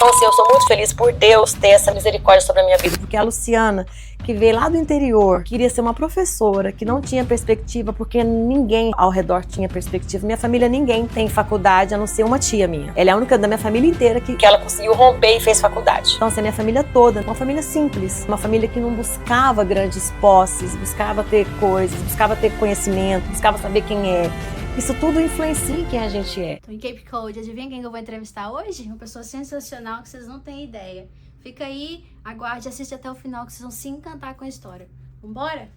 Então, assim, eu sou muito feliz por Deus ter essa misericórdia sobre a minha vida. Porque a Luciana, que veio lá do interior, queria ser uma professora, que não tinha perspectiva, porque ninguém ao redor tinha perspectiva. Minha família, ninguém tem faculdade, a não ser uma tia minha. Ela é a única da minha família inteira que ela conseguiu romper e fez faculdade. Então, assim, a minha família toda, uma família simples. Uma família que não buscava grandes posses, buscava ter coisas, buscava ter conhecimento, buscava saber quem é. Isso tudo influencia em quem a gente é. Em Cape Cod, adivinha quem eu vou entrevistar hoje? Uma pessoa sensacional que vocês não têm ideia. Fica aí, aguarde, assiste até o final que vocês vão se encantar com a história. Vambora?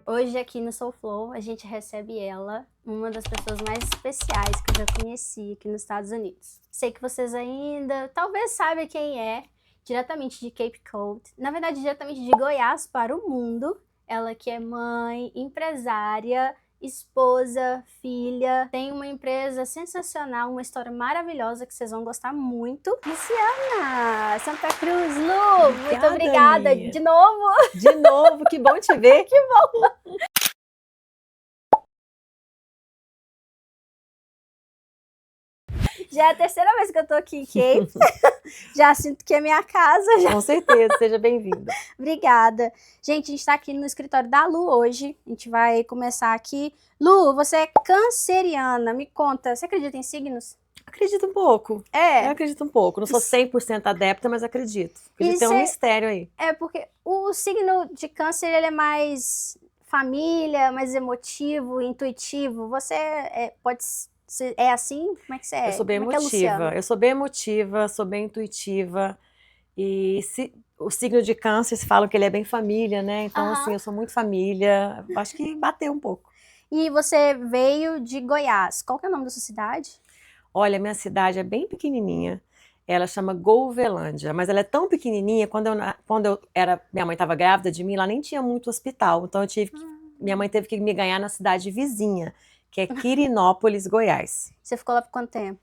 Hoje aqui no Soulflow a gente recebe ela, uma das pessoas mais especiais que eu já conheci aqui nos Estados Unidos. Sei que vocês ainda talvez saibam quem é, diretamente de Cape Cod, na verdade diretamente de Goiás para o mundo. Ela que é mãe, empresária, esposa, filha, tem uma empresa sensacional, uma história maravilhosa que vocês vão gostar muito. Luciana, Santa Cruz, Lu, muito obrigada Ania. de novo. De novo, que bom te ver. Que bom. Já é a terceira vez que eu tô aqui em Cape. Já sinto que é minha casa. Já. Com certeza, seja bem-vinda. Obrigada. Gente, a gente tá aqui no escritório da Lu hoje. A gente vai começar aqui. Lu, você é canceriana. Me conta, você acredita em signos? Acredito um pouco. É. Eu acredito um pouco. Não sou 100% adepta, mas acredito. Acredito que tem um mistério aí. É porque o signo de câncer, ele é mais família, mais emotivo, intuitivo. Você é assim? Como é que você é? Eu sou bem emotiva. Eu sou bem emotiva, sou bem intuitiva. E o signo de câncer, se falam que ele é bem família, né? Então, assim, eu sou muito família. Acho que bateu um pouco. E você veio de Goiás. Qual que é o nome da sua cidade? Olha, minha cidade é bem pequenininha. Ela chama Golvelândia, mas ela é tão pequenininha, minha mãe estava grávida de mim, lá nem tinha muito hospital, então minha mãe teve que me ganhar na cidade vizinha, que é Quirinópolis, Goiás. Você ficou lá por quanto tempo?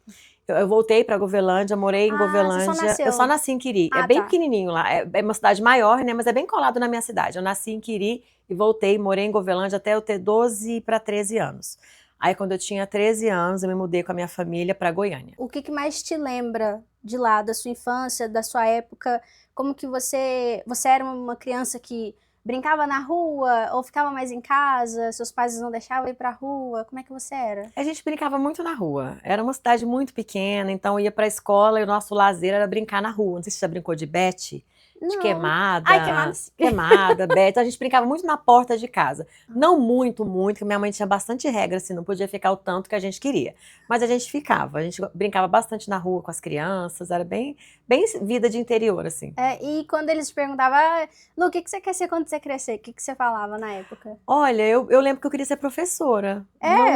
Eu voltei para Golvelândia, morei em Golvelândia. Você só nasceu. Eu só nasci em Quiri. É bem pequenininho lá. É uma cidade maior, né? Mas é bem colado na minha cidade. Eu nasci em Quiri e voltei, morei em Golvelândia até eu ter 12 para 13 anos. Aí, quando eu tinha 13 anos, eu me mudei com a minha família para Goiânia. O que mais te lembra de lá, da sua infância, da sua época? Como que você era uma criança que brincava na rua ou ficava mais em casa? Seus pais não deixavam ir pra rua? Como é que você era? A gente brincava muito na rua. Era uma cidade muito pequena, então eu ia pra escola e o nosso lazer era brincar na rua. Não sei se você já brincou de bete. De queimada. Ai, queimada. Queimada, bete. Então a gente brincava muito na porta de casa. Não muito, porque minha mãe tinha bastante regra, assim, não podia ficar o tanto que a gente queria. Mas a gente ficava, a gente brincava bastante na rua com as crianças, era bem vida de interior, assim. E quando eles perguntavam, Lu, o que você quer ser quando você crescer? O que você falava na época? Olha, eu lembro que eu queria ser professora.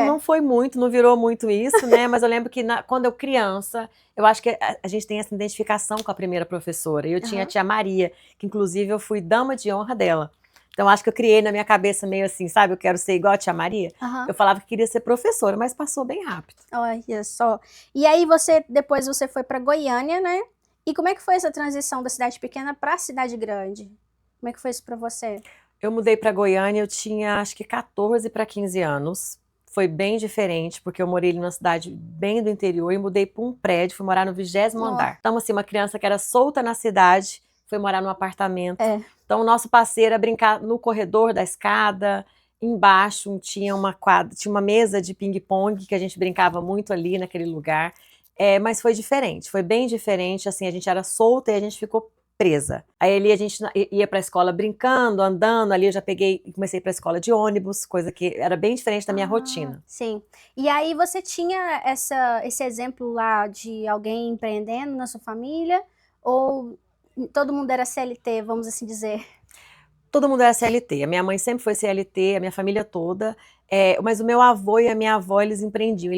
Não foi muito, não virou muito isso, né? Mas eu lembro que quando eu criança, eu acho que a gente tem essa identificação com a primeira professora. E eu tinha a tia Maria, que inclusive eu fui dama de honra dela. Então acho que eu criei na minha cabeça meio assim, sabe? Eu quero ser igual a tia Maria. Eu falava que queria ser professora, mas passou bem rápido. Olha só. E aí depois você foi para Goiânia, né? E como é que foi essa transição da cidade pequena para a cidade grande? Como é que foi isso para você? Eu mudei para Goiânia, eu tinha acho que 14 para 15 anos. Foi bem diferente, porque eu morei numa cidade bem do interior e mudei para um prédio, fui morar no 20º andar. Então, assim, uma criança que era solta na cidade, foi morar num apartamento. Então, o nosso passeio era brincar no corredor da escada, embaixo tinha uma quadra, tinha uma mesa de ping-pong, que a gente brincava muito ali naquele lugar. Mas foi diferente, foi bem diferente, assim, a gente era solta e a gente ficou presa. Aí ali a gente ia para a escola brincando, andando, ali eu já comecei para a escola de ônibus, coisa que era bem diferente da minha rotina. Sim. E aí você tinha esse exemplo lá de alguém empreendendo na sua família? Ou todo mundo era CLT, vamos assim dizer? Todo mundo era CLT. A minha mãe sempre foi CLT, a minha família toda. Mas o meu avô e a minha avó, eles empreendiam.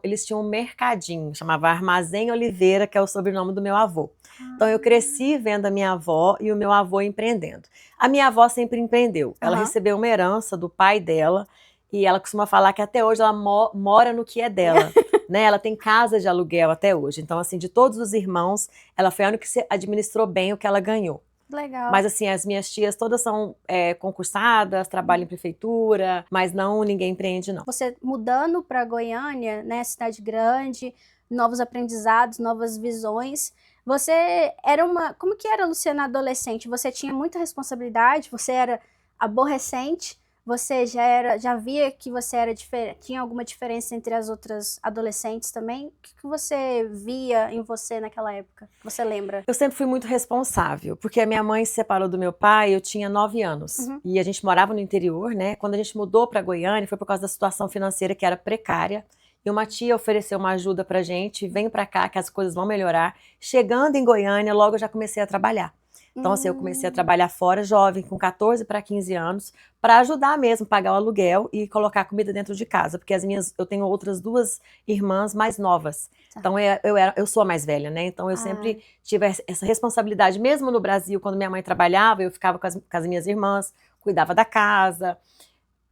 Eles tinham um mercadinho, chamava Armazém Oliveira, que é o sobrenome do meu avô. Então eu cresci vendo a minha avó e o meu avô empreendendo. A minha avó sempre empreendeu. Ela recebeu uma herança do pai dela e ela costuma falar que até hoje ela mora no que é dela. Né? Ela tem casa de aluguel até hoje. Então, assim, de todos os irmãos, ela foi a única que administrou bem o que ela ganhou. Legal. Mas assim, as minhas tias todas são concursadas, trabalham em prefeitura, mas ninguém empreende, não. Você mudando para Goiânia, né, cidade grande, novos aprendizados, novas visões. Você era como que era a Luciana adolescente? Você tinha muita responsabilidade, você era aborrecente, você já via que você era tinha alguma diferença entre as outras adolescentes também? O que você via em você naquela época? Você lembra? Eu sempre fui muito responsável, porque a minha mãe se separou do meu pai, eu tinha 9 anos. E a gente morava no interior, né? Quando a gente mudou para Goiânia, foi por causa da situação financeira que era precária. E uma tia ofereceu uma ajuda pra gente, vem pra cá que as coisas vão melhorar. Chegando em Goiânia, logo eu já comecei a trabalhar. Então, assim, eu comecei a trabalhar fora, jovem, com 14 para 15 anos, para ajudar mesmo, pagar o aluguel e colocar comida dentro de casa, porque eu tenho outras 2 irmãs mais novas. Então, eu sou a mais velha, né? Então, eu sempre tive essa responsabilidade, mesmo no Brasil, quando minha mãe trabalhava, eu ficava com as minhas irmãs, cuidava da casa.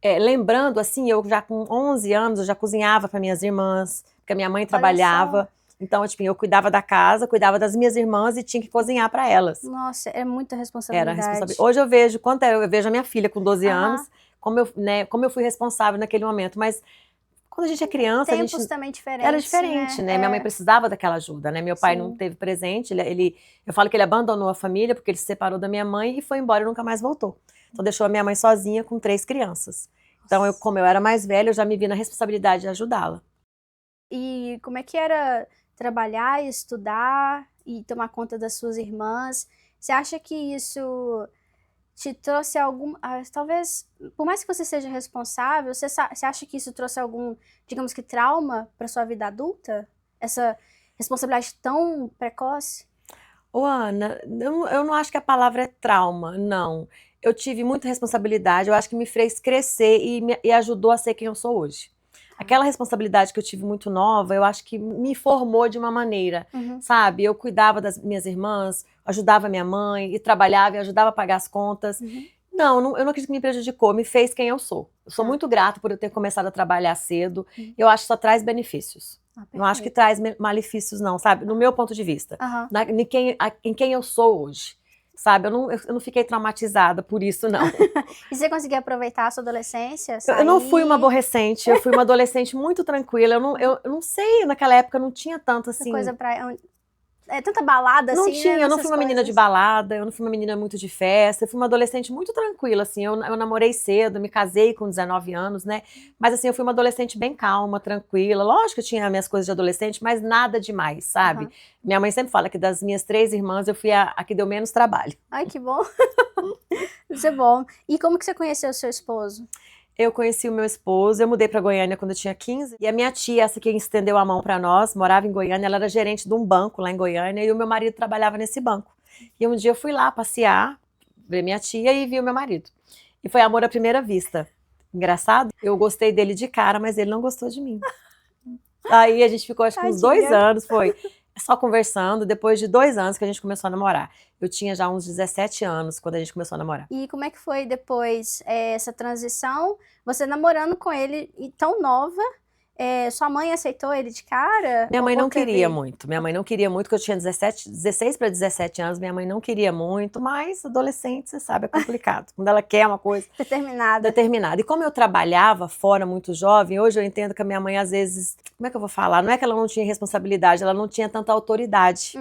Lembrando, assim, eu já com 11 anos, eu já cozinhava para minhas irmãs, porque a minha mãe trabalhava. Então, tipo, eu cuidava da casa, cuidava das minhas irmãs e tinha que cozinhar para elas. Nossa, é muita responsabilidade. Hoje eu vejo eu vejo a minha filha com 12 anos, como eu fui responsável naquele momento, mas quando a gente é criança, Tempos também diferentes, era diferente, né? Minha mãe precisava daquela ajuda, né? Meu pai não teve presente, eu falo que ele abandonou a família porque ele se separou da minha mãe e foi embora e nunca mais voltou. Então deixou a minha mãe sozinha com 3 crianças. Então, como eu era mais velha, eu já me vi na responsabilidade de ajudá-la. E como é que era trabalhar, estudar e tomar conta das suas irmãs? Você acha que isso te trouxe talvez, por mais que você seja responsável, você acha que isso trouxe algum, digamos que, trauma para sua vida adulta? Essa responsabilidade tão precoce? Ana, eu não acho que a palavra é trauma, não. Eu tive muita responsabilidade, eu acho que me fez crescer e ajudou a ser quem eu sou hoje. Aquela responsabilidade que eu tive muito nova, eu acho que me formou de uma maneira, sabe? Eu cuidava das minhas irmãs, ajudava minha mãe, e trabalhava e ajudava a pagar as contas. Não, eu não acredito que me prejudicou, me fez quem eu sou. Eu sou muito grata por eu ter começado a trabalhar cedo. Eu acho que só traz benefícios. Não acho que traz malefícios, não, sabe? No meu ponto de vista. Em quem eu sou hoje. Sabe, eu não fiquei traumatizada por isso, não. E você conseguiu aproveitar a sua adolescência? Eu não fui uma aborrecente, eu fui uma adolescente muito tranquila. Eu não sei, naquela época não tinha tanto assim. Tanta balada não assim, tinha, né, eu não fui uma menina de balada, eu não fui uma menina muito de festa, eu fui uma adolescente muito tranquila, assim, eu namorei cedo, me casei com 19 anos, né, mas assim, eu fui uma adolescente bem calma, tranquila, lógico que eu tinha minhas coisas de adolescente, mas nada demais, sabe? Minha mãe sempre fala que das minhas 3 irmãs, eu fui a que deu menos trabalho. Ai, que bom! Isso é bom. E como que você conheceu o seu esposo? Eu conheci o meu esposo, eu mudei para Goiânia quando eu tinha 15, e a minha tia, essa que estendeu a mão para nós, morava em Goiânia, ela era gerente de um banco lá em Goiânia, e o meu marido trabalhava nesse banco. E um dia eu fui lá passear, ver minha tia e vi o meu marido. E foi amor à primeira vista. Engraçado, eu gostei dele de cara, mas ele não gostou de mim. Aí a gente ficou acho que uns 2 anos, foi só conversando, depois de 2 anos que a gente começou a namorar. Eu tinha já uns 17 anos quando a gente começou a namorar. E como é que foi depois essa transição? Você namorando com ele e tão nova, sua mãe aceitou ele de cara? Minha mãe não queria muito. Minha mãe não queria muito, porque eu tinha 16 para 17 anos, minha mãe não queria muito, mas adolescente, você sabe, é complicado. Quando ela quer uma coisa... Determinada. E como eu trabalhava fora muito jovem, hoje eu entendo que a minha mãe às vezes... Como é que eu vou falar? Não é que ela não tinha responsabilidade, ela não tinha tanta autoridade.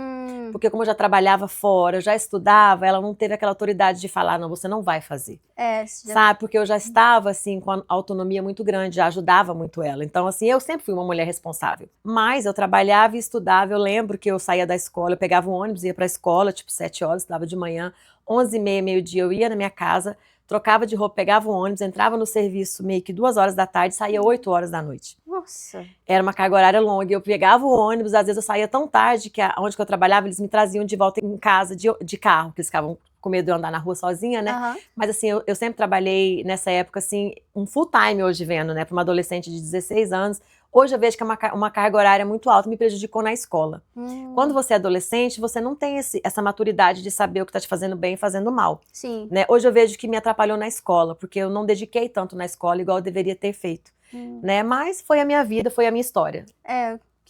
Porque como eu já trabalhava fora, eu já estudava, ela não teve aquela autoridade de falar, não, você não vai fazer. Sabe? Porque eu já estava, assim, com a autonomia muito grande, já ajudava muito ela. Então, assim, eu sempre fui uma mulher responsável. Mas eu trabalhava e estudava, eu lembro que eu saía da escola, eu pegava um ônibus, ia pra escola, tipo 7 horas, estudava de manhã, 11h30, meio-dia, eu ia na minha casa, trocava de roupa, pegava o ônibus, entrava no serviço meio que 2 horas da tarde, saía 8 horas da noite. Nossa! Era uma carga horária longa, eu pegava o ônibus, às vezes eu saía tão tarde que onde que eu trabalhava, eles me traziam de volta em casa de carro, porque eles ficavam com medo de eu andar na rua sozinha, né? Mas assim, eu sempre trabalhei nessa época, assim, um full time hoje vendo, né? Para uma adolescente de 16 anos, hoje eu vejo que é uma carga horária muito alta, me prejudicou na escola. Quando você é adolescente, você não tem essa maturidade de saber o que está te fazendo bem e fazendo mal. Sim. Né? Hoje eu vejo que me atrapalhou na escola, porque eu não dediquei tanto na escola igual eu deveria ter feito. Né? Mas foi a minha vida, foi a minha história.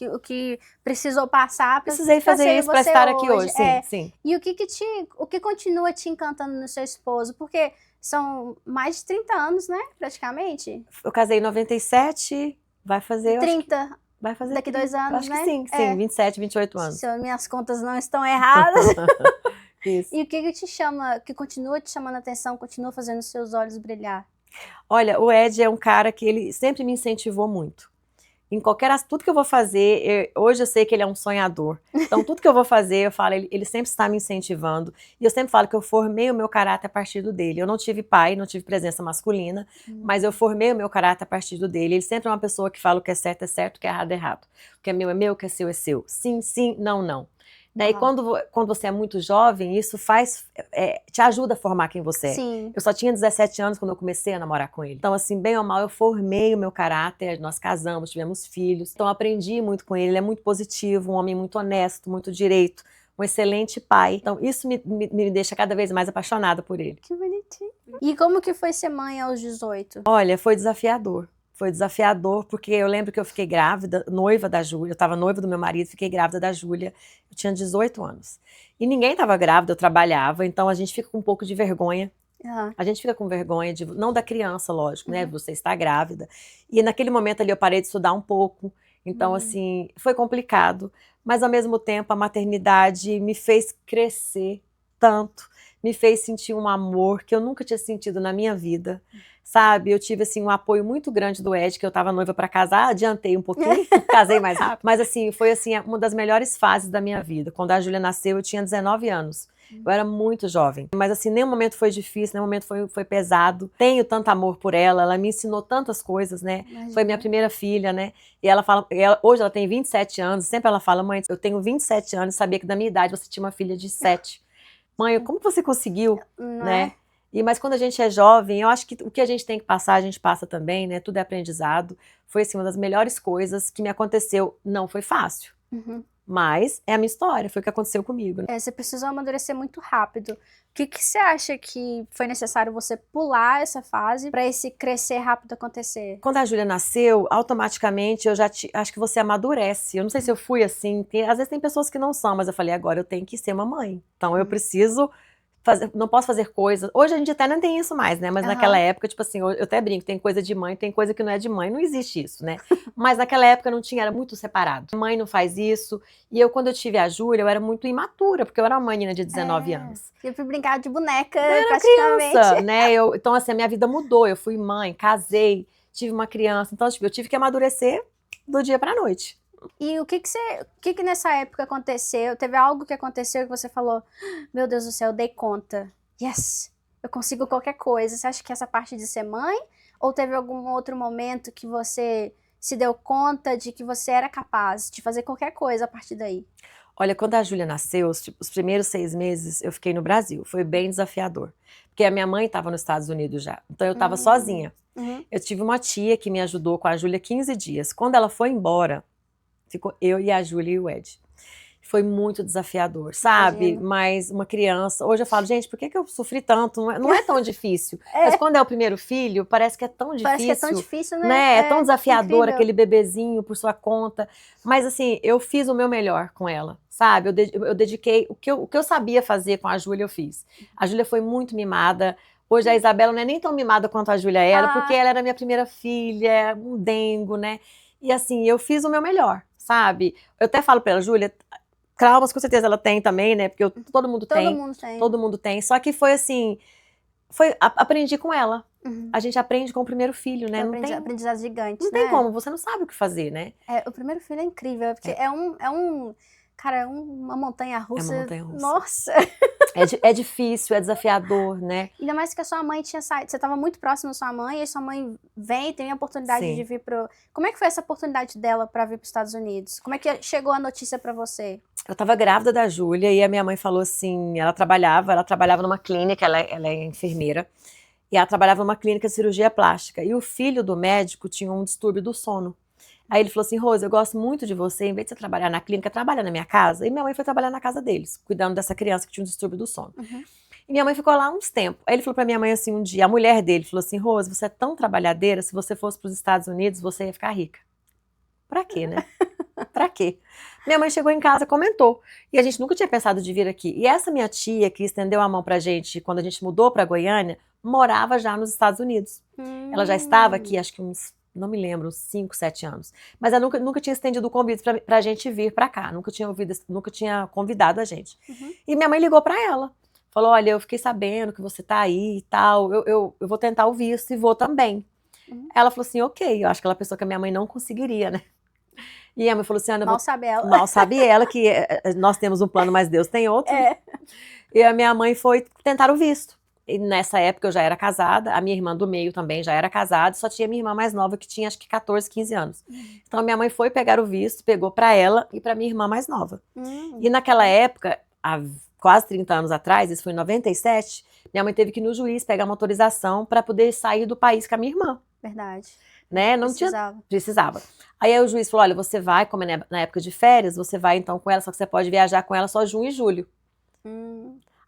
o que precisou passar pra, Precisei pra fazer ser isso pra você estar aqui hoje, sim, É. sim. E o que continua te encantando no seu esposo? Porque são mais de 30 anos, né, praticamente? Eu casei em 97, vai fazer, eu acho que 30, vai fazer daqui 30. 2 anos, Eu acho que né? sim, sim, 27, 28 anos. Se minhas contas não estão erradas. Isso. E o que te chama, que continua te chamando a atenção, continua fazendo os seus olhos brilhar? Olha, o Ed é um cara que ele sempre me incentivou muito. Em tudo que eu vou fazer, hoje eu sei que ele é um sonhador. Então, tudo que eu vou fazer, eu falo, ele sempre está me incentivando. E eu sempre falo que eu formei o meu caráter a partir dele. Eu não tive pai, não tive presença masculina, mas eu formei o meu caráter a partir dele. Ele sempre é uma pessoa que fala o que é certo, o que é errado. O que é meu, o que é seu, é seu. Sim, sim, não, não. Daí, quando você é muito jovem, isso te ajuda a formar quem você é. Sim. Eu só tinha 17 anos quando eu comecei a namorar com ele. Então, assim, bem ou mal, eu formei o meu caráter, nós casamos, tivemos filhos. Então, eu aprendi muito com ele. Ele é muito positivo, um homem muito honesto, muito direito, um excelente pai. Então, isso me deixa cada vez mais apaixonada por ele. Que bonitinho. E como que foi ser mãe aos 18? Olha, foi desafiador. Foi desafiador, porque eu lembro que eu fiquei grávida, noiva da Júlia, eu estava noiva do meu marido, fiquei grávida da Júlia, eu tinha 18 anos. E ninguém estava grávida, eu trabalhava, então a gente fica com um pouco de vergonha. A gente fica com vergonha, não da criança, lógico, né? Você está grávida. E naquele momento ali eu parei de estudar um pouco, então assim, foi complicado. Mas ao mesmo tempo a maternidade me fez crescer tanto, me fez sentir um amor que eu nunca tinha sentido na minha vida. Sabe, eu tive assim um apoio muito grande do Ed, que eu estava noiva para casar, adiantei um pouquinho, casei mais rápido, mas assim, foi assim uma das melhores fases da minha vida. Quando a Júlia nasceu, eu tinha 19 anos. Eu era muito jovem, mas assim, nenhum momento foi difícil, nenhum momento foi pesado. Tenho tanto amor por ela me ensinou tantas coisas, né? Foi minha primeira filha, né? E ela fala, hoje ela tem 27 anos, sempre ela fala, mãe, eu tenho 27 anos, sabia que da minha idade você tinha uma filha de 7. Mãe, como você conseguiu, né? Mas quando a gente é jovem, eu acho que o que a gente tem que passar, a gente passa também, né? Tudo é aprendizado. Foi assim, uma das melhores coisas que me aconteceu. Não foi fácil, mas é a minha história, foi o que aconteceu comigo. Né? Você precisou amadurecer muito rápido. O que você acha que foi necessário você pular essa fase para esse crescer rápido acontecer? Quando a Júlia nasceu, automaticamente eu já acho que você amadurece. Eu não sei se eu fui assim, às vezes tem pessoas que não são, mas eu falei, agora eu tenho que ser uma mãe. Então eu preciso não posso fazer coisas. Hoje a gente até não tem isso mais, né? Mas naquela época, tipo assim, eu até brinco, tem coisa de mãe, tem coisa que não é de mãe, não existe isso, né? Mas naquela época não tinha, era muito separado. Mãe não faz isso. E quando eu tive a Júlia, eu era muito imatura, porque eu era uma menina de 19 anos. Eu fui brincar de boneca, eu era praticamente. Criança, né? Então, assim, a minha vida mudou. Eu fui mãe, casei, tive uma criança. Então, tipo, eu tive que amadurecer do dia pra noite. E o que nessa época aconteceu? Teve algo que aconteceu que você falou, meu Deus do céu, eu dei conta. Yes, eu consigo qualquer coisa. Você acha que essa parte de ser mãe? Ou teve algum outro momento que você se deu conta de que você era capaz de fazer qualquer coisa a partir daí? Olha, quando a Júlia nasceu, os primeiros 6 meses eu fiquei no Brasil. Foi bem desafiador. Porque a minha mãe estava nos Estados Unidos já. Então eu estava sozinha. Eu tive uma tia que me ajudou com a Júlia 15 dias. Quando ela foi embora, ficou eu e a Júlia e o Ed. Foi muito desafiador, sabe? Imagino. Mas uma criança... Hoje eu falo, gente, por que eu sofri tanto? Não é tão difícil. Mas quando é o primeiro filho, parece que é tão difícil. Parece que é tão difícil, né? É tão desafiador, incrível. aquele bebezinho por sua conta. Mas assim, eu fiz o meu melhor com ela, sabe? Eu dediquei... O que eu sabia fazer com a Júlia, eu fiz. A Júlia foi muito mimada. Hoje a Isabela não é nem tão mimada quanto a Júlia era, porque ela era minha primeira filha, um dengo, né? E assim, eu fiz o meu melhor, sabe? Eu até falo pra ela, Júlia, traumas com certeza ela tem também, né? Porque todo mundo tem. Todo mundo tem. Só que foi assim, aprendi com ela. A gente aprende com o primeiro filho, né? Não tem aprendizado gigante, não tem como, você não sabe o que fazer, né? O primeiro filho é incrível, porque cara, é uma montanha-russa. É uma montanha-russa. Nossa! É difícil, é desafiador, né? Ainda mais que a sua mãe tinha saído, você estava muito próxima da sua mãe, e sua mãe tem a oportunidade de vir Como é que foi essa oportunidade dela para vir para os Estados Unidos? Como é que chegou a notícia para você? Eu estava grávida da Júlia e a minha mãe falou assim, ela trabalhava numa clínica, ela é enfermeira, e ela trabalhava numa clínica de cirurgia plástica, e o filho do médico tinha um distúrbio do sono. Aí ele falou assim, Rose, eu gosto muito de você, em vez de você trabalhar na clínica, trabalha na minha casa. E minha mãe foi trabalhar na casa deles, cuidando dessa criança que tinha um distúrbio do sono. E minha mãe ficou lá uns tempos. Aí ele falou pra minha mãe assim um dia, a mulher dele falou assim, Rose, você é tão trabalhadeira, se você fosse pros Estados Unidos, você ia ficar rica. Pra quê, né? Pra quê? Minha mãe chegou em casa, comentou. E a gente nunca tinha pensado de vir aqui. E essa minha tia, que estendeu a mão pra gente quando a gente mudou pra Goiânia, morava já nos Estados Unidos. Ela já estava aqui, acho que não me lembro, uns 5, 7 anos. Mas ela nunca tinha estendido o convite pra gente vir pra cá. Nunca tinha convidado a gente. E minha mãe ligou pra ela. Falou, olha, eu fiquei sabendo que você tá aí e tal. Eu vou tentar o visto e vou também. Ela falou assim, ok. Eu acho que ela pensou que a minha mãe não conseguiria, né? E a mãe falou assim, Ana, Mal sabe ela. Mal sabe ela que nós temos um plano, mas Deus tem outro. E a minha mãe foi tentar o visto. E nessa época eu já era casada, a minha irmã do meio também já era casada, só tinha minha irmã mais nova que tinha acho que 14, 15 anos. Então a minha mãe foi pegar o visto, pegou pra ela e pra minha irmã mais nova. E naquela época, há quase 30 anos atrás, isso foi em 97, minha mãe teve que ir no juiz pegar uma autorização pra poder sair do país com a minha irmã. Verdade. Né? Não precisava. Aí o juiz falou, olha, você vai, como é na época de férias, você vai então com ela, só que você pode viajar com ela só junho e julho.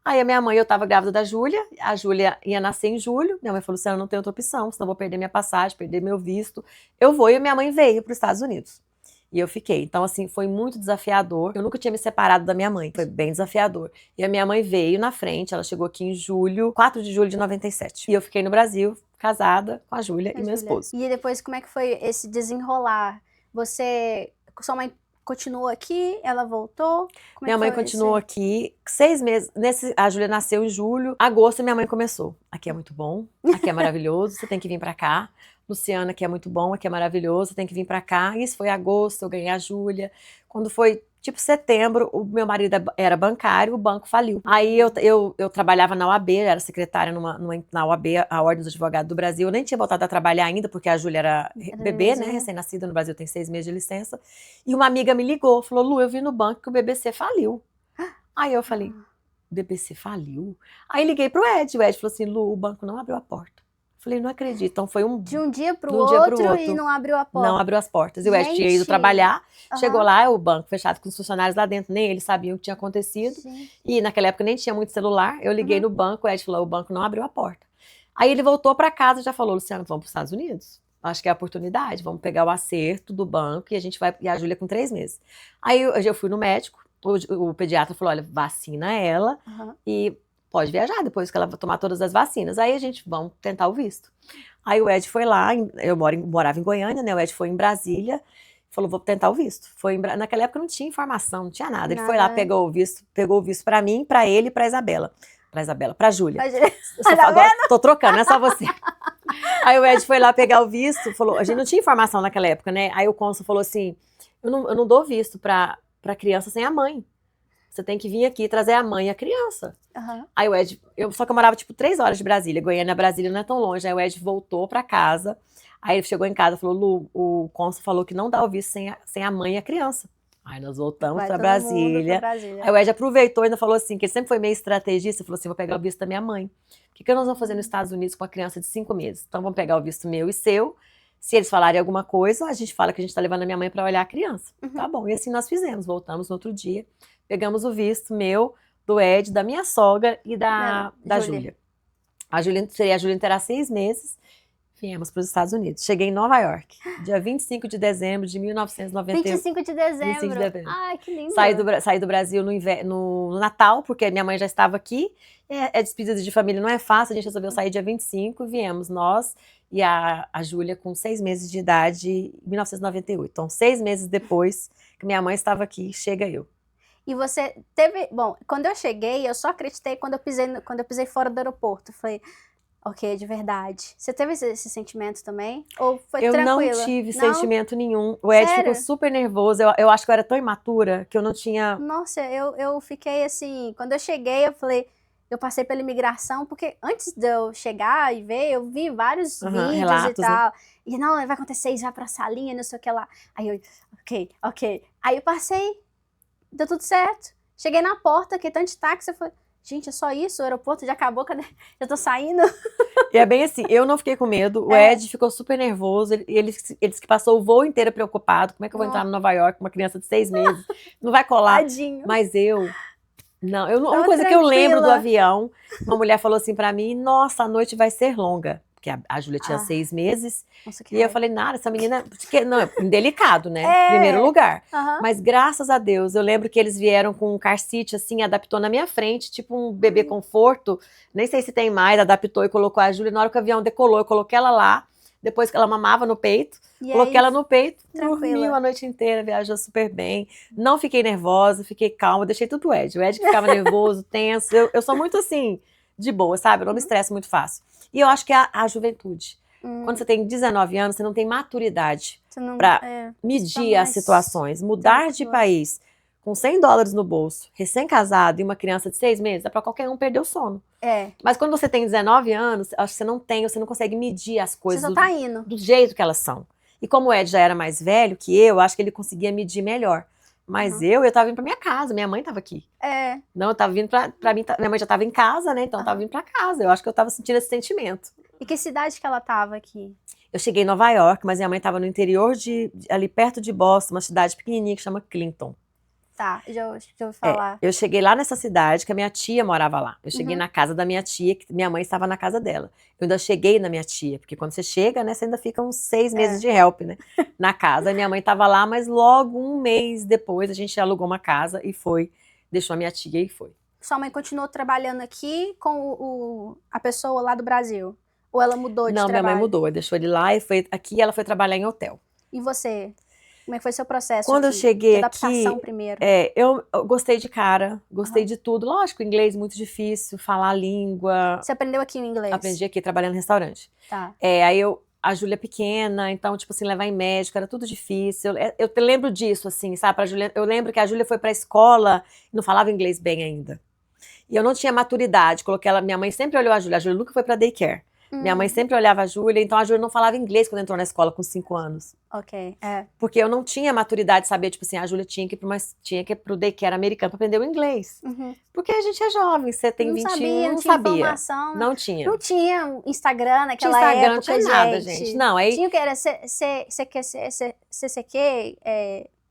Aí a minha mãe, eu tava grávida da Júlia, a Júlia ia nascer em julho, minha mãe falou assim, eu não tenho outra opção, senão eu vou perder minha passagem, perder meu visto. Eu vou, e minha mãe veio para os Estados Unidos. E eu fiquei. Então, assim, foi muito desafiador. Eu nunca tinha me separado da minha mãe. Foi bem desafiador. E a minha mãe veio na frente, ela chegou aqui em julho, 4 de julho de 97. E eu fiquei no Brasil, casada com a Júlia e meu esposo. E depois, como é que foi esse desenrolar? Sua mãe continuou aqui? Ela voltou? Minha mãe continuou aqui 6 meses. A Júlia nasceu em julho. Agosto, minha mãe começou. Aqui é muito bom, aqui é maravilhoso, você tem que vir pra cá. Luciana, aqui é muito bom, aqui é maravilhoso, você tem que vir pra cá. Isso foi agosto, eu ganhei a Júlia. Quando foi tipo setembro, o meu marido era bancário, o banco faliu. Aí eu trabalhava na OAB, era secretária na OAB, a Ordem dos Advogados do Brasil. Eu nem tinha voltado a trabalhar ainda, porque a Júlia era bebê, né? Recém-nascida no Brasil, tem 6 meses de licença. E uma amiga me ligou, falou, Lu, eu vi no banco que o BBC faliu. Aí eu falei, BBC faliu? Aí liguei pro Ed, o Ed falou assim, Lu, o banco não abriu a porta. Falei, não acredito. Então foi de um dia pro outro e não abriu a porta. Não abriu as portas. E o Ed tinha ido trabalhar, chegou lá, o banco fechado com os funcionários lá dentro, nem eles sabiam o que tinha acontecido. E naquela época nem tinha muito celular. Eu liguei no banco, o Ed falou, o banco não abriu a porta. Aí ele voltou para casa e já falou, Luciano, vamos para os Estados Unidos? Acho que é a oportunidade, vamos pegar o acerto do banco e a gente vai, e a Júlia com 3 meses. Aí eu fui no médico, o pediatra falou, olha, vacina ela e pode viajar depois que ela tomar todas as vacinas. Aí a gente, vamos tentar o visto. Aí o Ed foi lá, eu morava em Goiânia, né? O Ed foi em Brasília, falou, vou tentar o visto. Naquela época não tinha informação, não tinha nada. Ele foi lá, pegou o visto pra mim, pra ele e pra Isabela. Pra Júlia. Agora tô trocando, não é só você. Aí o Ed foi lá pegar o visto, falou, a gente não tinha informação naquela época, né? Aí o cônsul falou assim, eu não dou visto pra criança sem a mãe. Você tem que vir aqui trazer a mãe e a criança. Aí o Ed, só que eu morava tipo 3 horas de Brasília, Goiânia, Brasília não é tão longe. Aí o Ed voltou pra casa, aí ele chegou em casa e falou, Lu, o cônsul falou que não dá o visto sem a mãe e a criança. Aí nós voltamos pra Brasília. Aí o Ed aproveitou e ainda falou assim, que ele sempre foi meio estrategista, falou assim, vou pegar o visto da minha mãe. O que nós vamos fazer nos Estados Unidos com a criança de 5 meses? Então vamos pegar o visto meu e seu. Se eles falarem alguma coisa, a gente fala que a gente tá levando a minha mãe pra olhar a criança. Tá bom, e assim nós fizemos, voltamos no outro dia. Pegamos o visto meu, do Ed, da minha sogra e da Júlia. A Júlia terá 6 meses. Viemos para os Estados Unidos. Cheguei em Nova York, dia 25 de dezembro de 1991. 25 de dezembro. Ai, que lindo. Saí do Brasil no Natal, porque minha mãe já estava aqui. Despedida de família não é fácil, a gente resolveu sair dia 25. Viemos nós e a Júlia com 6 meses de idade, em 1998. Então, 6 meses depois que minha mãe estava aqui, chega eu. E você teve... Bom, quando eu cheguei, eu só acreditei quando eu pisei fora do aeroporto. Falei, ok, de verdade. Você teve esse sentimento também? Ou foi tranquilo? Eu não tive sentimento nenhum. O Ed ficou super nervoso. Eu acho que eu era tão imatura que eu não tinha... Nossa, eu fiquei assim... Quando eu cheguei, eu falei... Eu passei pela imigração, porque antes de eu chegar e ver, eu vi vários vídeos relatos, e tal. Né? E não, vai acontecer isso, vai pra salinha, não sei o que lá. Aí eu, ok. Aí eu passei... Deu tudo certo. Cheguei na porta, que tanto de táxi, eu falei, gente, é só isso? O aeroporto já acabou, cadê? Já tô saindo. E é bem assim, eu não fiquei com medo, o Ed ficou super nervoso, ele disse que passou o voo inteiro preocupado, como é que eu vou entrar no Nova York com uma criança de 6 meses? Não vai colar. Tadinho. Mas uma coisa que eu lembro do avião, uma mulher falou assim pra mim, nossa, a noite vai ser longa. porque a Júlia tinha 6 meses. Nossa, que E eu raiva. falei, nada, essa menina... Porque, não, é indelicado, né? É. Primeiro lugar. Aham. Mas graças a Deus, eu lembro que eles vieram com um car seat, assim, adaptou na minha frente, tipo um bebê conforto. Nem sei se tem mais, adaptou e colocou a Júlia. Na hora que o avião decolou, eu coloquei ela lá. Depois que ela mamava no peito, E coloquei aí, ela no peito, tranquila. dormiu a noite inteira, viajou super bem. Não fiquei nervosa, fiquei calma, deixei tudo pro Ed. O Ed que ficava nervoso, tenso. Eu sou muito assim, de boa, sabe? Eu não me estresso muito fácil. E eu acho que é a juventude. Quando você tem 19 anos, você não tem maturidade Você não, para você medir tá as mais situações. Mudar de tranquila. país com $100 no bolso, recém-casado e uma criança de 6 meses, é para qualquer um perder o sono. É, Mas quando você tem 19 anos, acho que você não consegue medir as você coisas só tá indo. do jeito que elas são. E como o Ed já era mais velho que eu, acho que ele conseguia medir melhor. Mas eu tava vindo pra minha casa, minha mãe tava aqui. É, Não, eu tava vindo pra mim, minha mãe já tava em casa, né? Então eu tava vindo pra casa. Eu acho que eu tava sentindo esse sentimento. e que cidade que ela tava aqui? Eu cheguei em Nova York, mas minha mãe tava no interior ali perto de Boston, uma cidade pequenininha que chama Clinton. Tá, já ouvi falar. Eu cheguei lá nessa cidade, que a minha tia morava lá. Eu cheguei na casa da minha tia, que minha mãe estava na casa dela. Eu ainda cheguei na minha tia, porque quando você chega, né, você ainda fica uns 6 meses de help, né, na casa. A minha mãe estava lá, mas logo um mês depois a gente alugou uma casa e deixou a minha tia e foi. Sua mãe continuou trabalhando aqui com a pessoa lá do Brasil? Ou ela mudou de Não, minha trabalho? mãe mudou, deixou ele lá e foi aqui, ela foi trabalhar em hotel. E você? Como é que foi seu processo Quando eu aqui? cheguei De adaptação aqui, primeiro. eu gostei de cara, gostei de tudo. Lógico, inglês muito difícil, falar a língua. Você aprendeu aqui o inglês? Aprendi aqui trabalhando em restaurante. Tá. Aí a Júlia pequena, então, tipo assim, levar em médico era tudo difícil. Eu lembro disso, assim, sabe? Eu lembro que a Júlia foi pra escola e não falava inglês bem ainda. E eu não tinha maturidade, minha mãe sempre olhou a Júlia nunca foi pra daycare. Minha mãe sempre olhava a Júlia, então a Júlia não falava inglês quando entrou na escola com 5 anos. Ok, Porque eu não tinha maturidade de saber, tipo assim, a Júlia tinha que ir pro daycare americano pra aprender o inglês. Porque a gente é jovem, você tem 21, não tinha informação. Não tinha. Não tinha Instagram naquela Instagram, época, não tinha nada, gente. Não, aí... Tinha o que era CCQ,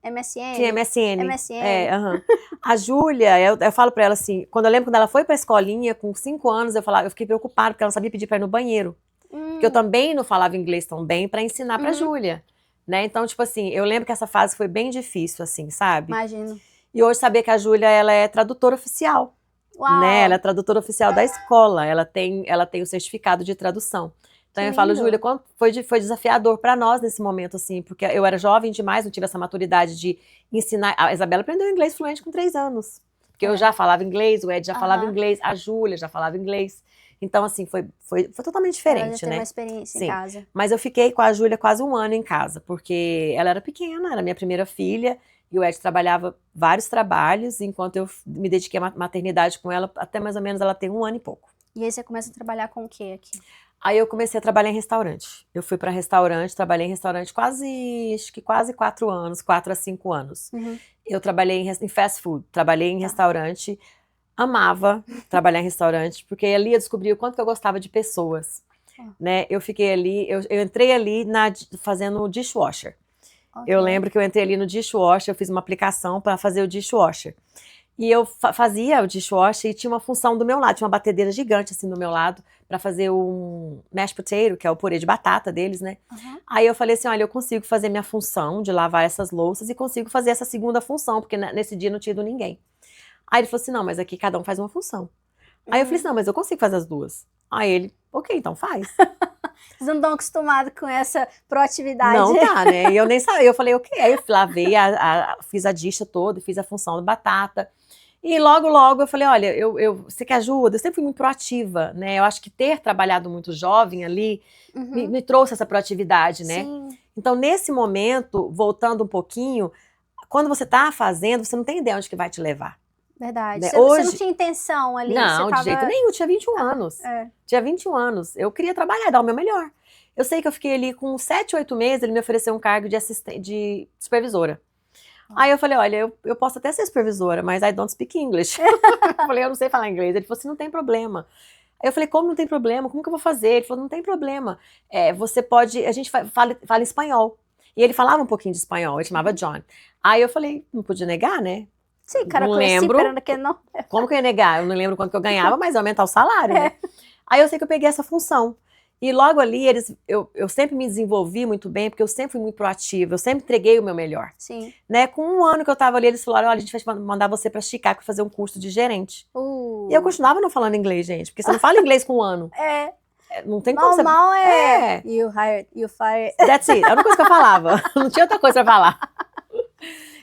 MSN? Tinha MSN. MSN. A Júlia, eu falo pra ela assim, quando ela foi pra escolinha com 5 anos, eu fiquei preocupada, porque ela não sabia pedir pra ir no banheiro. Porque eu também não falava inglês tão bem pra ensinar pra Júlia. Né? Então, tipo assim, eu lembro que essa fase foi bem difícil, assim, sabe? Imagino. E hoje saber que a Júlia, ela é tradutora oficial. Uau. Né? Ela é tradutora oficial da escola, ela tem o certificado de tradução. Então eu falo, Júlia, foi desafiador para nós nesse momento, assim, porque eu era jovem demais, não tive essa maturidade de ensinar. A Isabela aprendeu inglês fluente com 3 anos. Porque eu já falava inglês, o Ed já falava inglês, a Júlia já falava inglês. Então, assim, foi totalmente diferente, ela já né? Teve uma experiência em casa. Mas eu fiquei com a Júlia quase 1 ano em casa, porque ela era pequena, era minha primeira filha, e o Ed trabalhava vários trabalhos, enquanto eu me dediquei à maternidade com ela, até mais ou menos ela tem 1 ano e pouco. E aí você começa a trabalhar com o quê aqui? Aí eu comecei a trabalhar em restaurante. Eu fui para restaurante, trabalhei em restaurante acho que quase 4 anos, 4 a 5 anos. Eu trabalhei em fast food, trabalhei em restaurante, amava trabalhar em restaurante, porque ali eu descobri o quanto que eu gostava de pessoas. Né? Eu fiquei ali, eu entrei ali fazendo dishwasher. Eu lembro que eu entrei ali no dishwasher, eu fiz uma aplicação para fazer o dishwasher. E eu fazia o dishwasher e tinha uma função do meu lado, tinha uma batedeira gigante assim do meu lado para fazer um mashed potato, que é o purê de batata deles, né? Aí eu falei assim, olha, eu consigo fazer minha função de lavar essas louças e consigo fazer essa segunda função, porque nesse dia não tinha ido ninguém. Aí ele falou assim, não, mas aqui cada um faz uma função. Aí eu falei assim, não, mas eu consigo fazer as duas. Aí ele, ok, então faz. Vocês não estão acostumados com essa proatividade. Não tá, né? E eu nem sabia. Eu falei, ok. Aí eu lavei, fiz a dish toda, fiz a função da batata. E logo eu falei, olha, você quer ajuda? Eu sempre fui muito proativa, né? Eu acho que ter trabalhado muito jovem ali me trouxe essa proatividade, né? Sim. Então, nesse momento, voltando um pouquinho, quando você tá fazendo, você não tem ideia onde que vai te levar. Verdade. Né? Você não tinha intenção ali? Não, de jeito nenhum. Eu tinha 21 anos. Tinha 21 anos. Eu queria trabalhar, dar o meu melhor. Eu sei que eu fiquei ali com 7, 8 meses, ele me ofereceu um cargo de supervisora. Aí eu falei, olha, eu posso até ser supervisora, mas I don't speak English. Eu falei, eu não sei falar inglês. Ele falou assim, não tem problema. Aí eu falei, como não tem problema? Como que eu vou fazer? Ele falou, não tem problema. Você pode, a gente fala espanhol. E ele falava um pouquinho de espanhol, ele chamava John. Aí eu falei, não podia negar, né? Sim, cara, não lembro. Que não. Como que eu ia negar? Eu não lembro quanto que eu ganhava, mas ia aumentar o salário, né? Aí eu sei que eu peguei essa função. E logo ali, eu sempre me desenvolvi muito bem, porque eu sempre fui muito proativa, eu sempre entreguei o meu melhor. Sim. Né? Com 1 ano que eu tava ali, eles falaram, olha, a gente vai mandar você pra Chicago fazer um curso de gerente. E eu continuava não falando inglês, gente, porque você não fala inglês com 1 ano. Não tem como você... Normal you hired, you fired. That's it, é a única coisa que eu falava. Não tinha outra coisa pra falar.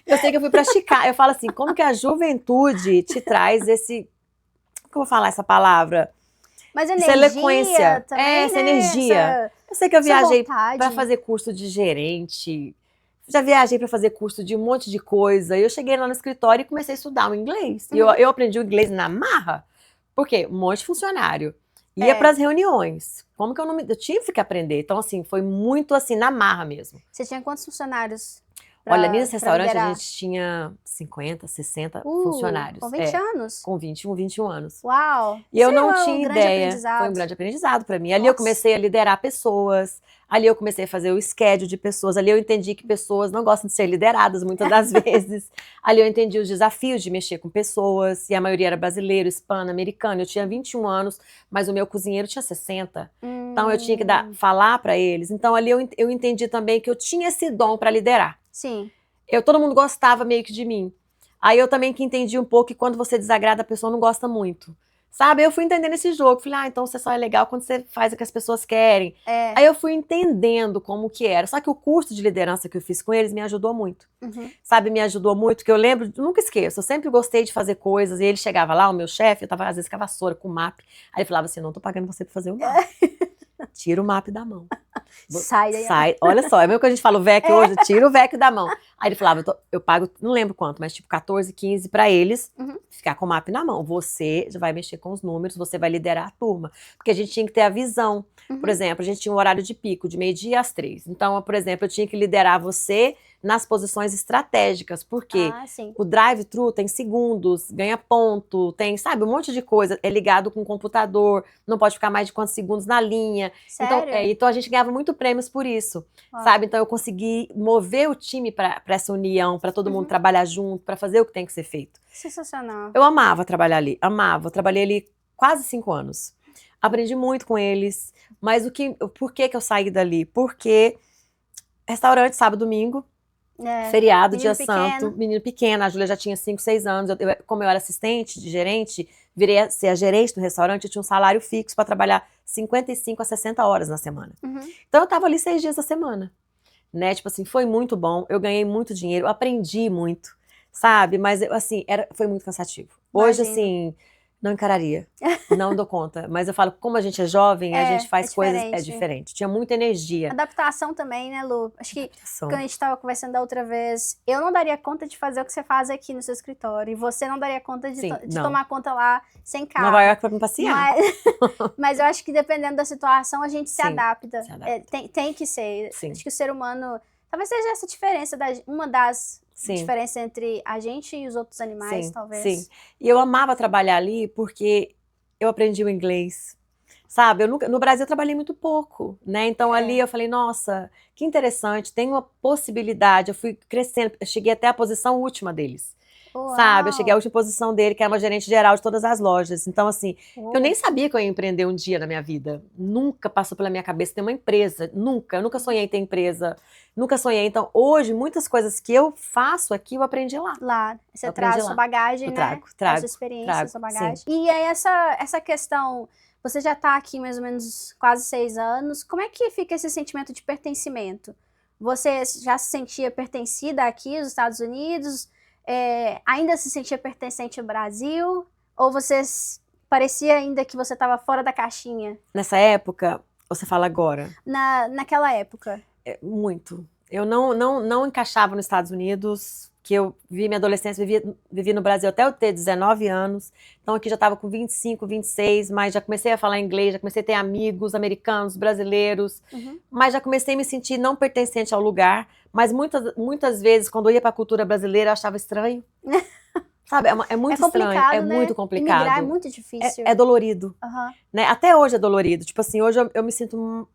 Eu sei que eu fui pra Chicago, eu falo assim, como que a juventude te traz esse... Como que eu vou falar essa palavra? Mas essa eloquência, também, essa energia. Eu sei que eu viajei para fazer curso de gerente, já viajei para fazer curso de um monte de coisa. E eu cheguei lá no escritório e comecei a estudar o inglês. E eu aprendi o inglês na marra. Por quê? Um monte de funcionário. Ia para as reuniões. Como que eu tive que aprender? Então, assim, foi muito assim, na marra mesmo. Você tinha quantos funcionários? Olha, nesse restaurante a gente tinha 50, 60 funcionários. Com 20 anos? Com 21 anos. Uau! E eu não tinha ideia. Foi um grande aprendizado para mim. Ali eu comecei a liderar pessoas. Ali eu comecei a fazer o schedule de pessoas. Ali eu entendi que pessoas não gostam de ser lideradas muitas das vezes. Ali eu entendi os desafios de mexer com pessoas. E a maioria era brasileiro, hispano, americano. Eu tinha 21 anos, mas o meu cozinheiro tinha 60. Então eu tinha que falar para eles. Então ali eu entendi também que eu tinha esse dom para liderar. Sim. Todo mundo gostava meio que de mim. Aí eu também que entendi um pouco que quando você desagrada, a pessoa não gosta muito. Sabe? Eu fui entendendo esse jogo. Falei, então você só é legal quando você faz o que as pessoas querem. Aí eu fui entendendo como que era. Só que o curso de liderança que eu fiz com eles me ajudou muito. Sabe? Me ajudou muito, que eu lembro, nunca esqueço. Eu sempre gostei de fazer coisas. E ele chegava lá, o meu chefe, eu tava às vezes com a vassoura, com o MAP. Aí ele falava assim, não tô pagando você pra fazer o MAP. Tira o MAP da mão. Sai. Olha só, é mesmo que a gente fala o VEC hoje, tira o VEC da mão. Aí ele falava, eu pago, não lembro quanto, mas tipo 14, 15 pra eles ficar com o MAP na mão. Você já vai mexer com os números, você vai liderar a turma. Porque a gente tinha que ter a visão. Por exemplo, a gente tinha um horário de pico, de 12h às 3h. Então, por exemplo, eu tinha que liderar você nas posições estratégicas, porque o drive-thru tem segundos, ganha ponto, tem, sabe, um monte de coisa, é ligado com o computador, não pode ficar mais de quantos segundos na linha. Sério? Então a gente ganhava muito prêmios por isso, sabe? Então eu consegui mover o time para essa união, para todo mundo trabalhar junto, para fazer o que tem que ser feito. Sensacional. Eu amava trabalhar ali, amava. Eu trabalhei ali quase 5 anos. Aprendi muito com eles, mas por que eu saí dali? Porque restaurante, sábado, domingo, feriado, dia santo, menino pequeno, a Júlia já tinha 5, 6 anos, como eu era assistente de gerente, virei a ser a gerente do restaurante, eu tinha um salário fixo para trabalhar 55 a 60 horas na semana. Então eu tava ali 6 dias da semana, né, tipo assim, foi muito bom, eu ganhei muito dinheiro, eu aprendi muito, sabe, mas assim, foi muito cansativo. Hoje, assim, não encararia, não dou conta. Mas eu falo, como a gente é jovem, a gente faz coisas diferente. Tinha muita energia. Adaptação também, né, Lu? Acho que quando a gente estava conversando da outra vez, eu não daria conta de fazer o que você faz aqui no seu escritório. E você não daria conta de tomar conta lá sem carro. Nova York pra me passear. Mas eu acho que dependendo da situação, a gente se adapta. Tem que ser. Acho que o ser humano... Talvez seja essa diferença, uma das diferenças entre a gente e os outros animais, talvez. Sim. E eu amava trabalhar ali porque eu aprendi o inglês, sabe? No Brasil eu trabalhei muito pouco, né? Então ali eu falei, nossa, que interessante, tem uma possibilidade. Eu fui crescendo, eu cheguei até a posição última deles. Uau. Sabe? Eu cheguei à última posição dele, que era uma gerente geral de todas as lojas. Então, assim, eu nem sabia que eu ia empreender um dia na minha vida. Nunca passou pela minha cabeça ter uma empresa. Nunca. Eu nunca sonhei em ter empresa. Nunca sonhei. Então, hoje, muitas coisas que eu faço aqui, eu aprendi lá. Lá. Você traz sua bagagem, né? Trago. Sua experiência, sua bagagem. Sim. E aí, essa questão... Você já tá aqui mais ou menos quase 6 anos. Como é que fica esse sentimento de pertencimento? Você já se sentia pertencida aqui nos Estados Unidos? Ainda se sentia pertencente ao Brasil? Ou você parecia ainda que você estava fora da caixinha? Nessa época, ou você fala agora? Naquela época. Muito. Eu não encaixava nos Estados Unidos, que eu vi minha adolescência, vivi no Brasil até eu ter 19 anos. Então aqui já estava com 25, 26, mas já comecei a falar inglês, já comecei a ter amigos americanos, brasileiros, mas já comecei a me sentir não pertencente ao lugar. Mas muitas vezes, quando eu ia para a cultura brasileira, eu achava estranho. Sabe, é muito estranho, né? Muito complicado. Imigrar é muito difícil. É dolorido, né? Até hoje é dolorido. Tipo assim, hoje eu me sinto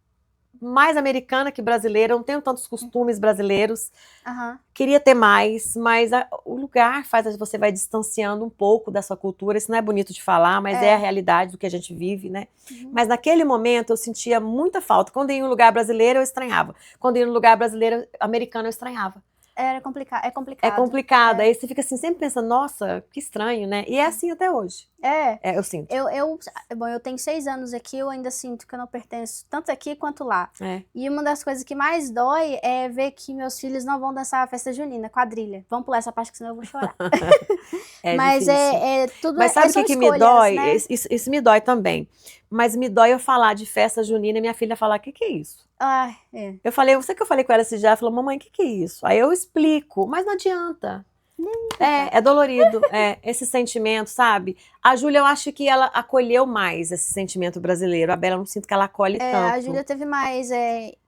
mais americana que brasileira, eu não tenho tantos costumes brasileiros. Aham. Queria ter mais, mas o lugar faz você vai distanciando um pouco da sua cultura. Isso não é bonito de falar, mas é a realidade do que a gente vive, né? Mas naquele momento eu sentia muita falta. Quando ia em um lugar brasileiro, eu estranhava. Quando ia em um lugar brasileiro, americano, eu estranhava. Era complicado, é complicado. É complicado. Aí você fica assim, sempre pensando, nossa, que estranho, né? E é assim até hoje. Eu sinto. Bom, eu tenho 6 anos aqui, eu ainda sinto que eu não pertenço tanto aqui quanto lá. É. E uma das coisas que mais dói é ver que meus filhos não vão dançar a festa junina, quadrilha. Vamos pular essa parte que senão eu vou chorar. Mas difícil. tudo. Mas sabe o são que me escolhas, dói? né? Isso me dói também. Mas me dói eu falar de festa junina e minha filha falar, o que é isso? Eu falei, você que eu falei com ela esse dia, ela falou, mamãe, o que é isso? Aí eu explico, mas não adianta. É dolorido, esse sentimento, sabe? A Júlia, eu acho que ela acolheu mais esse sentimento brasileiro. A Bela, eu não sinto que ela acolhe tanto. A Júlia teve mais.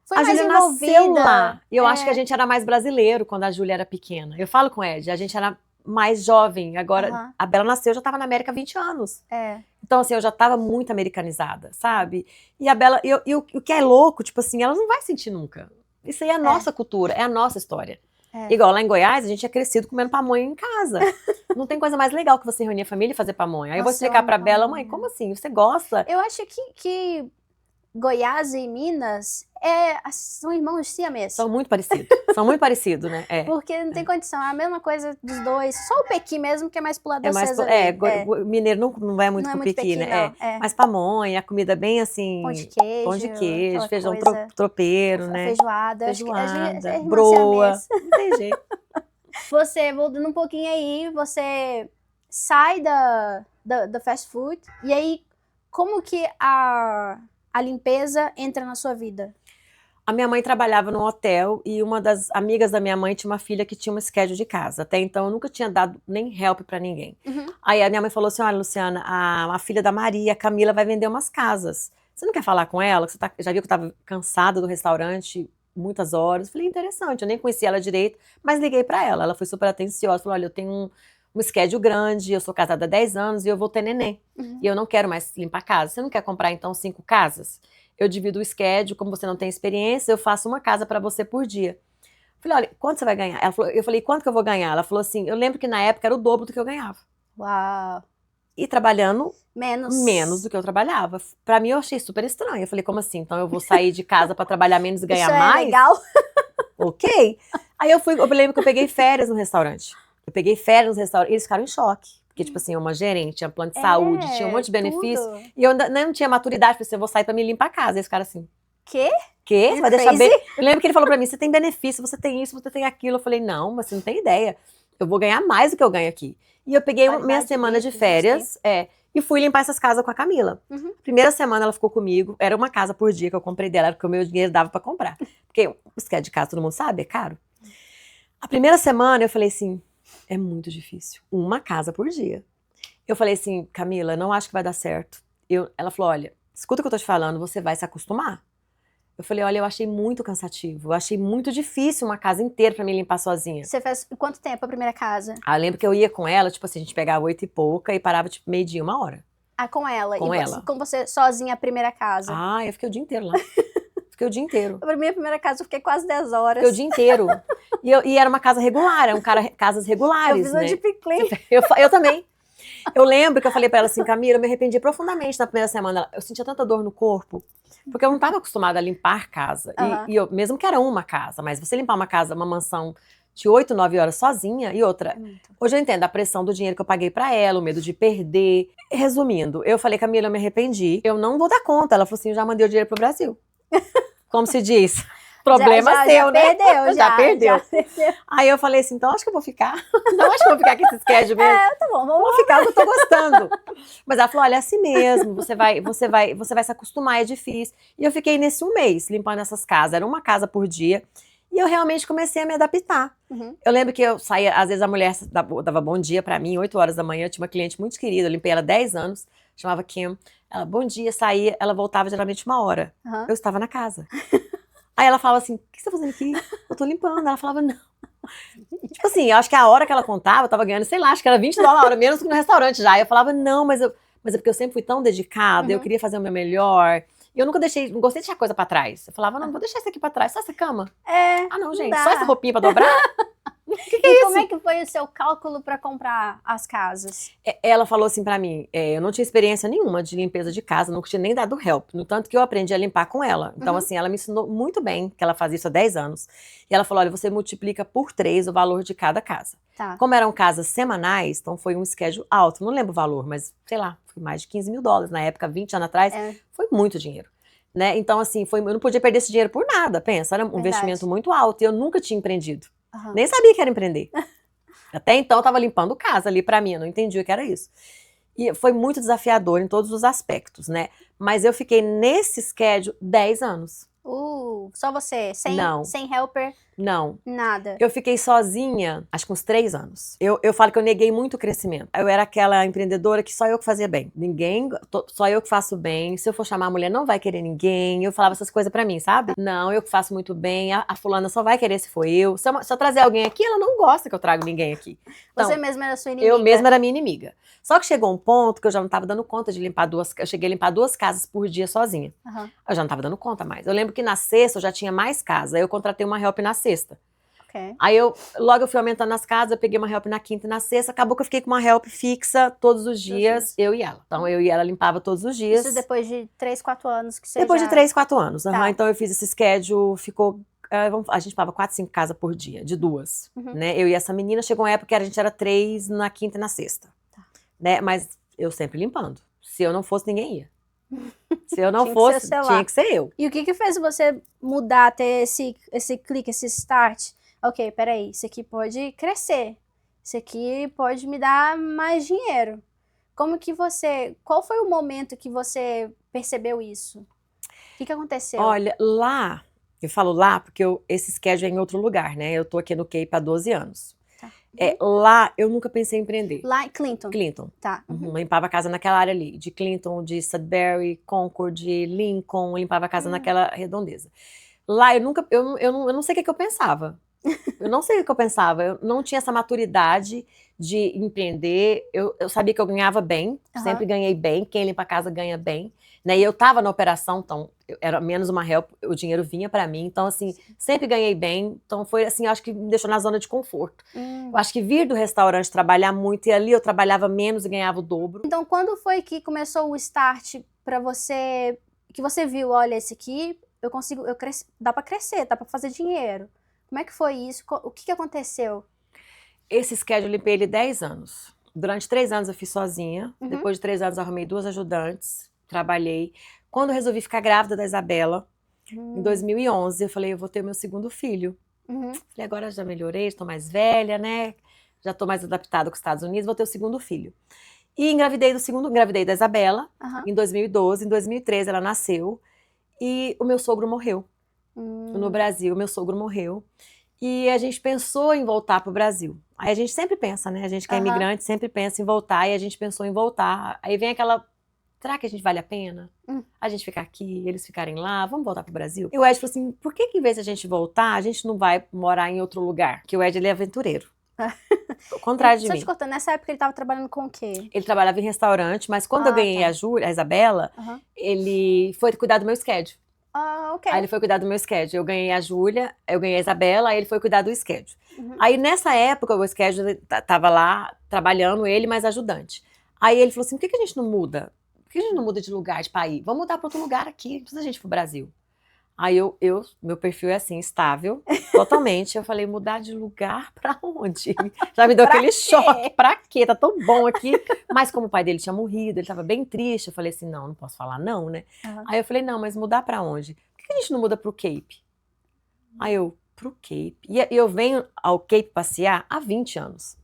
Foi a mais Júlia envolvida. nasceu lá. E eu acho que a gente era mais brasileiro quando a Júlia era pequena. Eu falo com o Ed, a gente era mais jovem. Agora, a Bela nasceu, eu já estava na América há 20 anos. Então, assim, eu já estava muito americanizada, sabe? E a Bela, o que é louco, tipo assim, ela não vai sentir nunca. Isso aí é a nossa cultura, é a nossa história. Igual lá em Goiás, a gente é crescido comendo pamonha em casa. Não tem coisa mais legal que você reunir a família e fazer pamonha. Aí eu vou explicar pra Bela, mãe, como assim? Você gosta? Eu acho que Goiás e Minas são irmãos siameses. São muito parecidos, né? Porque não tem condição, é a mesma coisa dos dois. Só o pequi mesmo, que é mais pro lado da César. Mineiro não vai muito pro pequi, né? Mas pamonha, a comida bem assim... Pão de queijo, feijão tropeiro, né? Feijoada. Broa, não tem jeito. Você, voltando um pouquinho aí, você sai da fast food, e aí, como que a limpeza entra na sua vida? A minha mãe trabalhava num hotel e uma das amigas da minha mãe tinha uma filha que tinha uma schedule de casa. Até então eu nunca tinha dado nem help pra ninguém. Aí a minha mãe falou assim, olha, Luciana, a filha da Maria, a Camila, vai vender umas casas. Você não quer falar com ela? Você já viu que eu tava cansada do restaurante muitas horas? Eu falei, interessante, eu nem conhecia ela direito, mas liguei pra ela. Ela foi super atenciosa, falou, olha, eu tenho um schedule grande, eu sou casada há 10 anos e eu vou ter neném. E eu não quero mais limpar casa. Você não quer comprar, então, 5 casas? Eu divido o schedule, como você não tem experiência, eu faço uma casa pra você por dia. Falei, olha, quanto você vai ganhar? Eu falei, quanto que eu vou ganhar? Ela falou assim, eu lembro que na época era o dobro do que eu ganhava. Uau! E trabalhando menos do que eu trabalhava. Pra mim, eu achei super estranho. Eu falei, como assim? Então eu vou sair de casa pra trabalhar menos e ganhar Isso mais? É legal. Ok. Aí eu lembro que eu peguei férias no restaurante. Eles ficaram em choque. Porque, tipo assim, uma gerente, tinha plano de saúde, tinha um monte de benefício. Tudo. E eu ainda não tinha maturidade pra dizer, eu vou sair pra me limpar a casa. E eles ficaram assim, Quê? Você vai deixar bem? Eu lembro que ele falou pra mim, você tem benefício, você tem isso, você tem aquilo. Eu falei, não, mas você não tem ideia. Eu vou ganhar mais do que eu ganho aqui. E eu peguei minha semana de férias, e fui limpar essas casas com a Camila. Primeira semana ela ficou comigo, era uma casa por dia que eu comprei dela, porque o meu dinheiro dava pra comprar. Porque o schedule de casa, todo mundo sabe, é caro. A primeira semana eu falei assim, é muito difícil, uma casa por dia. Eu falei assim, Camila, não acho que vai dar certo. Ela falou, olha, escuta o que eu tô te falando, você vai se acostumar. Eu falei, olha, eu achei muito cansativo, eu achei muito difícil uma casa inteira pra mim limpar sozinha. Você fez quanto tempo a primeira casa? Eu lembro que eu ia com ela, tipo assim, a gente pegava 8 e pouca e parava tipo meio-dia, 1 hora. Com ela? Com ela. Com você sozinha a primeira casa? Eu fiquei o dia inteiro lá. Fiquei o dia inteiro. Pra minha primeira casa eu fiquei quase 10 horas. Fiquei o dia inteiro. E era uma casa regular, casas regulares, eu fiz né? de piclin. Eu também. Eu lembro que eu falei pra ela assim, Camila, eu me arrependi profundamente na primeira semana. Eu sentia tanta dor no corpo, porque eu não estava acostumada a limpar casa. E eu, mesmo que era uma casa, mas você limpar uma casa, uma mansão de 8, 9 horas sozinha, e outra. Hoje eu entendo a pressão do dinheiro que eu paguei pra ela, o medo de perder. Resumindo, eu falei, Camila, eu me arrependi, eu não vou dar conta. Ela falou assim, eu já mandei o dinheiro pro Brasil. Como se diz? Problema seu, né? Já perdeu. Aí eu falei assim, então acho que eu vou ficar. Não, acho que eu vou ficar com esse schedule mesmo. Tá bom, vamos ficar, que eu tô gostando. Mas ela falou, olha, é assim mesmo, você vai se acostumar, é difícil. E eu fiquei nesse 1 mês, limpando essas casas. Era uma casa por dia. E eu realmente comecei a me adaptar. Eu lembro que eu saía, às vezes a mulher dava bom dia pra mim, 8 horas da manhã. Eu tinha uma cliente muito querida, eu limpei ela há 10 anos, chamava Kim. Ela, bom dia, saía, ela voltava geralmente 1 hora. Eu estava na casa. Aí ela falava assim, o que você tá fazendo aqui? Eu tô limpando. Ela falava, não. Tipo assim, eu acho que a hora que ela contava, eu tava ganhando, sei lá, acho que era $20 a hora, menos que no restaurante já. Aí eu falava, não, mas é porque eu sempre fui tão dedicada, eu queria fazer o meu melhor. E eu nunca deixei, não gostei de deixar coisa pra trás. Eu falava, não vou deixar isso aqui pra trás, só essa cama. Ah, não, gente, dá. só essa roupinha pra dobrar? Que é E isso? como é que foi o seu cálculo para comprar as casas? Ela falou assim pra mim, eu não tinha experiência nenhuma de limpeza de casa, nunca tinha nem dado help, no tanto que eu aprendi a limpar com ela. Então, assim, ela me ensinou muito bem, que ela fazia isso há 10 anos. E ela falou, olha, você multiplica por 3 o valor de cada casa. Tá. Como eram casas semanais, então foi um schedule alto, não lembro o valor, mas sei lá, foi mais de $15 mil na época, 20 anos atrás, foi muito dinheiro. Né? Então, assim, eu não podia perder esse dinheiro por nada, pensa, era um investimento muito alto e eu nunca tinha empreendido. Nem sabia que era empreender. Até então, eu tava limpando casa ali pra mim, eu não entendi o que era isso. E foi muito desafiador em todos os aspectos, né? Mas eu fiquei nesse schedule 10 anos. Só você? Sem helper? Não. Nada? Eu fiquei sozinha, acho que uns 3 anos. Eu falo que eu neguei muito o crescimento. Eu era aquela empreendedora que só eu que fazia bem. Só eu que faço bem. Se eu for chamar a mulher, não vai querer ninguém. Eu falava essas coisas pra mim, sabe? Não, eu que faço muito bem. A fulana só vai querer se for eu. Se eu trazer alguém aqui, ela não gosta que eu trago ninguém aqui. Então, você mesma era sua inimiga? Eu mesma era minha inimiga. Só que chegou um ponto que eu já não tava dando conta de limpar eu cheguei a limpar 2 casas por dia sozinha. Eu já não tava dando conta mais. Eu lembro que na sexta eu já tinha mais casa. Aí eu contratei uma help na sexta. Aí logo eu fui aumentando as casas, eu peguei uma help na quinta e na sexta, acabou que eu fiquei com uma help fixa todos os dias, eu e ela. Então eu e ela limpava todos os dias. Isso depois de 3, 4 anos que você Depois de 3, 4 anos, Tá. Então eu fiz esse schedule, ficou... a gente limpava 4, 5 casas por dia, de 2, né? Eu e essa menina, chegou uma época que a gente era 3 na quinta e na sexta, né? Mas eu sempre limpando. Se eu não fosse, ninguém ia. Se eu não fosse, tinha que ser eu. E o que fez você mudar, ter esse clique, esse start? Ok, peraí, isso aqui pode crescer. Isso aqui pode me dar mais dinheiro. Qual foi o momento que você percebeu isso? O que aconteceu? Olha, lá, eu falo lá porque esse schedule é em outro lugar, né? Eu tô aqui no Cape há 12 anos. Tá. Lá, eu nunca pensei em empreender. Lá em Clinton? Clinton. Tá. Limpava a casa naquela área ali, de Clinton, de Sudbury, Concord, Lincoln, limpava a casa naquela redondeza. Lá, eu não sei o que eu pensava. Eu não sei o que eu pensava, eu não tinha essa maturidade de empreender, eu sabia que eu ganhava bem, sempre ganhei bem, quem limpa a casa ganha bem, né? E eu tava na operação, então era menos uma help, o dinheiro vinha pra mim, então assim, sempre ganhei bem, então foi assim, acho que me deixou na zona de conforto. Eu acho que vir do restaurante trabalhar muito, e ali eu trabalhava menos e ganhava o dobro. Então quando foi que começou o start pra você, que você viu, olha, esse aqui, dá pra crescer, dá pra fazer dinheiro? Como é que foi isso? O que aconteceu? Esse schedule eu limpei ele 10 anos. Durante 3 anos eu fiz sozinha. Depois de 3 anos eu arrumei 2 ajudantes. Trabalhei. Quando eu resolvi ficar grávida da Isabela, em 2011, eu falei, eu vou ter o meu segundo filho. Falei, agora já melhorei, estou mais velha, né? Já estou mais adaptada com os Estados Unidos, vou ter o segundo filho. E engravidei da Isabela, em 2012. Em 2013 ela nasceu. E o meu sogro morreu. No Brasil, meu sogro morreu. E a gente pensou em voltar para o Brasil. Aí a gente sempre pensa, né? A gente que é imigrante sempre pensa em voltar, e a gente pensou em voltar. Aí vem aquela, será que a gente vale a pena? A gente ficar aqui, eles ficarem lá, vamos voltar para o Brasil? E o Ed falou assim, por que em vez de a gente voltar, a gente não vai morar em outro lugar? Porque o Ed, ele é aventureiro. Ao contrário de mim. Só te cortando, nessa época ele estava trabalhando com o quê? Ele trabalhava em restaurante, mas quando eu ganhei a Isabela, ele foi cuidar do meu schedule. Aí ele foi cuidar do meu schedule. Eu ganhei a Júlia, eu ganhei a Isabela, aí ele foi cuidar do schedule. Aí nessa época o schedule tava lá trabalhando, ele mais ajudante. Aí ele falou assim, por que a gente não muda? Por que a gente não muda de lugar, de país? Vamos mudar para outro lugar aqui, não precisa a gente ir pro Brasil. Aí meu perfil é assim, estável, totalmente. Eu falei, mudar de lugar pra onde? Já me deu aquele choque. Pra quê? Tá tão bom aqui. Mas como o pai dele tinha morrido, ele tava bem triste. Eu falei assim, não posso falar não, né? Aí eu falei, não, mas mudar pra onde? Por que a gente não muda pro Cape? Aí pro Cape. E eu venho ao Cape passear há 20 anos.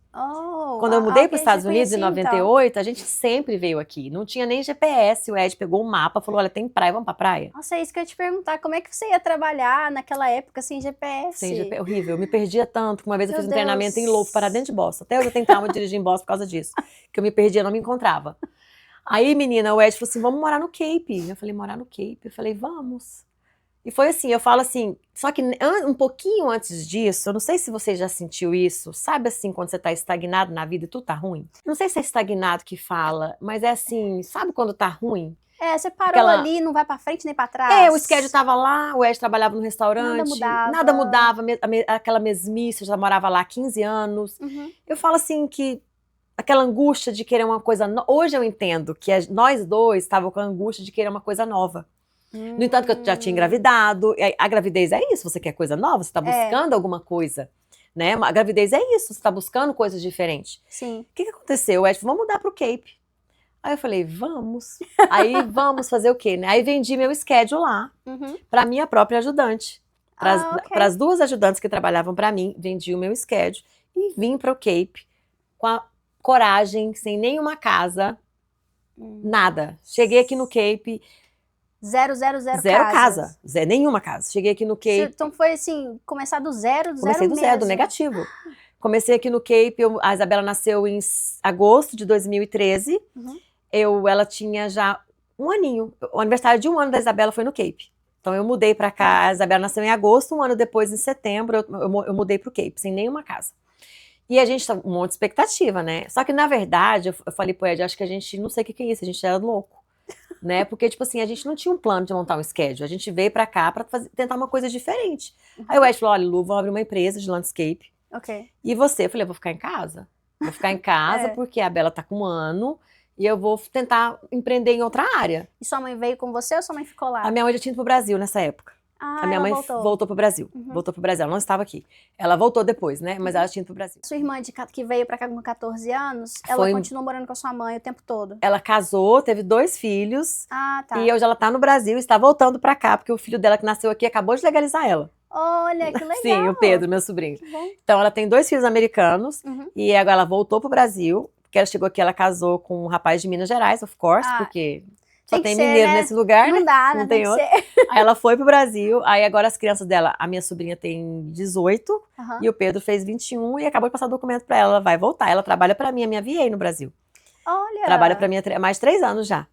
Quando eu mudei para os Estados Unidos em 98, a gente sempre veio aqui. Não tinha nem GPS. O Ed pegou um mapa, falou, olha, tem praia, vamos pra praia? Nossa, é isso que eu ia te perguntar. Como é que você ia trabalhar naquela época sem GPS? Sem GPS, horrível. Eu me perdia tanto que uma vez eu fiz um treinamento em Louvo, parar dentro de Boston. Até hoje eu tenho trauma de dirigir em Boston por causa disso. Que eu me perdia, não me encontrava. Aí, menina, o Ed falou assim, vamos morar no Cape. Eu falei, morar no Cape? Eu falei, vamos. E foi assim, eu falo assim, só que um pouquinho antes disso, eu não sei se você já sentiu isso, sabe assim, quando você tá estagnado na vida e tudo tá ruim? Não sei se é estagnado que fala, mas é assim, sabe quando tá ruim? Você parou ali, não vai pra frente nem pra trás. O schedule tava lá, o Ed trabalhava no restaurante. Nada mudava, aquela mesmice, eu já morava lá há 15 anos. Eu falo assim que aquela angústia de querer uma coisa nova. Hoje eu entendo que nós dois estávamos com a angústia de querer uma coisa nova. No entanto, que eu já tinha engravidado. A gravidez é isso, você quer coisa nova, você está buscando alguma coisa. Né? A gravidez é isso, você está buscando coisas diferentes. Sim. O que aconteceu? O Ed falou, vamos mudar pro Cape. Aí eu falei, vamos. Aí vamos fazer o quê? Né? Aí vendi meu schedule lá para minha própria ajudante. Para as duas ajudantes que trabalhavam para mim, vendi o meu schedule e vim para o Cape com a coragem, sem nenhuma casa, nada. Cheguei aqui no Cape... Zero casa. Nenhuma casa. Cheguei aqui no Cape... Então foi assim, começar do zero Comecei do zero, do negativo. Comecei aqui no Cape, a Isabela nasceu em agosto de 2013. Ela tinha já um aninho. O aniversário de 1 ano da Isabela foi no Cape. Então eu mudei pra cá, a Isabela nasceu em agosto, 1 ano depois, em setembro, eu mudei pro Cape, sem nenhuma casa. E a gente tá com um monte de expectativa, né? Só que, na verdade, eu falei pro Ed, acho que a gente, não sei o que é isso, a gente era louco. Né? Porque, tipo assim, a gente não tinha um plano de montar um schedule. A gente veio pra cá pra tentar uma coisa diferente. Aí o Ed falou, olha, Lu, vamos abrir uma empresa de landscape. E você? Eu falei, eu vou ficar em casa. Vou ficar em casa porque a Bela tá com 1 ano e eu vou tentar empreender em outra área. E sua mãe veio com você ou sua mãe ficou lá? A minha mãe já tinha ido pro Brasil nessa época. A minha mãe voltou pro Brasil. Voltou pro Brasil, ela não estava aqui. Ela voltou depois, né? Mas ela tinha ido pro Brasil. Sua irmã que veio pra cá com 14 anos, ela continuou morando com a sua mãe o tempo todo? Ela casou, teve 2 filhos. Tá. E hoje ela tá no Brasil e está voltando pra cá, porque o filho dela que nasceu aqui acabou de legalizar ela. Olha, que legal. Sim, o Pedro, meu sobrinho. Que bom. Então ela tem 2 filhos americanos e agora ela voltou pro Brasil, porque ela chegou aqui, ela casou com um rapaz de Minas Gerais, of course, porque só tem mineiro nesse lugar, né? Não dá, não tem outro. Aí ela foi pro Brasil, aí agora as crianças dela, a minha sobrinha tem 18 e o Pedro fez 21 e acabou de passar o documento pra ela, ela vai voltar. Ela trabalha pra mim, a minha VA no Brasil. Olha! Trabalha pra mim há mais de 3 anos já.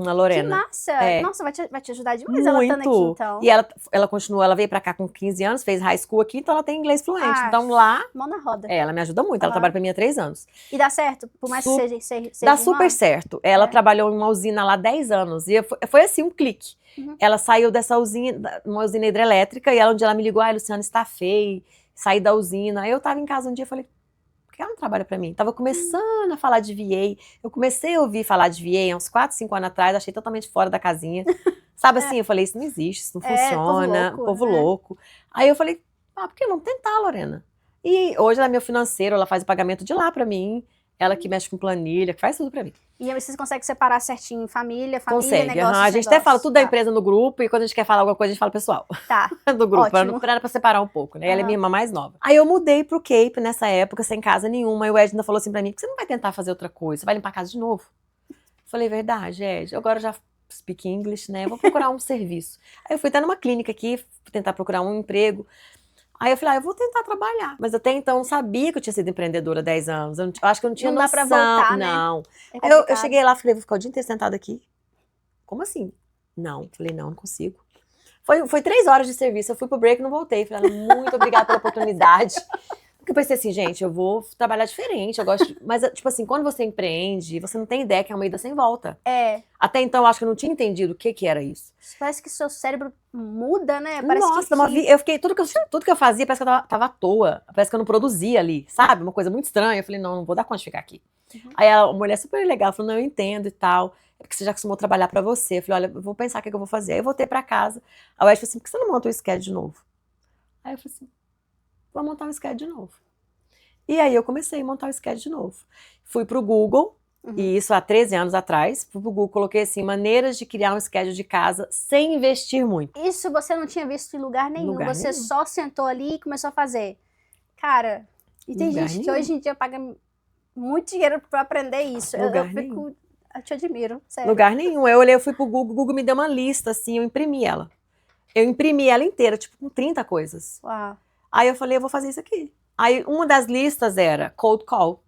A Lorena. Que massa! Nossa, vai te ajudar demais ela estando aqui, então. E ela continuou, ela veio pra cá com 15 anos, fez high school aqui, então ela tem inglês fluente. Então lá... Mão na roda. Ela me ajuda muito, ela trabalha pra mim há 3 anos. E dá certo? Por mais que seja dá super certo. Ela trabalhou em uma usina lá há 10 anos. E foi assim, um clique. Ela saiu dessa usina, uma usina hidrelétrica, e ela, um dia ela me ligou, Luciana, está feio, saí da usina. Aí eu tava em casa um dia e falei, por que ela não trabalha pra mim? Tava começando a falar de VA. Eu comecei a ouvir falar de VA há uns 4, 5 anos atrás, achei totalmente fora da casinha. Sabe assim, eu falei, isso não existe, isso não funciona, povo louco. Aí eu falei, por que não tentar, Lorena? E hoje ela é meu financeiro, ela faz o pagamento de lá pra mim. Ela que mexe com planilha, que faz tudo pra mim. E aí vocês conseguem separar certinho família, Consegue. negócio, a gente até fala tudo da empresa no grupo e quando a gente quer falar alguma coisa, a gente fala pessoal. Do grupo, pra separar um pouco, né? Ela é minha irmã mais nova. Aí eu mudei pro Cape nessa época, sem casa nenhuma. E o Ed ainda falou assim pra mim, por que você não vai tentar fazer outra coisa? Você vai limpar a casa de novo? Falei, verdade, Ed. Agora eu já speak English, né? Eu vou procurar um serviço. Aí eu fui até numa clínica aqui, tentar procurar um emprego. Aí eu falei, eu vou tentar trabalhar. Mas até então eu sabia que eu tinha sido empreendedora há 10 anos. Eu acho que eu não tinha noção. Não dá pra voltar, não. Né? Aí eu cheguei lá e falei, vou ficar o dia inteiro sentada aqui? Como assim? Não. Falei, não consigo. Foi 3 horas de serviço. Eu fui pro break e não voltei. Falei, muito obrigada pela oportunidade. Porque eu pensei assim, gente, eu vou trabalhar diferente. Eu gosto. Mas, tipo assim, quando você empreende, você não tem ideia que é uma ida sem volta. Até então, eu acho que eu não tinha entendido o que era isso. Parece que seu cérebro muda, né? Parece Nossa, eu fiquei, tudo que eu fazia, parece que eu tava à toa. Parece que eu não produzia ali, sabe? Uma coisa muito estranha. Eu falei, não vou dar conta de ficar aqui. Aí a mulher super legal falou, não, eu entendo e tal. É porque você já acostumou trabalhar pra você. Eu falei, olha, eu vou pensar o que eu vou fazer. Aí eu voltei pra casa. Aí o Ed falou assim, por que você não monta o schedule de novo? Aí eu falei assim, vou montar um schedule de novo. E aí eu comecei a montar o schedule de novo. Fui pro Google, e isso há 13 anos atrás, fui pro Google, coloquei assim, maneiras de criar um schedule de casa sem investir muito. Isso você não tinha visto em lugar nenhum, você só sentou ali e começou a fazer. Cara, e tem gente que hoje em dia paga muito dinheiro pra aprender isso. Eu te admiro, sério. Lugar nenhum. Eu fui pro Google, o Google me deu uma lista, assim, eu imprimi ela. Eu imprimi ela inteira, tipo, com 30 coisas. Uau. Aí eu falei, eu vou fazer isso aqui. Aí uma das listas era cold call,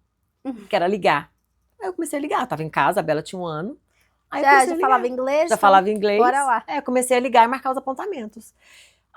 que era ligar. Aí eu comecei a ligar, eu tava em casa, a Bela tinha 1 ano. Aí já falava inglês? Já falava inglês. Bora lá. Eu comecei a ligar e marcar os apontamentos.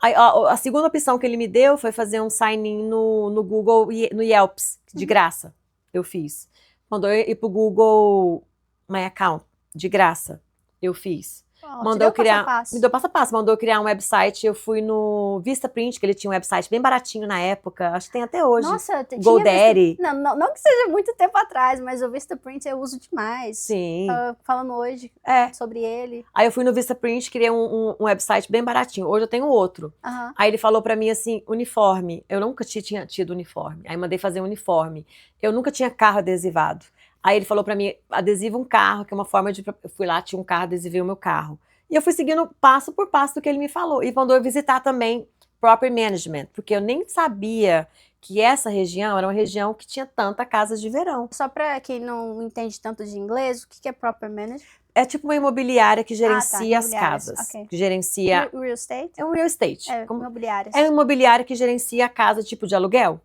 Aí, a segunda opção que ele me deu foi fazer um sign-in no Google, no Yelps, de graça. Eu fiz. Mandou eu ir pro Google My Account, de graça. Eu fiz. Te deu passo a passo. Me deu passo a passo, mandou eu criar um website. Eu fui no Vistaprint, que ele tinha um website bem baratinho na época, acho que tem até hoje. Nossa, GoDaddy. Não que seja muito tempo atrás, mas o Vistaprint eu uso demais. Sim. Tava falando hoje sobre ele. Aí eu fui no Vistaprint, criei um website bem baratinho. Hoje eu tenho outro. Aí ele falou pra mim assim, uniforme. Eu nunca tinha tido uniforme. Aí mandei fazer um uniforme. Eu nunca tinha carro adesivado. Aí ele falou pra mim, adesiva um carro, que é uma forma de... Eu fui lá, tinha um carro, adesivei o meu carro. E eu fui seguindo passo por passo do que ele me falou. E mandou eu visitar também Property Management, porque eu nem sabia que essa região era uma região que tinha tanta casas de verão. Só pra quem não entende tanto de inglês, o que é Property Management? É tipo uma imobiliária que gerencia as casas. Okay. Que gerencia... Real estate? É um real estate. Imobiliárias. É uma imobiliária que gerencia a casa tipo de aluguel,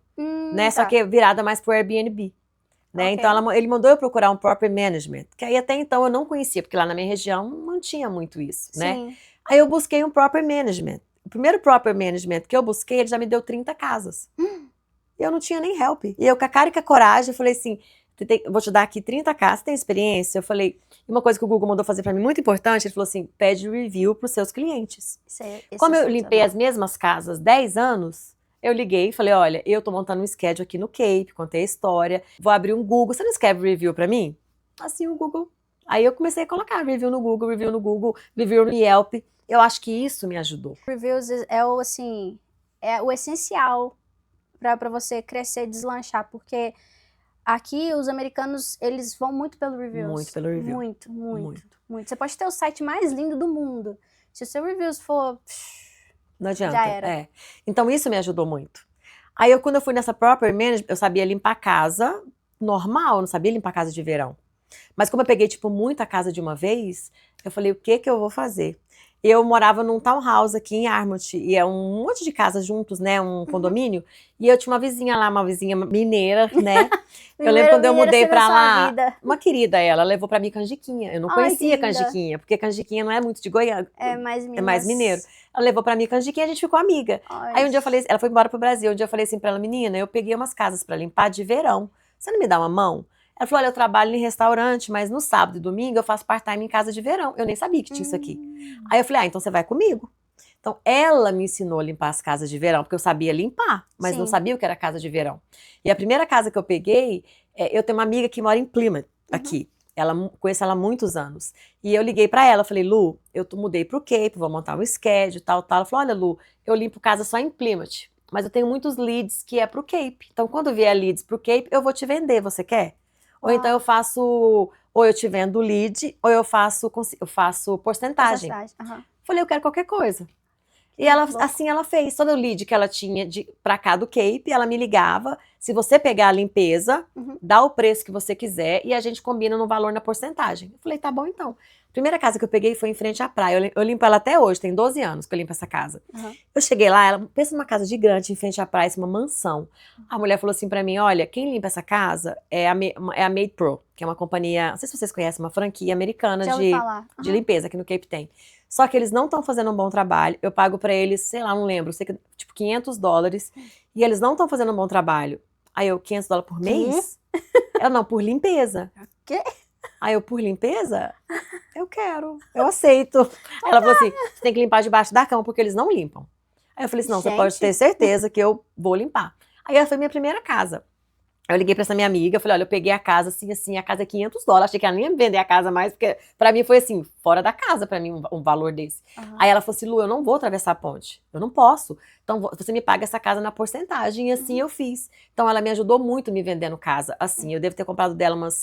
né? Só que é virada mais pro Airbnb. Né? Então ele mandou eu procurar um property management, que aí até então eu não conhecia, porque lá na minha região não tinha muito isso, né? Sim. Aí eu busquei um property management. O primeiro property management que eu busquei, ele já me deu 30 casas. E eu não tinha nem help. E eu, com a cara e com a coragem, eu falei assim, vou te dar aqui 30 casas, você tem experiência? Eu falei, uma coisa que o Google mandou fazer pra mim muito importante, ele falou assim, pede review pros seus clientes. Como eu limpei as mesmas casas 10 anos, eu liguei e falei, olha, eu tô montando um schedule aqui no Cape, contei a história, vou abrir um Google, você não escreve review pra mim? Assim, o Google. Aí eu comecei a colocar review no Google, review no Yelp. Eu acho que isso me ajudou. Reviews é o essencial pra você crescer e deslanchar, porque aqui os americanos, eles vão muito pelo reviews. Muito pelo review. Muito. Você pode ter o site mais lindo do mundo. Se o seu reviews for... Não adianta. Já era. Então isso me ajudou muito. Aí quando eu fui nessa property management, eu sabia limpar casa normal, não sabia limpar casa de verão. Mas como eu peguei, tipo, muita casa de uma vez, eu falei, o que eu vou fazer? Eu morava num townhouse aqui em Armouth, e é um monte de casas juntos, né, um condomínio, e eu tinha uma vizinha lá, uma vizinha mineira, né? Eu lembro quando eu mudei pra lá, uma querida ela levou pra mim canjiquinha. Eu não conhecia canjiquinha, porque canjiquinha não é muito de Goiânia. É mais mineiro. Ela levou pra mim canjiquinha e a gente ficou amiga. Aí um dia eu falei, ela foi embora pro Brasil, um dia eu falei assim pra ela, menina, eu peguei umas casas pra limpar de verão, você não me dá uma mão? Ela falou, olha, eu trabalho em restaurante, mas no sábado e domingo eu faço part-time em casa de verão. Eu nem sabia que tinha isso aqui. Aí eu falei, então você vai comigo. Então ela me ensinou a limpar as casas de verão, porque eu sabia limpar, mas não sabia o que era casa de verão. E a primeira casa que eu peguei, eu tenho uma amiga que mora em Plymouth, aqui. Conheço ela há muitos anos. E eu liguei pra ela, falei, Lu, eu mudei pro Cape, vou montar um schedule, tal. Ela falou, olha, Lu, eu limpo casa só em Plymouth, mas eu tenho muitos leads que é pro Cape. Então quando vier leads pro Cape, eu vou te vender, você quer? Ou então eu faço, ou eu te vendo lead, ou eu faço porcentagem. Falei, eu quero qualquer coisa. E ela, assim ela fez, todo o lead que ela tinha pra cá do Cape, ela me ligava, se você pegar a limpeza, dá o preço que você quiser e a gente combina no valor na porcentagem. Eu falei, tá bom então. A primeira casa que eu peguei foi em frente à praia, eu limpo ela até hoje, tem 12 anos que eu limpo essa casa. Eu cheguei lá, ela pensa numa casa gigante em frente à praia, uma mansão. A mulher falou assim pra mim, olha, quem limpa essa casa é a Made Pro, que é uma companhia, não sei se vocês conhecem, uma franquia americana de limpeza, aqui no Cape tem. Só que eles não estão fazendo um bom trabalho. Eu pago pra eles, sei lá, não lembro, sei que tipo $500. E eles não estão fazendo um bom trabalho. Aí eu, $500 por mês? Eu não, por limpeza. Quê? Aí eu, por limpeza? Eu quero, eu aceito. Aí ela falou assim, você tem que limpar debaixo da cama, porque eles não limpam. Aí eu falei assim, não, você pode ter certeza que eu vou limpar. Aí essa foi minha primeira casa. Eu liguei pra essa minha amiga, falei, olha, eu peguei a casa assim, a casa é $500, achei que ela nem ia me vender a casa mais, porque pra mim foi assim, fora da casa pra mim um valor desse. Aí ela falou assim, Lu, eu não vou atravessar a ponte, eu não posso, então você me paga essa casa na porcentagem, e assim eu fiz. Então ela me ajudou muito me vendendo casa, assim, eu devo ter comprado dela umas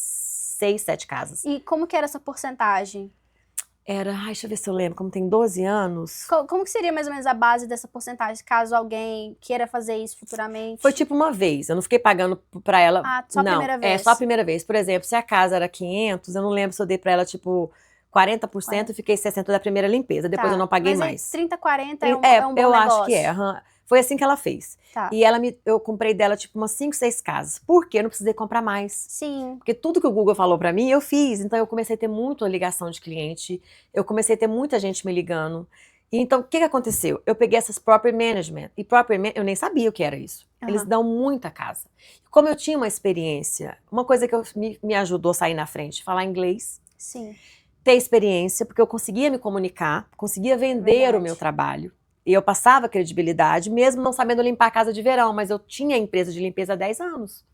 6, 7 casas. E como que era essa porcentagem? Era, deixa eu ver se eu lembro, como tem 12 anos. Como que seria mais ou menos a base dessa porcentagem, caso alguém queira fazer isso futuramente? Foi tipo uma vez, eu não fiquei pagando pra ela. Só a primeira vez? Só a primeira vez. Por exemplo, se a casa era 500, eu não lembro se eu dei pra ela tipo 40% e fiquei 60% da primeira limpeza, depois eu não paguei mais. 30, 40 é um bom negócio. Eu acho que é. Foi assim que ela fez. Tá. E eu comprei dela tipo umas 5, 6 casas. Por quê? Eu não precisei comprar mais. Sim. Porque tudo que o Google falou pra mim, eu fiz. Então eu comecei a ter muita ligação de cliente. Eu comecei a ter muita gente me ligando. E então, o que aconteceu? Eu peguei essas property management. E property management, eu nem sabia o que era isso. Eles dão muita casa. Como eu tinha uma experiência, uma coisa que me ajudou a sair na frente, falar inglês. Sim. ter experiência, porque eu conseguia me comunicar, conseguia vender Verdade. o meu trabalho. E eu passava credibilidade, mesmo não sabendo limpar a casa de verão, mas eu tinha empresa de limpeza há 10 anos.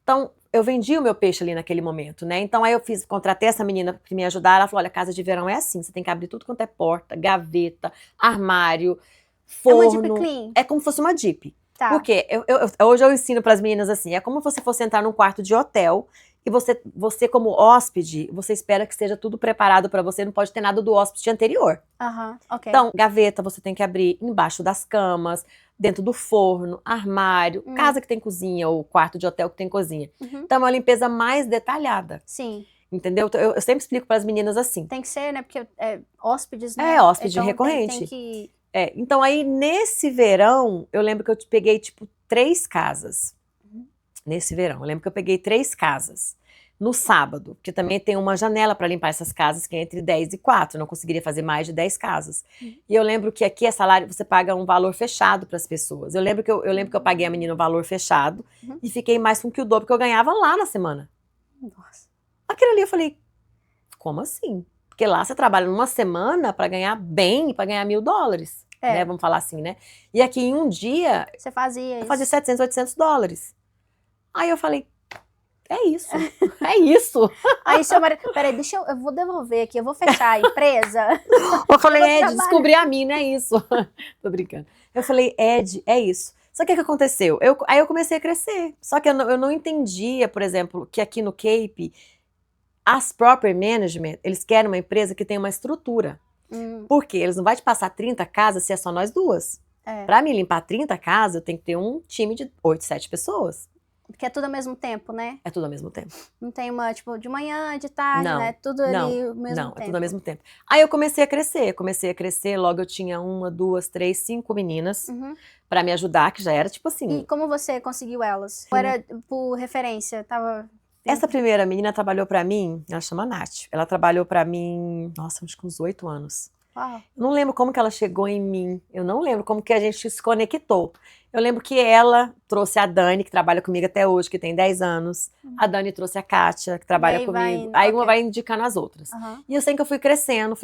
Então, eu vendi o meu peixe ali naquele momento, né? Então, aí eu contratei essa menina para me ajudar. Ela falou: olha, casa de verão é assim, você tem que abrir tudo quanto é porta, gaveta, armário, forno. É uma Deep Clean. É como se fosse uma Deep. Tá. Porque hoje eu ensino para as meninas assim: é como se você fosse entrar num quarto de hotel e você como hóspede, você espera que esteja tudo preparado para você, não pode ter nada do hóspede anterior. Ok. Então, gaveta você tem que abrir embaixo das camas, dentro do forno, armário, casa que tem cozinha ou quarto de hotel que tem cozinha. Então, é uma limpeza mais detalhada. Sim. Entendeu? Eu sempre explico para as meninas assim. Tem que ser, né? Porque hóspedes, né? É, hóspede então, recorrente. Tem que... Então, aí, nesse verão, eu lembro que eu peguei, tipo, 3 casas. Nesse verão. Eu lembro que eu peguei 3 casas. No sábado, porque também tem uma janela para limpar essas casas que é entre 10 e 4. Eu não conseguiria fazer mais de 10 casas. E eu lembro que aqui é salário, você paga um valor fechado para as pessoas. Eu lembro que eu paguei a menina um valor fechado e fiquei mais com que o dobro que eu ganhava lá na semana. Nossa. Aquilo ali eu falei, como assim? Porque lá você trabalha numa semana para ganhar bem, para ganhar $1.000, né? Vamos falar assim, né? E aqui em um dia, você fazia isso. Eu fazia $700, $800. Aí eu falei, é isso, é isso. Aí seu marido, peraí, eu vou devolver aqui, eu vou fechar a empresa. Eu falei, Ed, descobri a mina, é isso. Tô brincando. Eu falei, Ed, é isso. Só que o que aconteceu? Aí eu comecei a crescer. Só que eu não entendia, por exemplo, que aqui no Cape, as proper management, eles querem uma empresa que tenha uma estrutura. Por quê? Eles não vão te passar 30 casas se é só nós duas. Pra me limpar 30 casas, eu tenho que ter um time de 8, 7 pessoas. Porque é tudo ao mesmo tempo, né? É tudo ao mesmo tempo. Não tem uma, tipo, de manhã, de tarde, né? Tudo ali ao mesmo tempo. Não, é tudo ao mesmo tempo. Aí eu comecei a crescer, logo eu tinha 1, 2, 3, 5 meninas pra me ajudar, que já era tipo assim... E como você conseguiu elas? Ou era por referência? Essa primeira menina trabalhou pra mim, ela chama Nath, ela trabalhou pra mim, nossa, acho que uns 8 anos. Uau. Eu não lembro como que ela chegou em mim, eu não lembro como que a gente se conectou. Eu lembro que ela trouxe a Dani, que trabalha comigo até hoje, que tem 10 anos. A Dani trouxe a Kátia, que trabalha comigo. Aí uma vai indicando as outras. E eu sei que eu fui crescendo,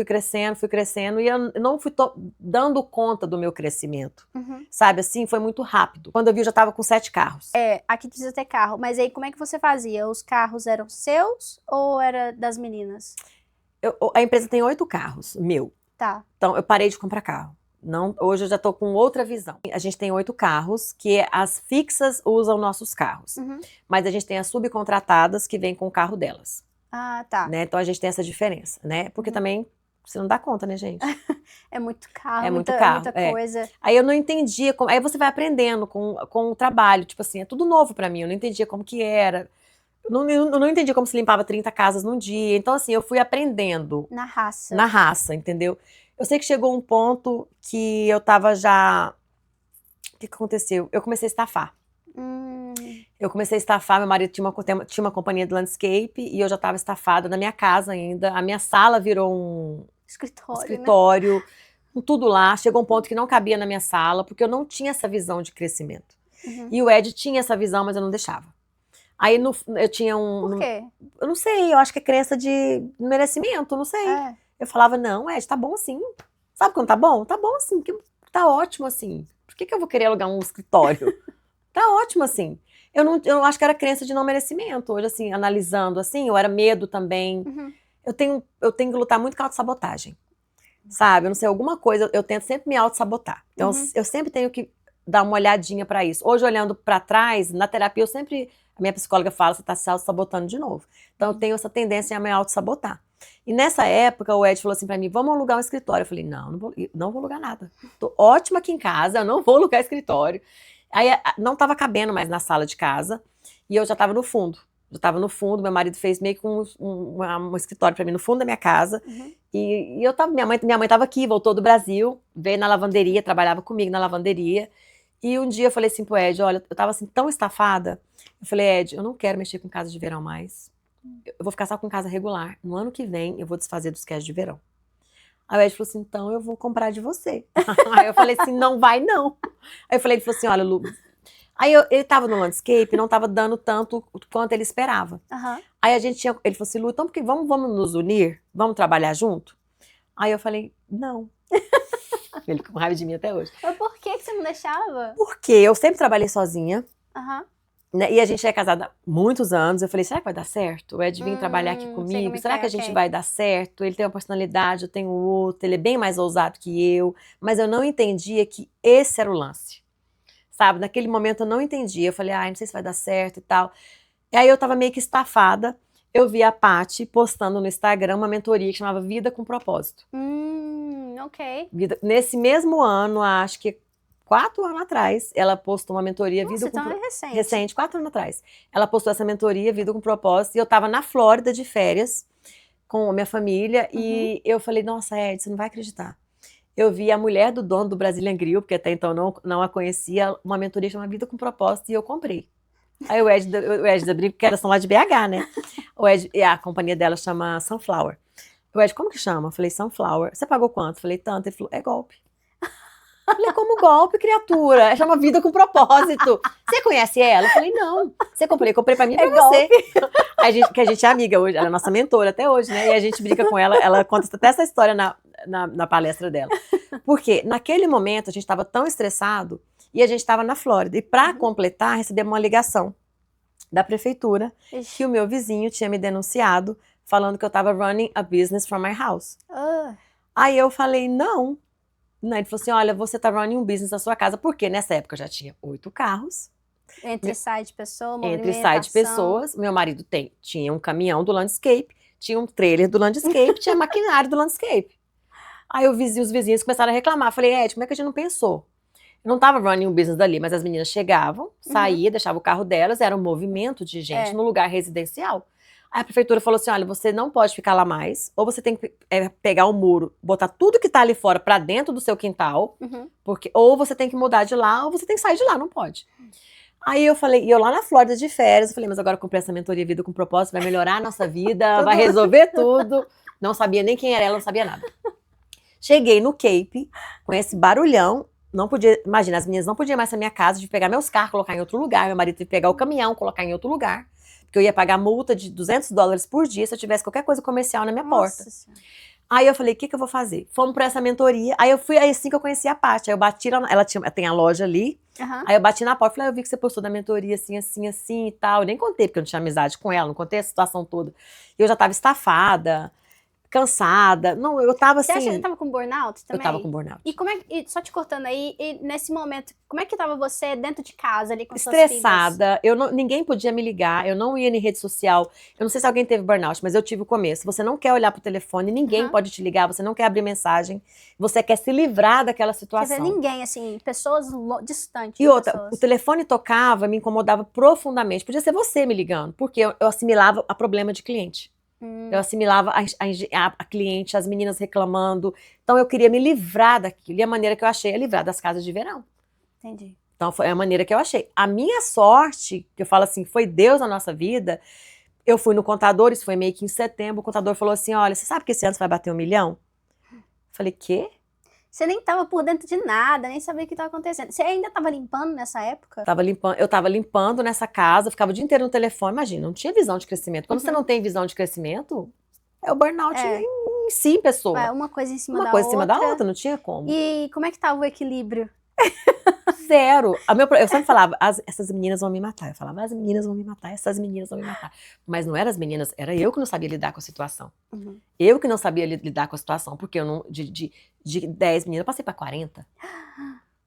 e eu não fui dando conta do meu crescimento. Sabe, assim, foi muito rápido. Quando eu vi, eu já tava com 7 carros. Aqui precisa ter carro. Mas aí, como é que você fazia? Os carros eram seus ou era das meninas? A empresa tem 8 carros, meu. Tá. Então, eu parei de comprar carro. Não, hoje eu já tô com outra visão. A gente tem 8 carros, que as fixas usam nossos carros. Mas a gente tem as subcontratadas que vêm com o carro delas. Ah, tá. Né? Então a gente tem essa diferença, né? Porque também você não dá conta, né, gente? É muito carro, é muito carro, muita coisa. Aí eu não entendia, aí você vai aprendendo com o trabalho. Tipo assim, é tudo novo pra mim, eu não entendia como que era. Eu não entendia como se limpava 30 casas num dia. Então, assim, eu fui aprendendo. Na raça. Na raça, entendeu? Eu sei que chegou um ponto que eu tava já... O que aconteceu? Eu comecei a estafar. Eu comecei a estafar, meu marido tinha uma companhia de landscape e eu já tava estafada na minha casa ainda. A minha sala virou um escritório, né? Com tudo lá. Chegou um ponto que não cabia na minha sala, porque eu não tinha essa visão de crescimento. E o Ed tinha essa visão, mas eu não deixava. Aí eu tinha Por quê? Eu não sei, eu acho que é crença de merecimento, não sei. Eu falava, não, Ed, tá bom assim. Sabe quando tá bom? Tá bom assim, tá ótimo assim. Por que eu vou querer alugar um escritório? Tá ótimo assim. Eu acho que era crença de não merecimento. Hoje, assim, analisando assim, eu era medo também. Eu tenho que lutar muito com a autossabotagem. Sabe? Eu não sei, alguma coisa, eu tento sempre me autossabotar. Então, eu sempre tenho que dar uma olhadinha pra isso. Hoje, olhando pra trás, na terapia, a minha psicóloga fala, você tá se auto-sabotando de novo. Então, eu tenho essa tendência a me auto-sabotar. E nessa época, o Ed falou assim pra mim, vamos alugar um escritório. Eu falei, não vou alugar nada. Tô ótima aqui em casa, eu não vou alugar escritório. Aí, não tava cabendo mais na sala de casa, e eu já tava no fundo. Meu marido fez meio que um escritório pra mim no fundo da minha casa. E eu tava, minha mãe tava aqui, voltou do Brasil, veio na lavanderia, trabalhava comigo na lavanderia. E um dia eu falei assim pro Ed, olha, eu tava assim tão estafada. Eu falei, Ed, eu não quero mexer com casa de verão mais. Eu vou ficar só com casa regular. No ano que vem, eu vou desfazer dos casos de verão. Aí o Ed falou assim, então eu vou comprar de você. Aí eu falei assim, não vai não. Aí eu falei, ele falou assim, olha, Lu... Aí ele tava no landscape e não tava dando tanto quanto ele esperava. Aham. Aí ele falou assim, Lu, então porque vamos nos unir? Vamos trabalhar junto? Aí eu falei, não. Ele com raiva de mim até hoje. Mas por que você não deixava? Porque eu sempre trabalhei sozinha, Aham. né? E a gente é casada há muitos anos. Eu falei, será que vai dar certo? O Ed vir trabalhar aqui Sei comigo? como é Será que que é, a gente ok. vai dar certo? Ele tem uma personalidade, eu tenho outra. Ele é bem mais ousado que eu. Mas eu não entendia que esse era o lance. Sabe? Naquele momento eu não entendia. Eu falei, ai, não sei se vai dar certo e tal. E aí eu tava meio que estafada. Eu vi a Paty postando no Instagram uma mentoria que chamava Vida com Propósito. Ok. Nesse mesmo ano, acho que 4 anos atrás, ela postou uma mentoria Nossa, Vida com então é Propósito. recente. Recente, 4 anos atrás. Ela postou essa mentoria Vida com Propósito e eu tava na Flórida de férias com a minha família e eu falei, nossa, Ed, você não vai acreditar. Eu vi a mulher do dono do Brazilian Grill, porque até então não a conhecia, uma mentoria chamada Vida com Propósito e eu comprei. Aí o Ed da Brinco, que elas são lá de BH, né? E a companhia dela chama Sunflower. O Ed, como que chama? Eu falei, Sunflower. Você pagou quanto? Eu falei, tanto. Ele falou, é golpe. Eu falei, como golpe, criatura? Ela chama Vida com Propósito. Você conhece ela? Eu falei, não. Você comprei pra mim e pra você. Que a gente é amiga hoje, ela é nossa mentora até hoje, né? E a gente brinca com ela, ela conta até essa história na palestra dela. Porque naquele momento a gente estava tão estressado e a gente estava na Flórida. E para completar, recebemos uma ligação da prefeitura que o meu vizinho tinha me denunciado, falando que eu estava running a business from my house. Aí eu falei, não. Ele falou assim, olha, você está running um business na sua casa, porque nessa época eu já tinha 8 carros. Entre sai de pessoa, Entre sai de pessoas. Meu marido tinha um caminhão do landscape, tinha um trailer do landscape, tinha maquinário do landscape. Aí os vizinhos começaram a reclamar. Falei, Ed, como é que a gente não pensou? Eu não estava running um business dali, mas as meninas chegavam, saíam, deixavam o carro delas, era um movimento de gente no lugar residencial. Aí a prefeitura falou assim, olha, você não pode ficar lá mais, ou você tem que pegar o muro, botar tudo que tá ali fora pra dentro do seu quintal, porque ou você tem que mudar de lá, ou você tem que sair de lá, não pode. Aí eu falei, e eu lá na Flórida de férias, eu falei, mas agora eu comprei essa mentoria Vida com Propósito, vai melhorar a nossa vida, vai resolver tudo. Não sabia nem quem era ela, não sabia nada. Cheguei no Cape, com esse barulhão, não podia, imagina, as meninas não podiam mais sair da minha casa, de pegar meus carros, colocar em outro lugar, meu marido teve que pegar o caminhão, colocar em outro lugar, porque eu ia pagar multa de $200 por dia se eu tivesse qualquer coisa comercial na minha porta. Aí eu falei, o que eu vou fazer? Fomos pra essa mentoria, aí assim que eu conheci a Paty, aí eu bati lá, ela tem a loja ali, aí eu bati na porta e falei, eu vi que você postou da mentoria assim, assim, assim e tal, eu nem contei, porque eu não tinha amizade com ela, não contei a situação toda, eu já tava estafada, cansada, não, eu tava assim... Você tava com burnout também? Eu tava com burnout. E como só te cortando aí, nesse momento, como é que tava você dentro de casa ali com suas estressada, ninguém podia me ligar, eu não ia em rede social, eu não sei se alguém teve burnout, mas eu tive o começo, você não quer olhar pro telefone, ninguém pode te ligar, você não quer abrir mensagem, você quer se livrar daquela situação. Quer dizer, ninguém, assim, pessoas distantes. E outra, o telefone tocava, me incomodava profundamente, podia ser você me ligando, porque eu assimilava a problema de cliente. Eu assimilava a cliente, as meninas reclamando. Então eu queria me livrar daquilo. E a maneira que eu achei é livrar das casas de verão. Entendi. Então foi a maneira que eu achei. A minha sorte, que eu falo assim, foi Deus na nossa vida. Eu fui no contador, isso foi meio que em setembro. O contador falou assim, olha, você sabe que esse ano você vai bater 1 milhão? Falei, quê? Você nem tava por dentro de nada, nem sabia o que estava acontecendo. Você ainda tava limpando nessa época? Eu tava limpando nessa casa, ficava o dia inteiro no telefone. Imagina, não tinha visão de crescimento. Quando você não tem visão de crescimento, é o burnout em si, pessoa. Uma coisa em cima uma da coisa outra. em cima da outra, não tinha como. E como é que tava o equilíbrio? Zero. Eu sempre falava, essas meninas vão me matar. Eu falava, as meninas vão me matar, essas meninas vão me matar. Mas não eram as meninas, era eu que não sabia lidar com a situação. Eu que não sabia lidar com a situação, porque eu não, de 10 meninas, eu passei para 40.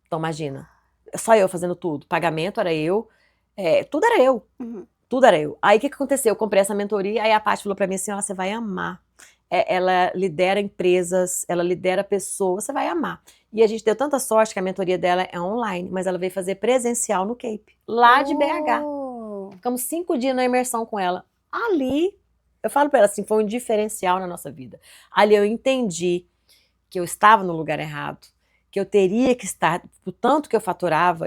Então, imagina. Só eu fazendo tudo. Pagamento era eu, tudo era eu. Tudo era eu. Aí, o que aconteceu? Eu comprei essa mentoria, aí a Paty falou pra mim assim, você vai amar. Ela lidera empresas, ela lidera pessoas, você vai amar. E a gente deu tanta sorte que a mentoria dela é online, mas ela veio fazer presencial no Cape, lá de BH. Ficamos 5 dias na imersão com ela. Ali, eu falo pra ela assim, foi um diferencial na nossa vida. Ali eu entendi que eu estava no lugar errado, que eu teria que estar, o tanto que eu faturava,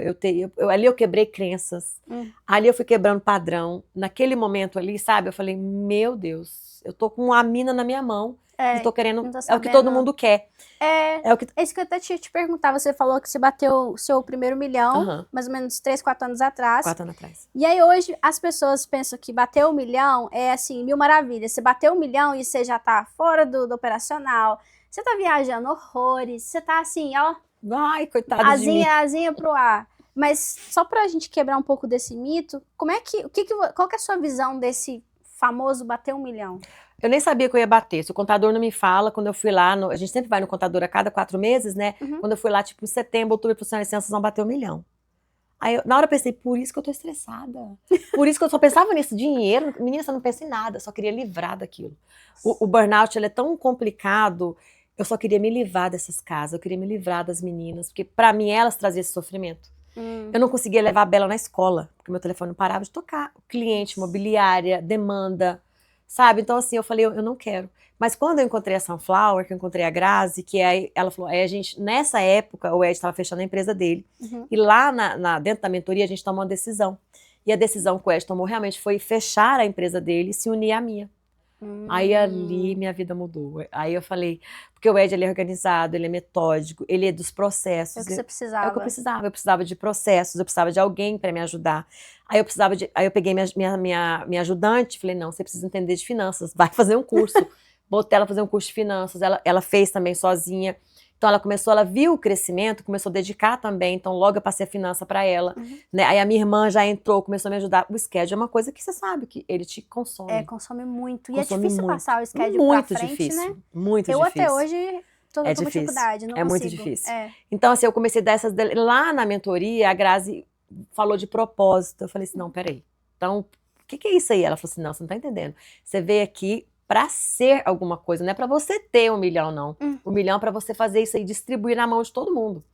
ali eu quebrei crenças, ali eu fui quebrando padrão. Naquele momento ali, sabe, eu falei, meu Deus, eu tô com uma mina na minha mão e tô querendo, não tô é o que todo mundo quer. É isso que eu até te perguntar, você falou que você bateu o seu primeiro milhão, mais ou menos 3, 4 anos atrás. 4 anos atrás. E aí hoje as pessoas pensam que bater 1 milhão é assim, mil maravilhas. Você bateu 1 milhão e você já tá fora do operacional, você tá viajando horrores, você tá assim, ó... Ai, coitada de mim. Asinha pro ar. Mas só pra gente quebrar um pouco desse mito, qual que é a sua visão desse famoso bater 1 milhão? Eu nem sabia que eu ia bater. Se o contador não me fala, quando eu fui lá, a gente sempre vai no contador a cada 4 meses, né? Quando eu fui lá, tipo, em setembro, outubro, por licença, vocês vão bater 1 milhão. Aí, na hora eu pensei, por isso que eu tô estressada. Por isso que eu só pensava nisso, dinheiro. Menina, você não pensa em nada, eu só queria livrar daquilo. O burnout, ele é tão complicado, eu só queria me livrar dessas casas, eu queria me livrar das meninas, porque pra mim elas traziam esse sofrimento. Eu não conseguia levar a Bela na escola, porque meu telefone não parava de tocar. Cliente, imobiliária, demanda, sabe? Então, assim, eu falei, eu não quero. Mas quando eu encontrei a Sunflower, que eu encontrei a Grazi, que aí ela falou, a gente, nessa época, o Ed estava fechando a empresa dele. E lá dentro da mentoria, a gente tomou uma decisão. E a decisão que o Ed tomou realmente foi fechar a empresa dele e se unir à minha. Aí ali minha vida mudou. Aí eu falei, porque o Ed, ele é organizado, ele é metódico, ele é dos processos. É o que você precisava. É o que eu precisava. Eu precisava de processos, eu precisava de alguém para me ajudar. Aí eu peguei minha ajudante, falei, não, você precisa entender de finanças, vai fazer um curso. Botei ela fazer um curso de finanças, ela fez também sozinha. Então ela viu o crescimento, começou a dedicar também, então logo eu passei a finança para ela, né? Aí a minha irmã já entrou, começou a me ajudar. O schedule é uma coisa que você sabe, que ele te consome. É, consome muito. E consome é difícil muito. passar o schedule muito pra frente, difícil, né? Muito eu difícil. Até hoje tô com dificuldade, não consigo. Muito difícil. Então assim, eu comecei a dar essas... Lá na mentoria, a Grazi falou de propósito. Eu falei assim, não, peraí. Então, o que é isso aí? Ela falou assim, não, você não tá entendendo. Você veio aqui para ser alguma coisa, não é para você ter 1 milhão, não. 1 milhão é para você fazer isso aí, distribuir na mão de todo mundo.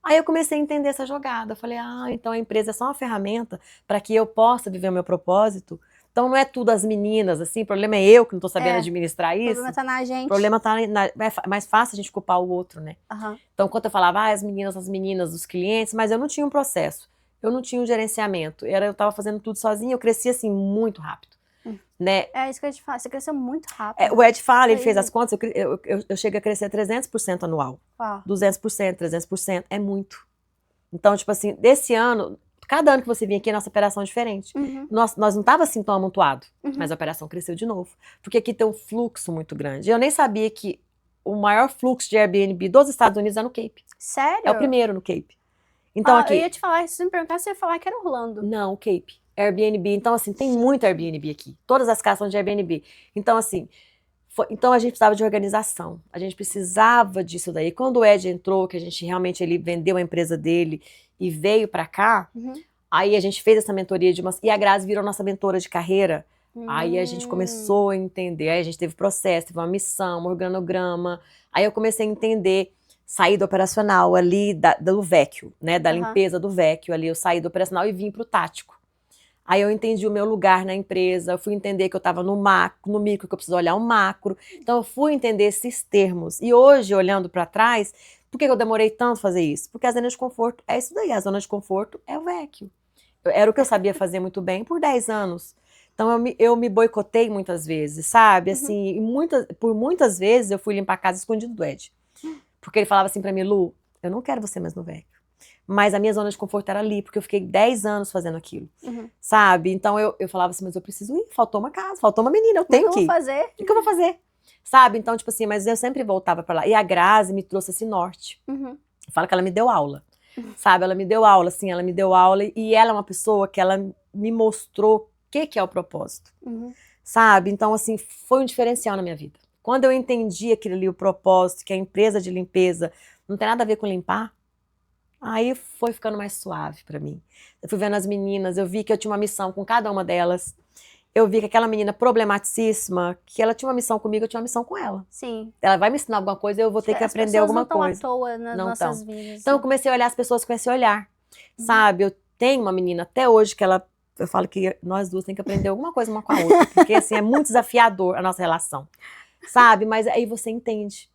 Aí eu comecei a entender essa jogada. Eu falei, então a empresa é só uma ferramenta para que eu possa viver o meu propósito. Então não é tudo as meninas, assim, o problema é eu que não tô sabendo administrar isso. O problema tá na gente. O problema tá é mais fácil a gente culpar o outro, né? Então quando eu falava, as meninas, os clientes, mas eu não tinha um processo. Eu não tinha um gerenciamento. Eu tava fazendo tudo sozinha, eu cresci assim muito rápido. Né? É isso que eu te falo, você cresceu muito rápido. O Ed fala, ele fez as contas, eu chego a crescer 300% anual. 200%, 300%, é muito. Então, tipo assim, desse ano, cada ano que você vinha aqui, a nossa operação é diferente. Nós não tava assim tão amontoado, mas a operação cresceu de novo. Porque aqui tem um fluxo muito grande. Eu nem sabia que o maior fluxo de Airbnb dos Estados Unidos é no Cape. Sério? É o primeiro no Cape. Então, aqui... Eu ia te falar, se você me perguntasse, você ia falar que era Orlando. Não, o Cape. Airbnb, então assim, tem muito Airbnb aqui, todas as casas são de Airbnb, então assim, então a gente precisava de organização, a gente precisava disso daí. Quando o Ed entrou, que a gente realmente, ele vendeu a empresa dele e veio pra cá, aí a gente fez essa mentoria e a Grazi virou nossa mentora de carreira, aí a gente começou a entender, aí a gente teve processo, teve uma missão, um organograma, aí eu comecei a entender, saí do operacional ali, do Vecchio, né, da limpeza do Vecchio ali, eu saí do operacional e vim pro tático. Aí eu entendi o meu lugar na empresa, eu fui entender que eu estava no macro, no micro, que eu preciso olhar o macro. Então eu fui entender esses termos. E hoje, olhando para trás, por que eu demorei tanto a fazer isso? Porque a zona de conforto é isso daí, a zona de conforto é o Vecchio. Era o que eu sabia fazer muito bem por 10 anos. Então eu me boicotei muitas vezes, sabe? Assim, por muitas vezes eu fui limpar a casa escondido do Ed. Porque ele falava assim para mim, Lu, eu não quero você mais no Vecchio. Mas a minha zona de conforto era ali, porque eu fiquei 10 anos fazendo aquilo, sabe? Então eu falava assim, mas eu preciso ir, faltou uma casa, faltou uma menina, eu tenho que ir. O que eu vou fazer? O que eu vou fazer? Sabe? Então, tipo assim, mas eu sempre voltava pra lá. E a Grazi me trouxe esse norte. Eu falo que ela me deu aula, sabe? Ela me deu aula, assim, ela me deu aula. E ela é uma pessoa que ela me mostrou o que é o propósito, sabe? Então, assim, foi um diferencial na minha vida. Quando eu entendi aquilo ali, o propósito, que a empresa de limpeza não tem nada a ver com limpar, aí foi ficando mais suave pra mim. Eu fui vendo as meninas, eu vi que eu tinha uma missão com cada uma delas. Eu vi que aquela menina problematicíssima, que ela tinha uma missão comigo, eu tinha uma missão com ela. Sim. Ela vai me ensinar alguma coisa, eu vou ter que aprender alguma coisa. As pessoas não estão à toa nas nossas vidas. Então eu comecei a olhar as pessoas com esse olhar, sabe? Eu tenho uma menina até hoje que eu falo que nós duas temos que aprender alguma coisa uma com a outra, porque assim, é muito desafiador a nossa relação, sabe? Mas aí você entende.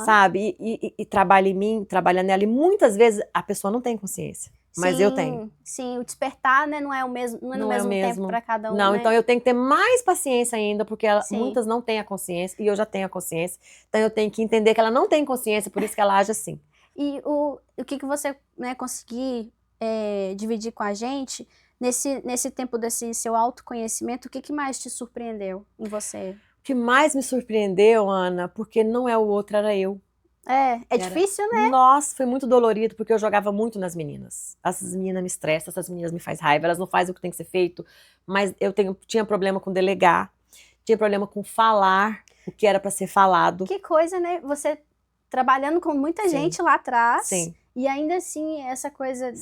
sabe? E trabalha em mim, trabalha nela. E muitas vezes a pessoa não tem consciência. Mas eu tenho. Sim, o despertar, né, não é no mesmo tempo para cada um. Não, né? então eu tenho que ter mais paciência ainda, porque muitas não têm a consciência, e eu já tenho a consciência. Então eu tenho que entender que ela não tem consciência, por isso que ela age assim. E o que você, né, conseguir dividir com a gente, nesse tempo desse seu autoconhecimento, o que mais te surpreendeu em você? O que mais me surpreendeu, Ana, porque não é o outro, era eu. Difícil, né? Nossa, foi muito dolorido, porque eu jogava muito nas meninas. Essas meninas me estressam, essas meninas me fazem raiva, elas não fazem o que tem que ser feito, mas eu tinha problema com delegar, tinha problema com falar o que era para ser falado. Que coisa, né? Você trabalhando com muita gente lá atrás. Sim. E ainda assim, essa coisa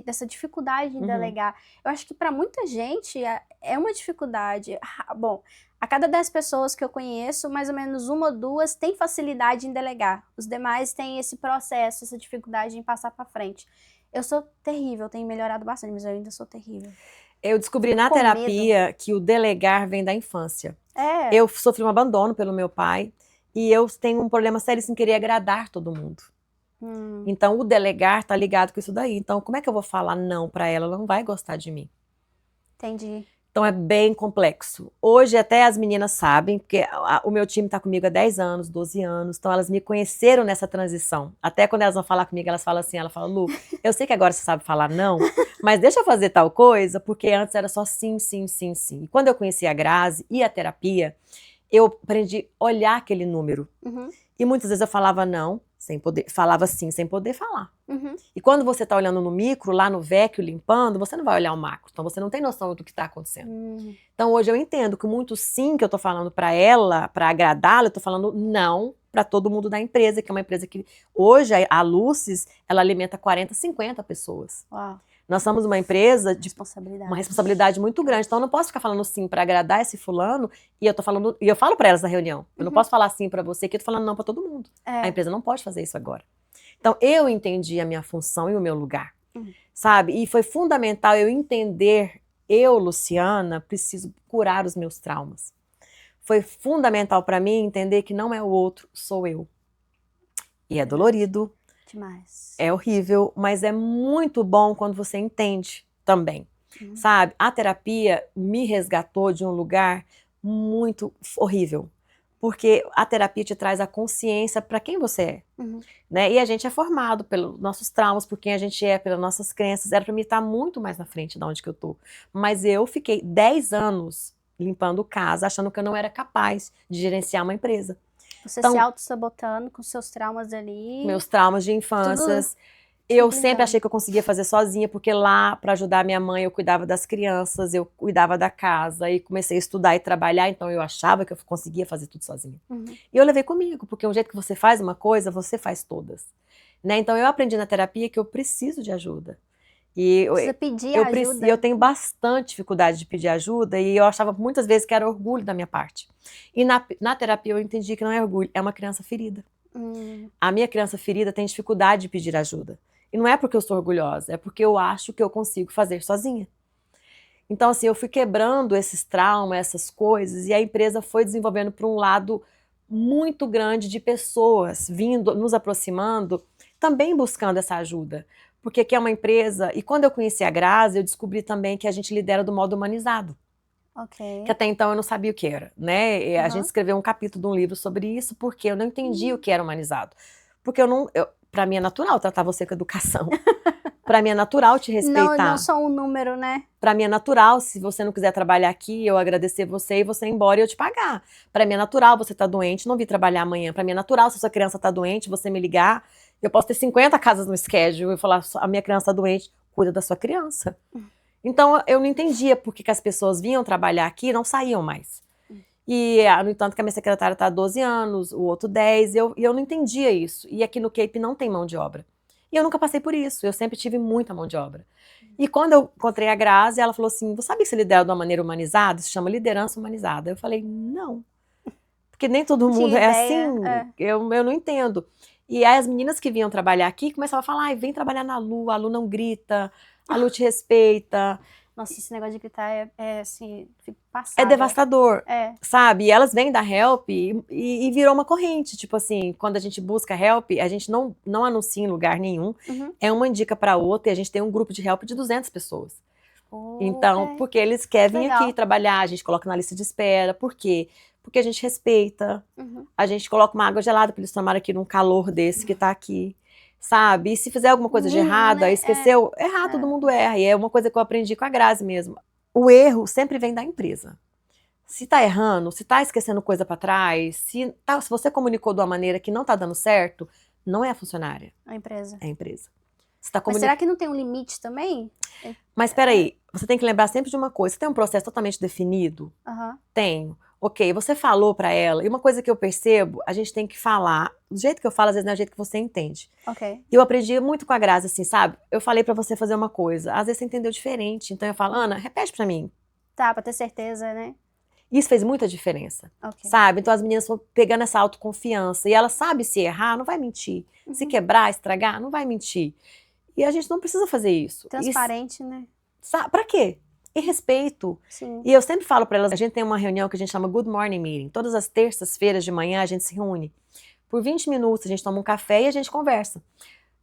dessa dificuldade de delegar. Eu acho que para muita gente é uma dificuldade. Bom, a cada 10 pessoas que eu conheço, mais ou menos 1 ou 2 tem facilidade em delegar. Os demais têm esse processo, essa dificuldade em passar para frente. Eu sou terrível, tenho melhorado bastante, mas eu ainda sou terrível. Eu descobri na terapia que o delegar vem da infância. Eu sofri um abandono pelo meu pai e eu tenho um problema sério em querer agradar todo mundo. Então o delegar tá ligado com isso daí. Então como é que eu vou falar não pra ela? Ela não vai gostar de mim. Entendi. Então é bem complexo. Hoje até as meninas sabem, porque o meu time tá comigo há 10 anos, 12 anos, então elas me conheceram nessa transição. Até quando elas vão falar comigo, elas falam assim, ela fala, Lu, eu sei que agora você sabe falar não, mas deixa eu fazer tal coisa, porque antes era só sim, sim, sim, sim. E quando eu conheci a Grazi e a terapia, eu aprendi a olhar aquele número. E muitas vezes eu falava não, falava sim, sem poder falar. E quando você está olhando no micro, lá no VEC, limpando, você não vai olhar o macro. Então você não tem noção do que está acontecendo. Então hoje eu entendo que muito sim que eu estou falando para ela, para agradá-la, eu estou falando não para todo mundo da empresa, que é uma empresa que hoje a Lucis, ela alimenta 40, 50 pessoas. Uau. Nós somos uma empresa de uma responsabilidade muito grande. Então eu não posso ficar falando sim para agradar esse fulano e eu falo para elas na reunião. Eu não posso falar sim para você que eu tô falando não para todo mundo. A empresa não pode fazer isso agora. Então eu entendi a minha função e o meu lugar. Sabe? E foi fundamental eu entender, Luciana, preciso curar os meus traumas. Foi fundamental para mim entender que não é o outro, sou eu. E é dolorido. Demais. É horrível, mas é muito bom quando você entende também, sabe? A terapia me resgatou de um lugar muito horrível, porque a terapia te traz a consciência para quem você é, né? E a gente é formado pelos nossos traumas, por quem a gente é, pelas nossas crenças. Era para mim estar muito mais na frente de onde que eu tô, mas eu fiquei 10 anos limpando casa, achando que eu não era capaz de gerenciar uma empresa. Você se auto-sabotando com seus traumas ali. Meus traumas de infância. Eu sempre achei que eu conseguia fazer sozinha, porque lá, para ajudar minha mãe, eu cuidava das crianças, eu cuidava da casa, e comecei a estudar e trabalhar, então eu achava que eu conseguia fazer tudo sozinha. E eu levei comigo, porque o jeito que você faz uma coisa, você faz todas. Né? Então eu aprendi na terapia que eu preciso de ajuda. E você pedia ajuda? Eu tenho bastante dificuldade de pedir ajuda e eu achava muitas vezes que era orgulho da minha parte. E na terapia eu entendi que não é orgulho, é uma criança ferida. A minha criança ferida tem dificuldade de pedir ajuda. E não é porque eu sou orgulhosa, é porque eu acho que eu consigo fazer sozinha. Então assim, eu fui quebrando esses traumas, essas coisas, e a empresa foi desenvolvendo para um lado muito grande de pessoas vindo, nos aproximando, também buscando essa ajuda. Porque aqui é uma empresa, e quando eu conheci a Grazi, eu descobri também que a gente lidera do modo humanizado. Que até então eu não sabia o que era, né? A gente escreveu um capítulo de um livro sobre isso, porque eu não entendi o que era humanizado. Porque pra mim é natural tratar você com educação. Pra mim é natural te respeitar. Não só um número, né? Pra mim é natural, se você não quiser trabalhar aqui, eu agradecer você e você ir embora e eu te pagar. Pra mim é natural você tá doente, não vir trabalhar amanhã. Pra mim é natural, se a sua criança tá doente, você me ligar. Eu posso ter 50 casas no schedule e falar, a minha criança tá doente, cuida da sua criança. Então eu não entendia por que as pessoas vinham trabalhar aqui e não saíam mais. E, no entanto, que a minha secretária tá há 12 anos, o outro 10, e eu não entendia isso. E aqui no Cape não tem mão de obra. E eu nunca passei por isso, eu sempre tive muita mão de obra. E quando eu encontrei a Grazi, ela falou assim, você sabe que você lidera de uma maneira humanizada? Isso chama liderança humanizada. Eu falei, não. Porque nem todo mundo é assim, eu não entendo. E aí as meninas que vinham trabalhar aqui começavam a falar, vem trabalhar na Lu, a Lu não grita, a Lu te respeita. Nossa, esse negócio de gritar assim, fico É passada. devastador, É. sabe? E elas vêm da Help e virou uma corrente. Tipo assim, quando a gente busca Help, a gente não anuncia em lugar nenhum. Uhum. É uma indica para outra e a gente tem um grupo de Help de 200 pessoas. Então, Ok. porque eles querem vir Legal. aqui trabalhar, a gente coloca na lista de espera. Por quê? Porque a gente respeita. Uhum. A gente coloca uma água gelada para eles tomarem aqui num calor desse que tá aqui. Sabe? E se fizer alguma coisa de Mínimo, errado, né? aí esqueceu, errar, todo mundo erra. E é uma coisa que eu aprendi com a Grazi mesmo. O erro sempre vem da empresa. Se tá errando, se tá esquecendo coisa para trás, se você comunicou de uma maneira que não tá dando certo, não é a funcionária, A empresa. é a empresa. Você tá Mas será que não tem um limite também? Mas peraí, você tem que lembrar sempre de uma coisa. Você tem um processo totalmente definido? Aham. Tenho. Ok, você falou pra ela. E uma coisa que eu percebo, a gente tem que falar. Do jeito que eu falo, às vezes não é o jeito que você entende. Ok. E eu aprendi muito com a Grazi, assim, sabe? Eu falei pra você fazer uma coisa. Às vezes você entendeu diferente. Então eu falo, Ana, repete pra mim. Tá, pra ter certeza, né? Isso fez muita diferença, Ok. sabe? Então as meninas vão pegando essa autoconfiança. E ela sabe se errar, não vai mentir. Se quebrar, estragar, não vai mentir. E a gente não precisa fazer isso. Transparente, né? Pra quê? E respeito. Sim. E eu sempre falo pra elas, a gente tem uma reunião que a gente chama Good Morning Meeting. Todas as terças-feiras de manhã a gente se reúne. Por 20 minutos a gente toma um café e a gente conversa.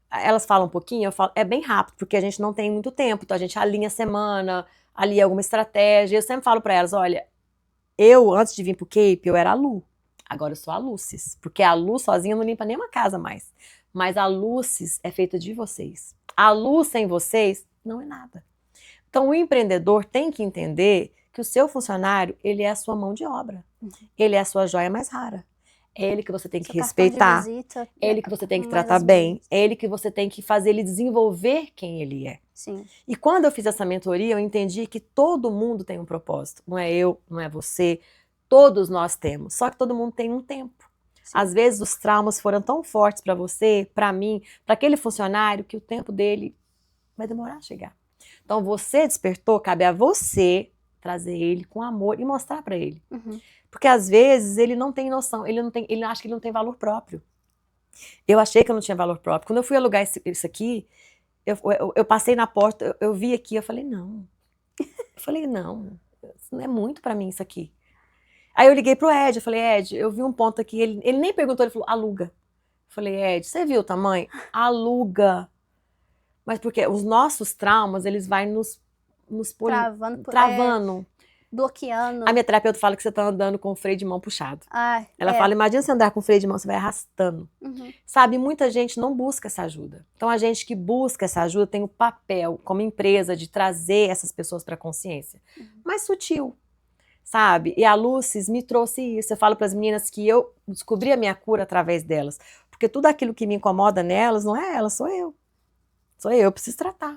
Elas falam um pouquinho, eu falo, é bem rápido, porque a gente não tem muito tempo. Então a gente alinha a semana, alinha alguma estratégia. Eu sempre falo pra elas, olha, eu antes de vir pro Cape, eu era a Lu. Agora eu sou a Lucis. Porque a Lu sozinha não limpa nenhuma casa mais. Mas a Lucis é feita de vocês. A Lu sem vocês não é nada. Então, o empreendedor tem que entender que o seu funcionário, ele é a sua mão de obra. Ele é a sua joia mais rara. É ele que você tem que respeitar. É ele que você tem que tratar bem. É ele que você tem que fazer ele desenvolver quem ele é. Sim. E quando eu fiz essa mentoria, eu entendi que todo mundo tem um propósito. Não é eu, não é você. Todos nós temos. Só que todo mundo tem um tempo. Sim. Às vezes os traumas foram tão fortes para você, para mim, para aquele funcionário, que o tempo dele vai demorar a chegar. Então, você despertou, cabe a você trazer ele com amor e mostrar para ele. Porque, às vezes, ele não tem noção, ele acha que ele não tem valor próprio. Eu achei que eu não tinha valor próprio. Quando eu fui alugar isso aqui, eu passei na porta, eu vi aqui, eu falei, não. Isso não é muito para mim isso aqui. Aí eu liguei pro Ed, eu falei, Ed, eu vi um ponto aqui, ele nem perguntou, ele falou, aluga. Eu falei, Ed, você viu o tamanho? Aluga. Mas porque os nossos traumas, eles vão nos travando. Bloqueando. A minha terapeuta fala que você tá andando com o freio de mão puxado. Ela fala, imagina você andar com o freio de mão, você vai arrastando. Sabe, muita gente não busca essa ajuda. Então a gente que busca essa ajuda tem o papel, como empresa, de trazer essas pessoas para a consciência. Mais sutil, sabe? E a Lucis me trouxe isso. Eu falo para as meninas que eu descobri a minha cura através delas. Porque tudo aquilo que me incomoda nelas, não é elas, sou eu. Eu preciso tratar.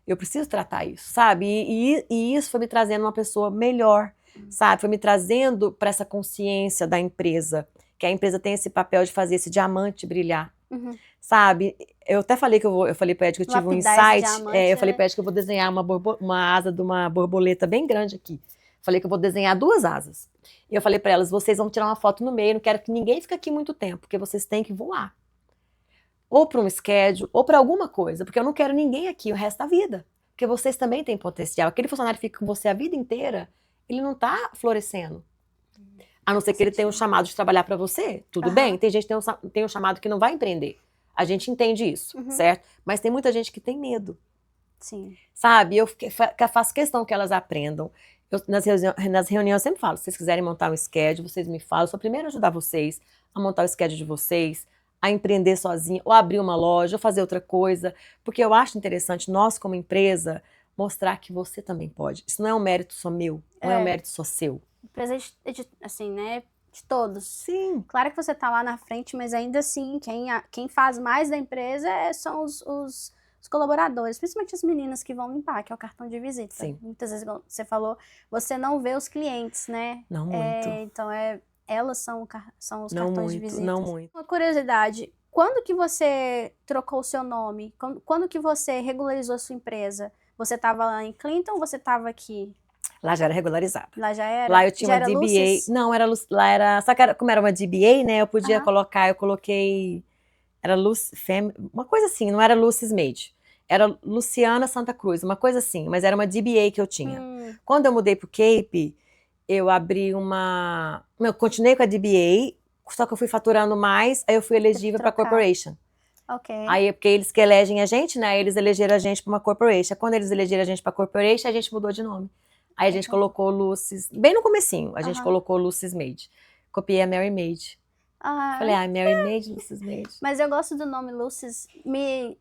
Eu preciso tratar isso, sabe? E isso foi me trazendo uma pessoa melhor, sabe? Foi me trazendo para essa consciência da empresa, que a empresa tem esse papel de fazer esse diamante brilhar, sabe? Eu até falei eu falei para Ed que eu tive um insight, eu falei para Ed que eu vou desenhar uma asa de uma borboleta bem grande aqui. Falei que eu vou desenhar 2 asas. E eu falei para elas, vocês vão tirar uma foto no meio, não quero que ninguém fique aqui muito tempo, porque vocês têm que voar. Ou para um schedule, ou para alguma coisa, porque eu não quero ninguém aqui o resto da vida. Porque vocês também têm potencial. Aquele funcionário que fica com você a vida inteira, ele não está florescendo. A não ser que ele tenha um chamado de trabalhar para você, tudo bem. Tem gente que tem um chamado que não vai empreender. A gente entende isso, certo? Mas tem muita gente que tem medo. Sim. Sabe? Eu faço questão que elas aprendam. Nas reuniões eu sempre falo, se vocês quiserem montar um schedule, vocês me falam. Eu sou a primeira a ajudar vocês a montar o schedule de vocês, a empreender sozinho, ou abrir uma loja, ou fazer outra coisa, porque eu acho interessante nós, como empresa, mostrar que você também pode. Isso não é um mérito só meu, não é um mérito só seu. Empresa assim, né, de todos. Sim. Claro que você tá lá na frente, mas ainda assim, quem faz mais da empresa são os colaboradores, principalmente as meninas que vão limpar, que é o cartão de visita. Sim. Muitas vezes, você falou, você não vê os clientes, né? Não muito. Então, elas são os não cartões muito, de visita. Não muito. Uma curiosidade, quando que você trocou o seu nome? Quando que você regularizou a sua empresa? Você estava lá em Clinton ou você estava aqui? Lá já era regularizada. Lá já era? Lá eu tinha já uma era DBA. Lucis? Não, lá era... Só que como era uma DBA, né, eu podia colocar, eu coloquei... Era Lucis, uma coisa assim, não era Lucis Made. Era Luciana Santa Cruz, uma coisa assim, mas era uma DBA que eu tinha. Quando eu mudei pro Cape, eu abri eu continuei com a DBA, só que eu fui faturando mais, aí eu fui elegível para corporation. Ok. Aí, porque eles que elegem a gente, né? Eles elegeram a gente para uma corporation. Quando eles elegeram a gente para corporation, a gente mudou de nome. Aí a gente colocou Lucy's, bem no comecinho, a gente colocou Lucy's Maid. Copiei a Mary Maid. Falei, Mary Maid, Lucy's Maid. Mas eu gosto do nome Lucy's.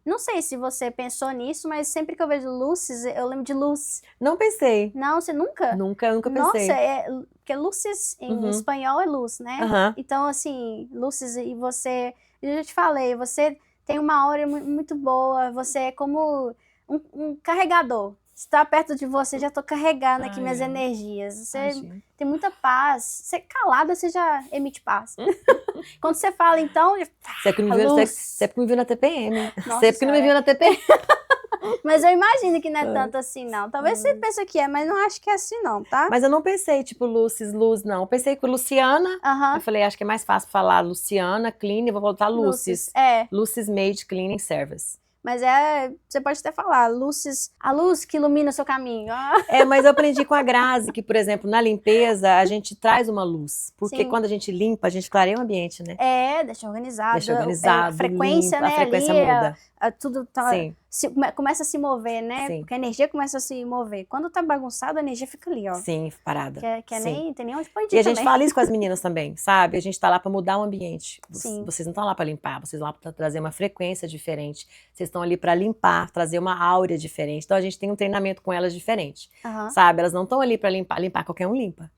Não sei se você pensou nisso, mas sempre que eu vejo Lucy's, eu lembro de Luz. Não pensei. Não, você nunca? Eu nunca pensei. Nossa, porque Lucy's em espanhol é luz, né? Então, assim, Lucy's, e você, eu já te falei, você tem uma aura muito boa, você é como um carregador. Se tá perto de você, já tô carregando aqui minhas energias. Você tem muita paz. Você calada, você já emite paz. Quando você fala, então... Você é porque me viu na TPM. Nossa, você é porque não me viu na TPM. Mas eu imagino que não é tanto assim, não. Talvez você pense que é, mas não acho que é assim, não, tá? Mas eu não pensei, tipo, Lucy's, Luz, não. Eu pensei com Luciana. Eu falei, acho que é mais fácil falar Luciana, Clean, e vou voltar Lucy's. Lucy's Maid Cleaning Service. Mas você pode até falar, a luz que ilumina o seu caminho. Mas eu aprendi com a Grazi que, por exemplo, na limpeza, a gente traz uma luz. Porque quando a gente limpa, a gente clareia o ambiente, né? Deixa organizado. Deixa organizado, a frequência, limpa, né? A frequência muda. Tudo tá, começa a se mover, né? Porque a energia começa a se mover. Quando tá bagunçado, a energia fica ali, ó. Sim, parada. Nem tem nem onde pôr E a gente fala isso com as meninas também, sabe? A gente tá lá pra mudar o ambiente. Vocês não estão lá pra limpar, vocês estão lá pra trazer uma frequência diferente. Vocês estão ali pra limpar, trazer uma áurea diferente. Então a gente tem um treinamento com elas diferente, sabe? Elas não estão ali pra limpar. Limpar qualquer um limpa.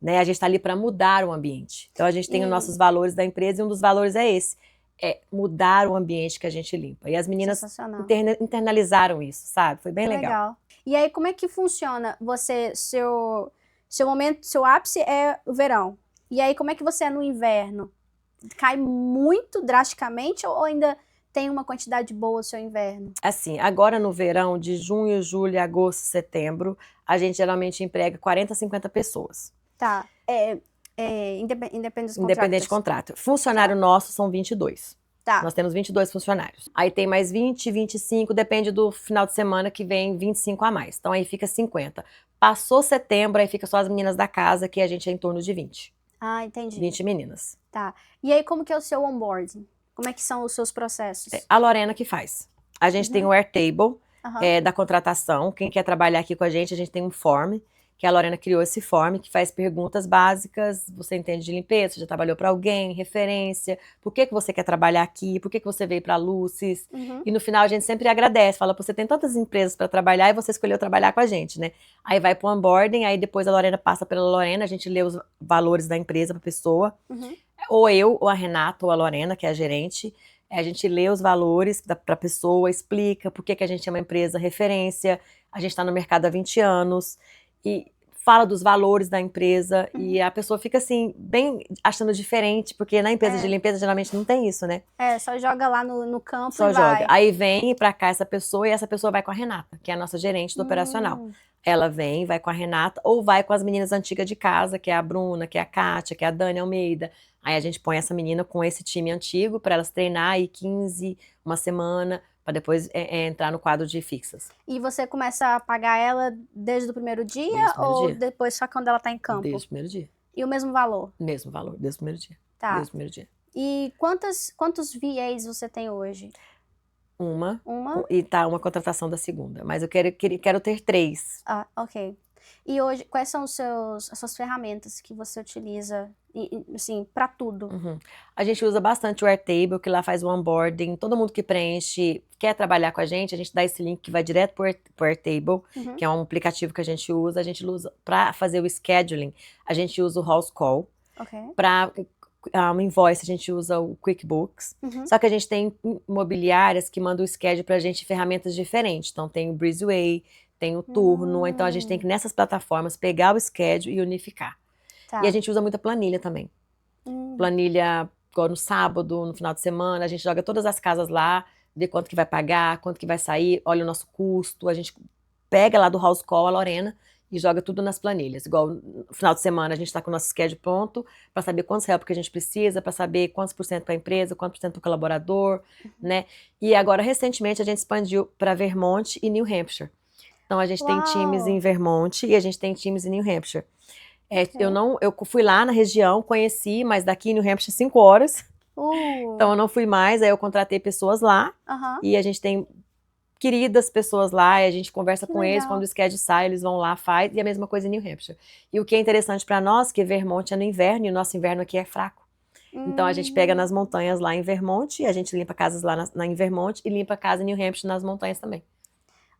Né? A gente tá ali pra mudar o ambiente. Então a gente tem os nossos valores da empresa e um dos valores é esse. É mudar o ambiente que a gente limpa. E as meninas internalizaram isso, sabe? Foi bem legal. E aí, como é que funciona? Seu momento, seu ápice é o verão. E aí, como é que você é no inverno? Cai muito drasticamente ou ainda tem uma quantidade boa o seu inverno? Assim, agora no verão, de junho, julho, agosto, setembro, a gente geralmente emprega 40, 50 pessoas. Tá. Independente do contrato. Funcionário nosso são 22. Tá. Nós temos 22 funcionários. Aí tem mais 20, 25, depende do final de semana que vem 25 a mais. Então aí fica 50. Passou setembro, aí fica só as meninas da casa, que a gente é em torno de 20. Entendi. 20 meninas. Tá. E aí como que é o seu onboarding? Como é que são os seus processos? A Lorena que faz. A gente tem o Airtable da contratação. Quem quer trabalhar aqui com a gente tem um form, que a Lorena criou esse form, que faz perguntas básicas. Você entende de limpeza? Você já trabalhou para alguém? Referência? Por que você quer trabalhar aqui? Por que você veio para a Lucy's? E no final a gente sempre agradece. Fala, você tem tantas empresas para trabalhar e você escolheu trabalhar com a gente, né? Aí vai para o onboarding, aí depois a Lorena passa pela Lorena, a gente lê os valores da empresa para a pessoa. Ou eu, ou a Renata, ou a Lorena, que é a gerente. A gente lê os valores para a pessoa, explica por que a gente é uma empresa referência. A gente está no mercado há 20 anos. E fala dos valores da empresa e a pessoa fica assim, bem achando diferente, porque na empresa de limpeza geralmente não tem isso, né? Só joga lá no campo só e joga. vai. Aí vem pra cá essa pessoa e essa pessoa vai com a Renata, que é a nossa gerente do operacional. Ela vem, vai com a Renata ou vai com as meninas antigas de casa, que é a Bruna, que é a Kátia, que é a Dani Almeida. Aí a gente põe essa menina com esse time antigo para elas treinar aí 15, uma semana, para depois entrar no quadro de fixas. E você começa a pagar ela desde o primeiro dia depois só quando ela tá em campo? Desde o primeiro dia. E o mesmo valor? Mesmo valor, desde o primeiro dia. Tá. Desde o primeiro dia. E quantos VAs você tem hoje? Uma? E tá uma contratação da segunda. Mas eu quero ter 3. Ok. E hoje, quais são as suas ferramentas que você utiliza, assim, para tudo? A gente usa bastante o Airtable, que lá faz o onboarding. Todo mundo que preenche, quer trabalhar com a gente dá esse link que vai direto pro Airtable, que é um aplicativo que a gente usa. A gente usa para fazer o scheduling, a gente usa o House Call. Para invoice, a gente usa o QuickBooks. Só que a gente tem imobiliárias que mandam o schedule pra gente em ferramentas diferentes. Então tem o Breezeway, tem o Turno. Então a gente tem que nessas plataformas pegar o schedule e unificar. E a gente usa muita planilha também. Planilha igual no sábado, no final de semana, a gente joga todas as casas lá, vê quanto que vai pagar, quanto que vai sair, olha o nosso custo, a gente pega lá do House Call a Lorena e joga tudo nas planilhas. Igual no final de semana a gente está com o nosso schedule pronto para saber quantos help que a gente precisa, para saber quantos por cento para a empresa, quantos por cento para o colaborador, né? E agora, recentemente, a gente expandiu para Vermont e New Hampshire. Então, a gente tem times em Vermont e a gente tem times em New Hampshire. Eu fui lá na região, conheci, mas daqui em New Hampshire 5 horas. Então, eu não fui mais, aí eu contratei pessoas lá e a gente tem queridas pessoas lá, e a gente conversa com eles, quando o schedule sai, eles vão lá, faz, e a mesma coisa em New Hampshire. E o que é interessante para nós, que Vermont é no inverno, e o nosso inverno aqui é fraco. Então a gente pega nas montanhas lá em Vermont, e a gente limpa casas lá em Vermont, e limpa casa em New Hampshire nas montanhas também.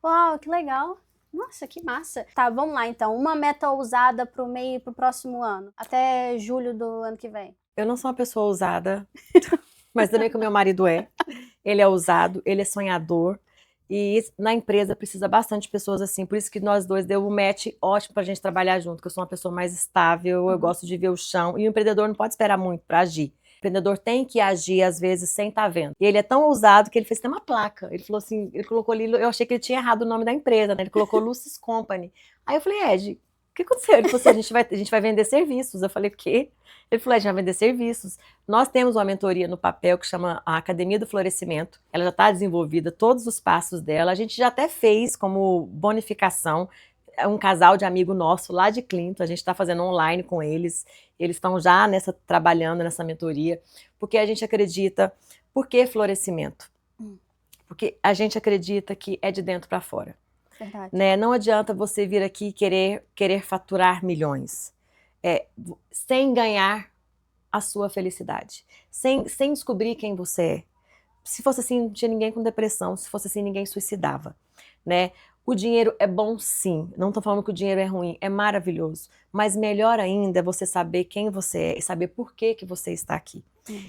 Uau, que legal! Nossa, que massa! Tá, vamos lá então. Uma meta ousada pro próximo ano, até julho do ano que vem. Eu não sou uma pessoa ousada, mas também que o meu marido é. Ele é ousado, ele é sonhador. E na empresa precisa bastante de pessoas assim, por isso que nós dois deu um match ótimo pra gente trabalhar junto, que eu sou uma pessoa mais estável, eu gosto de ver o chão, e o empreendedor não pode esperar muito para agir. O empreendedor tem que agir, às vezes, sem estar vendo. E ele é tão ousado que ele fez até uma placa, ele falou assim, ele colocou ali, eu achei que ele tinha errado o nome da empresa, né? Ele colocou Lucis Company. Aí eu falei, Ed, o que aconteceu? Ele falou assim, a gente vai vender serviços. Eu falei, o quê? Ele falou, a gente vai vender serviços. Nós temos uma mentoria no papel que chama a Academia do Florescimento. Ela já está desenvolvida, todos os passos dela. A gente já até fez como bonificação um casal de amigo nosso lá de Clinton. A gente está fazendo online com eles. Eles estão já trabalhando nessa mentoria. Porque a gente acredita... Por que florescimento? Porque a gente acredita que é de dentro para fora. Né? Não adianta você vir aqui e querer faturar milhões sem ganhar a sua felicidade, sem descobrir quem você é. Se fosse assim, não tinha ninguém com depressão, se fosse assim, ninguém suicidava, né? O dinheiro é bom sim, não estou falando que o dinheiro é ruim, é maravilhoso, mas melhor ainda é você saber quem você é e saber por que você está aqui.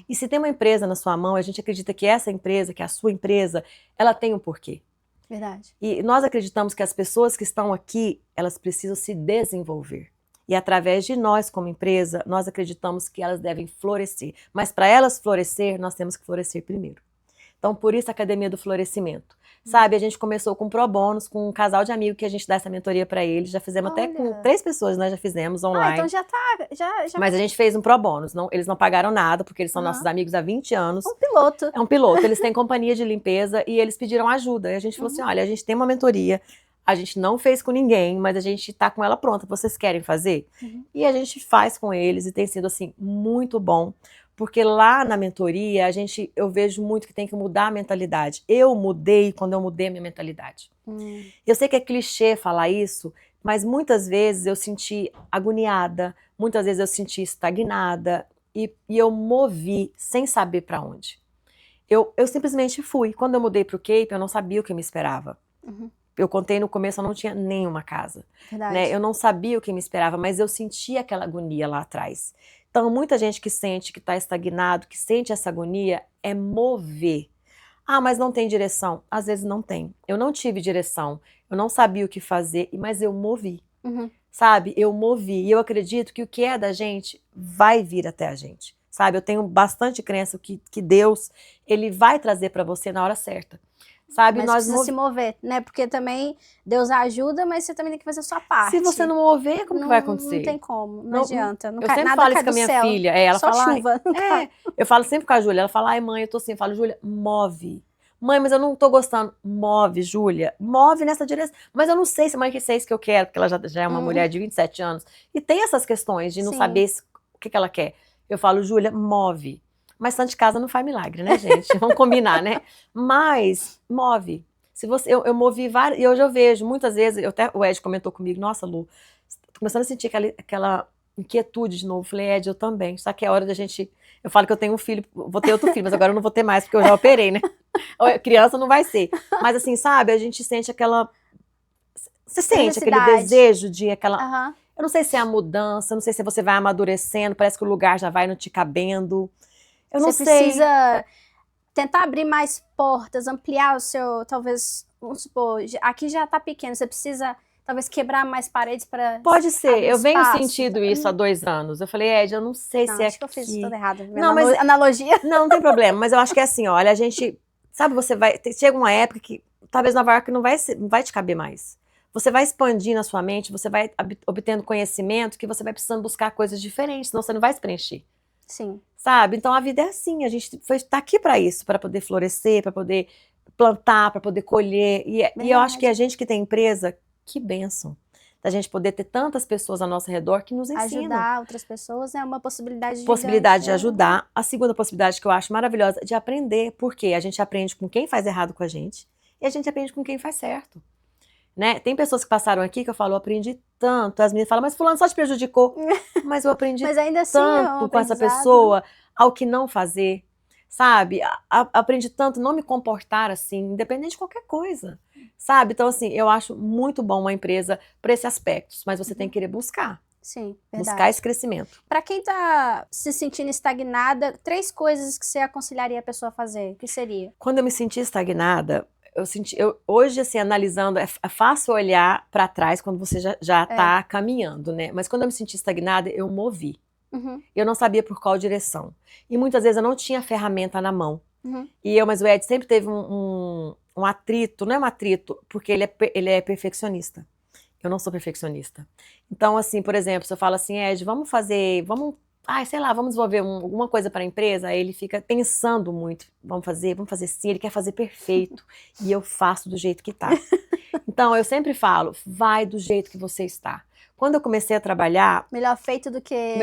E se tem uma empresa na sua mão, a gente acredita que essa empresa, que é a sua empresa, ela tem um porquê. Verdade. E nós acreditamos que as pessoas que estão aqui, elas precisam se desenvolver. E através de nós, como empresa, nós acreditamos que elas devem florescer. Mas para elas florescer, nós temos que florescer primeiro. Então, por isso a Academia do Florescimento. Sabe, a gente começou com pro bônus, com um casal de amigos que a gente dá essa mentoria para eles. Já fizemos até com 3 pessoas, nós já fizemos online. Então já tá... Mas a gente fez um pro bônus. Eles não pagaram nada, porque eles são nossos amigos há 20 anos. Um piloto. É um piloto. Eles têm companhia de limpeza e eles pediram ajuda. E a gente falou assim, olha, a gente tem uma mentoria, a gente não fez com ninguém, mas a gente tá com ela pronta. Vocês querem fazer? E a gente faz com eles e tem sido, assim, muito bom. Porque lá na mentoria, eu vejo muito que tem que mudar a mentalidade. Eu mudei quando eu mudei a minha mentalidade. Eu sei que é clichê falar isso, mas muitas vezes eu senti agoniada, muitas vezes eu senti estagnada e eu movi sem saber para onde. Eu simplesmente fui. Quando eu mudei para o Cape, eu não sabia o que me esperava. Eu contei no começo, eu não tinha nenhuma casa. Né? Eu não sabia o que me esperava, mas eu sentia aquela agonia lá atrás. Então, muita gente que sente que está estagnado, que sente essa agonia, é mover. Ah, mas não tem direção. Às vezes não tem. Eu não tive direção, eu não sabia o que fazer, mas eu movi. Sabe? Eu movi. E eu acredito que o que é da gente vai vir até a gente. Sabe? Eu tenho bastante crença que Deus, ele vai trazer para você na hora certa. Sabe? Mas nós precisa se mover, né? Porque também Deus ajuda, mas você também tem que fazer a sua parte. Se você não mover, como que vai acontecer? Não tem como, não adianta. Eu sempre falo isso com a minha filha. Ela só fala, chuva. Eu falo sempre com a Júlia. Ela fala, ai mãe, eu tô assim. Eu falo, Júlia, move. Mãe, mas eu não tô gostando. Move, Júlia. Move nessa direção. Mas eu não sei se mãe que é isso que eu quero, porque ela já é uma mulher de 27 anos. E tem essas questões de não saber o que ela quer. Eu falo, Júlia, move. Mas santo de casa não faz milagre, né, gente? Vamos combinar, né? Mas move. Se você, eu movi várias, e hoje eu vejo, muitas vezes, o Ed comentou comigo, nossa, Lu, tô começando a sentir aquela inquietude de novo. Falei, Ed, eu também. Só que é hora da gente... Eu falo que eu tenho um filho, vou ter outro filho, mas agora eu não vou ter mais, porque eu já operei, né? Criança não vai ser. Mas assim, sabe, a gente sente aquela... Você sente aquele desejo de aquela... Eu não sei se é a mudança, não sei se você vai amadurecendo, parece que o lugar já vai não te cabendo. Eu não sei. Você precisa tentar abrir mais portas, ampliar o seu, talvez, vamos supor, aqui já tá pequeno, você precisa talvez quebrar mais paredes para... Pode ser, eu venho sentindo isso há 2 anos. Eu falei, Ed, eu não sei se é acho que eu fiz isso tudo errado. Não, mas analogia. Não tem problema, mas eu acho que é assim, olha, a gente, sabe, chega uma época que talvez Nova York não vai te caber mais. você vai expandindo a sua mente, você vai obtendo conhecimento que você vai precisando buscar coisas diferentes, senão você não vai se preencher. Sim. Sabe? Então a vida é assim, a gente tá aqui para isso, para poder florescer, para poder plantar, para poder colher. E eu acho que a gente que tem empresa, que bênção. Da gente poder ter tantas pessoas ao nosso redor que nos ensinam. Ajudar outras pessoas é uma possibilidade Possibilidade de gigante. ajudar. A segunda possibilidade que eu acho maravilhosa é de aprender, porque a gente aprende com quem faz errado com a gente e a gente aprende com quem faz certo. Né? Tem pessoas que passaram aqui que eu falo, eu aprendi tanto. As meninas falam, mas fulano só te prejudicou. Mas eu aprendi Mas ainda assim, é um tanto com essa aprendizado. pessoa ao que não fazer, sabe? Aprendi tanto não me comportar assim, independente de qualquer coisa, sabe? Então, assim, eu acho muito bom uma empresa para esses aspectos, mas você tem que querer buscar. Sim, verdade. Buscar esse crescimento. Para quem tá se sentindo estagnada, 3 coisas que você aconselharia a pessoa a fazer, o que seria? Quando eu me senti estagnada, hoje, assim, analisando, é fácil olhar para trás quando você já tá caminhando, né? Mas quando eu me senti estagnada, eu movi. Uhum. Eu não sabia por qual direção. E muitas vezes eu não tinha ferramenta na mão. Uhum. Mas o Ed sempre teve um atrito, não é um atrito, porque ele é perfeccionista. Eu não sou perfeccionista. Então, assim, por exemplo, se eu falo assim, Ed, vamos desenvolver alguma coisa para a empresa, aí ele fica pensando muito, vamos fazer sim, ele quer fazer perfeito, e eu faço do jeito que tá. Então, eu sempre falo, vai do jeito que você está. Quando eu comecei a trabalhar... Melhor feito do que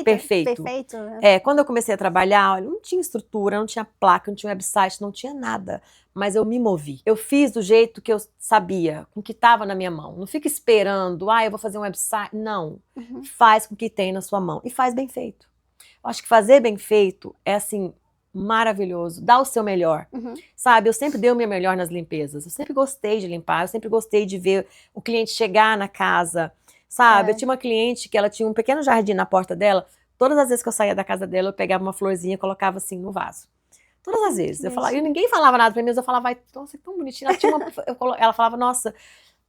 perfeito. Perfeito, né? Quando eu comecei a trabalhar, olha, não tinha estrutura, não tinha placa, não tinha website, não tinha nada. Mas eu me movi. Eu fiz do jeito que eu sabia, com o que estava na minha mão. Não fica esperando, eu vou fazer um website. Não. Uhum. Faz com o que tem na sua mão. E faz bem feito. Eu acho que fazer bem feito é, assim, maravilhoso. Dá o seu melhor. Uhum. Sabe, eu sempre dei o meu melhor nas limpezas. Eu sempre gostei de limpar. Eu sempre gostei de ver o cliente chegar na casa. Sabe, eu tinha uma cliente que ela tinha um pequeno jardim na porta dela. Todas as vezes que eu saía da casa dela, eu pegava uma florzinha e colocava assim no vaso. Todas as vezes. Eu falava, e ninguém falava nada pra mim, mas eu falava, nossa, que tão bonitinha. Ela falava, nossa,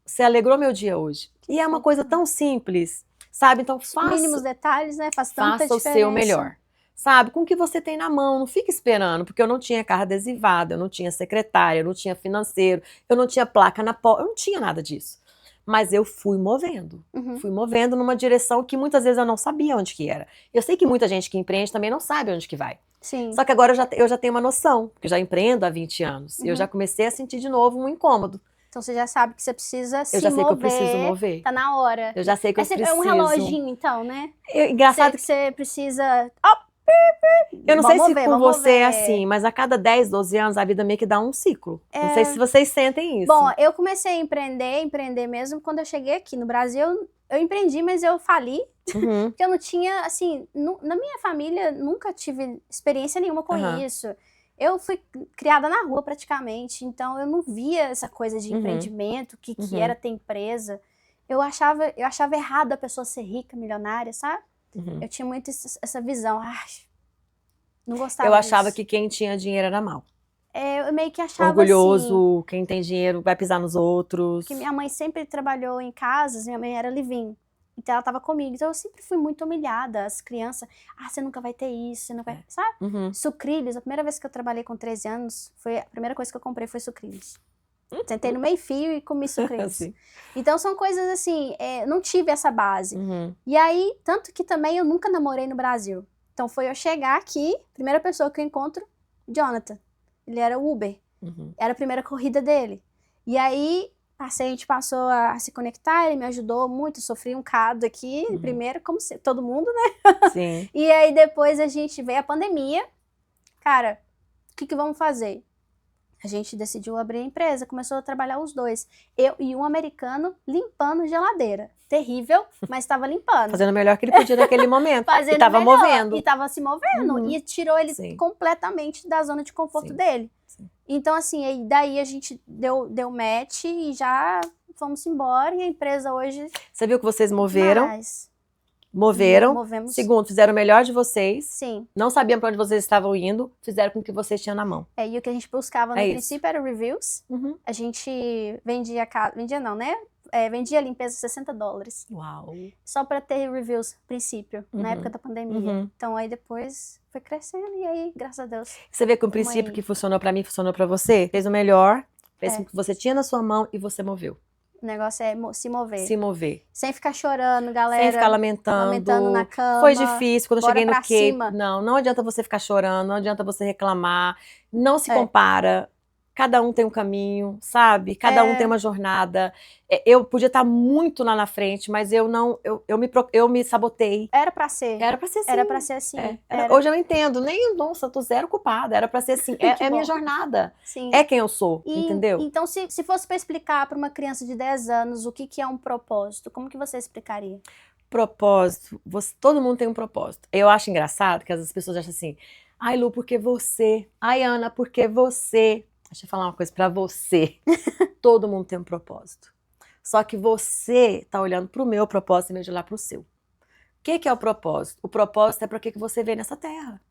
você alegrou meu dia hoje. E é uma coisa tão simples, sabe? Então faça. Mínimos detalhes, né? Faz tanta diferença. Faça o seu melhor. Sabe? Com o que você tem na mão. Não fique esperando, porque eu não tinha carro adesivado, eu não tinha secretária, eu não tinha financeiro, eu não tinha placa na porta, eu não tinha nada disso. Mas eu fui movendo. Uhum. Fui movendo numa direção que muitas vezes eu não sabia onde que era. Eu sei que muita gente que empreende também não sabe onde que vai. Sim. Só que agora eu já tenho uma noção, porque eu já empreendo há 20 anos. E eu já comecei a sentir de novo um incômodo. Então você já sabe que você precisa se mover. Eu já sei que eu preciso mover. Tá na hora. Eu já sei que eu preciso. É um reloginho, então, né? Engraçado que você precisa... Eu não sei se com você é assim, mas a cada 10, 12 anos a vida meio que dá um ciclo. Não sei se vocês sentem isso. Bom, eu comecei a empreender mesmo quando eu cheguei aqui no Brasil. Eu empreendi, mas eu fali. Porque eu não tinha, assim, na minha família nunca tive experiência nenhuma com isso. Eu fui criada na rua praticamente, então eu não via essa coisa de empreendimento, que era ter empresa. Eu achava errado a pessoa ser rica, milionária, sabe? Eu tinha muito essa visão. Não gostava Eu achava disso. que quem tinha dinheiro era mal. Eu meio que achava orgulhoso, assim, quem tem dinheiro vai pisar nos outros. Porque minha mãe sempre trabalhou em casas, minha mãe era live-in. Então ela tava comigo. Então eu sempre fui muito humilhada. As crianças, você nunca vai ter isso, você não vai, sabe? Sucrilhos, a primeira vez que eu trabalhei com 13 anos, a primeira coisa que eu comprei foi sucrilhos. Sentei no meio-fio e comi sucrilhos. Então são coisas assim, não tive essa base. E aí, tanto que também eu nunca namorei no Brasil. Então foi eu chegar aqui, primeira pessoa que eu encontro, Jonathan. Ele era Uber. Era a primeira corrida dele. E aí, a gente passou a se conectar, ele me ajudou muito, sofri um cado aqui, primeiro, como todo mundo, né? Sim. E aí depois a gente veio a pandemia. Cara, o que vamos fazer? A gente decidiu abrir a empresa, começou a trabalhar os dois. Eu e um americano limpando geladeira. Terrível, mas estava limpando. Fazendo o melhor que ele podia naquele momento. Fazendo e tava melhor, movendo. E tava se movendo. E tirou ele completamente da zona de conforto dele. Então, assim, daí a gente deu match e já fomos embora. E a empresa hoje... Você viu que vocês moveram? Movemos. Segundo, fizeram o melhor de vocês. Sim. Não sabiam para onde vocês estavam indo. Fizeram com o que vocês tinham na mão. E o que a gente buscava no princípio era reviews. A gente vendia não, né? Vendia limpeza $60. Uau! Só para ter reviews, princípio, na época da pandemia. Então aí depois foi crescendo e aí, graças a Deus. Você vê que o princípio que funcionou para mim, funcionou para você? Fez o melhor, fez com o que você tinha na sua mão e você moveu. O negócio é se mover. Se mover. Sem ficar chorando, galera. Sem ficar lamentando. Lamentando na cama. Foi difícil. Quando eu cheguei no pra Cape, cima. não adianta você ficar chorando, não adianta você reclamar. Não se compara. Cada um tem um caminho, sabe? Cada um tem uma jornada. Eu podia estar muito lá na frente, mas eu me sabotei. Era pra ser. Era pra ser assim. Era pra ser assim. Hoje eu entendo. Nossa, eu tô zero culpada. Era pra ser assim. É a minha jornada. Sim. É quem eu sou, entendeu? Então, se fosse pra explicar pra uma criança de 10 anos o que é um propósito, como que você explicaria? Propósito. Todo mundo tem um propósito. Eu acho engraçado que as pessoas acham assim, ai, Lu, porque você? Ai, Ana, porque você? Deixa eu falar uma coisa pra você. Todo mundo tem um propósito. Só que você tá olhando pro meu propósito em vez de olhar pro seu. O que é o propósito? O propósito é para que você veio nessa terra.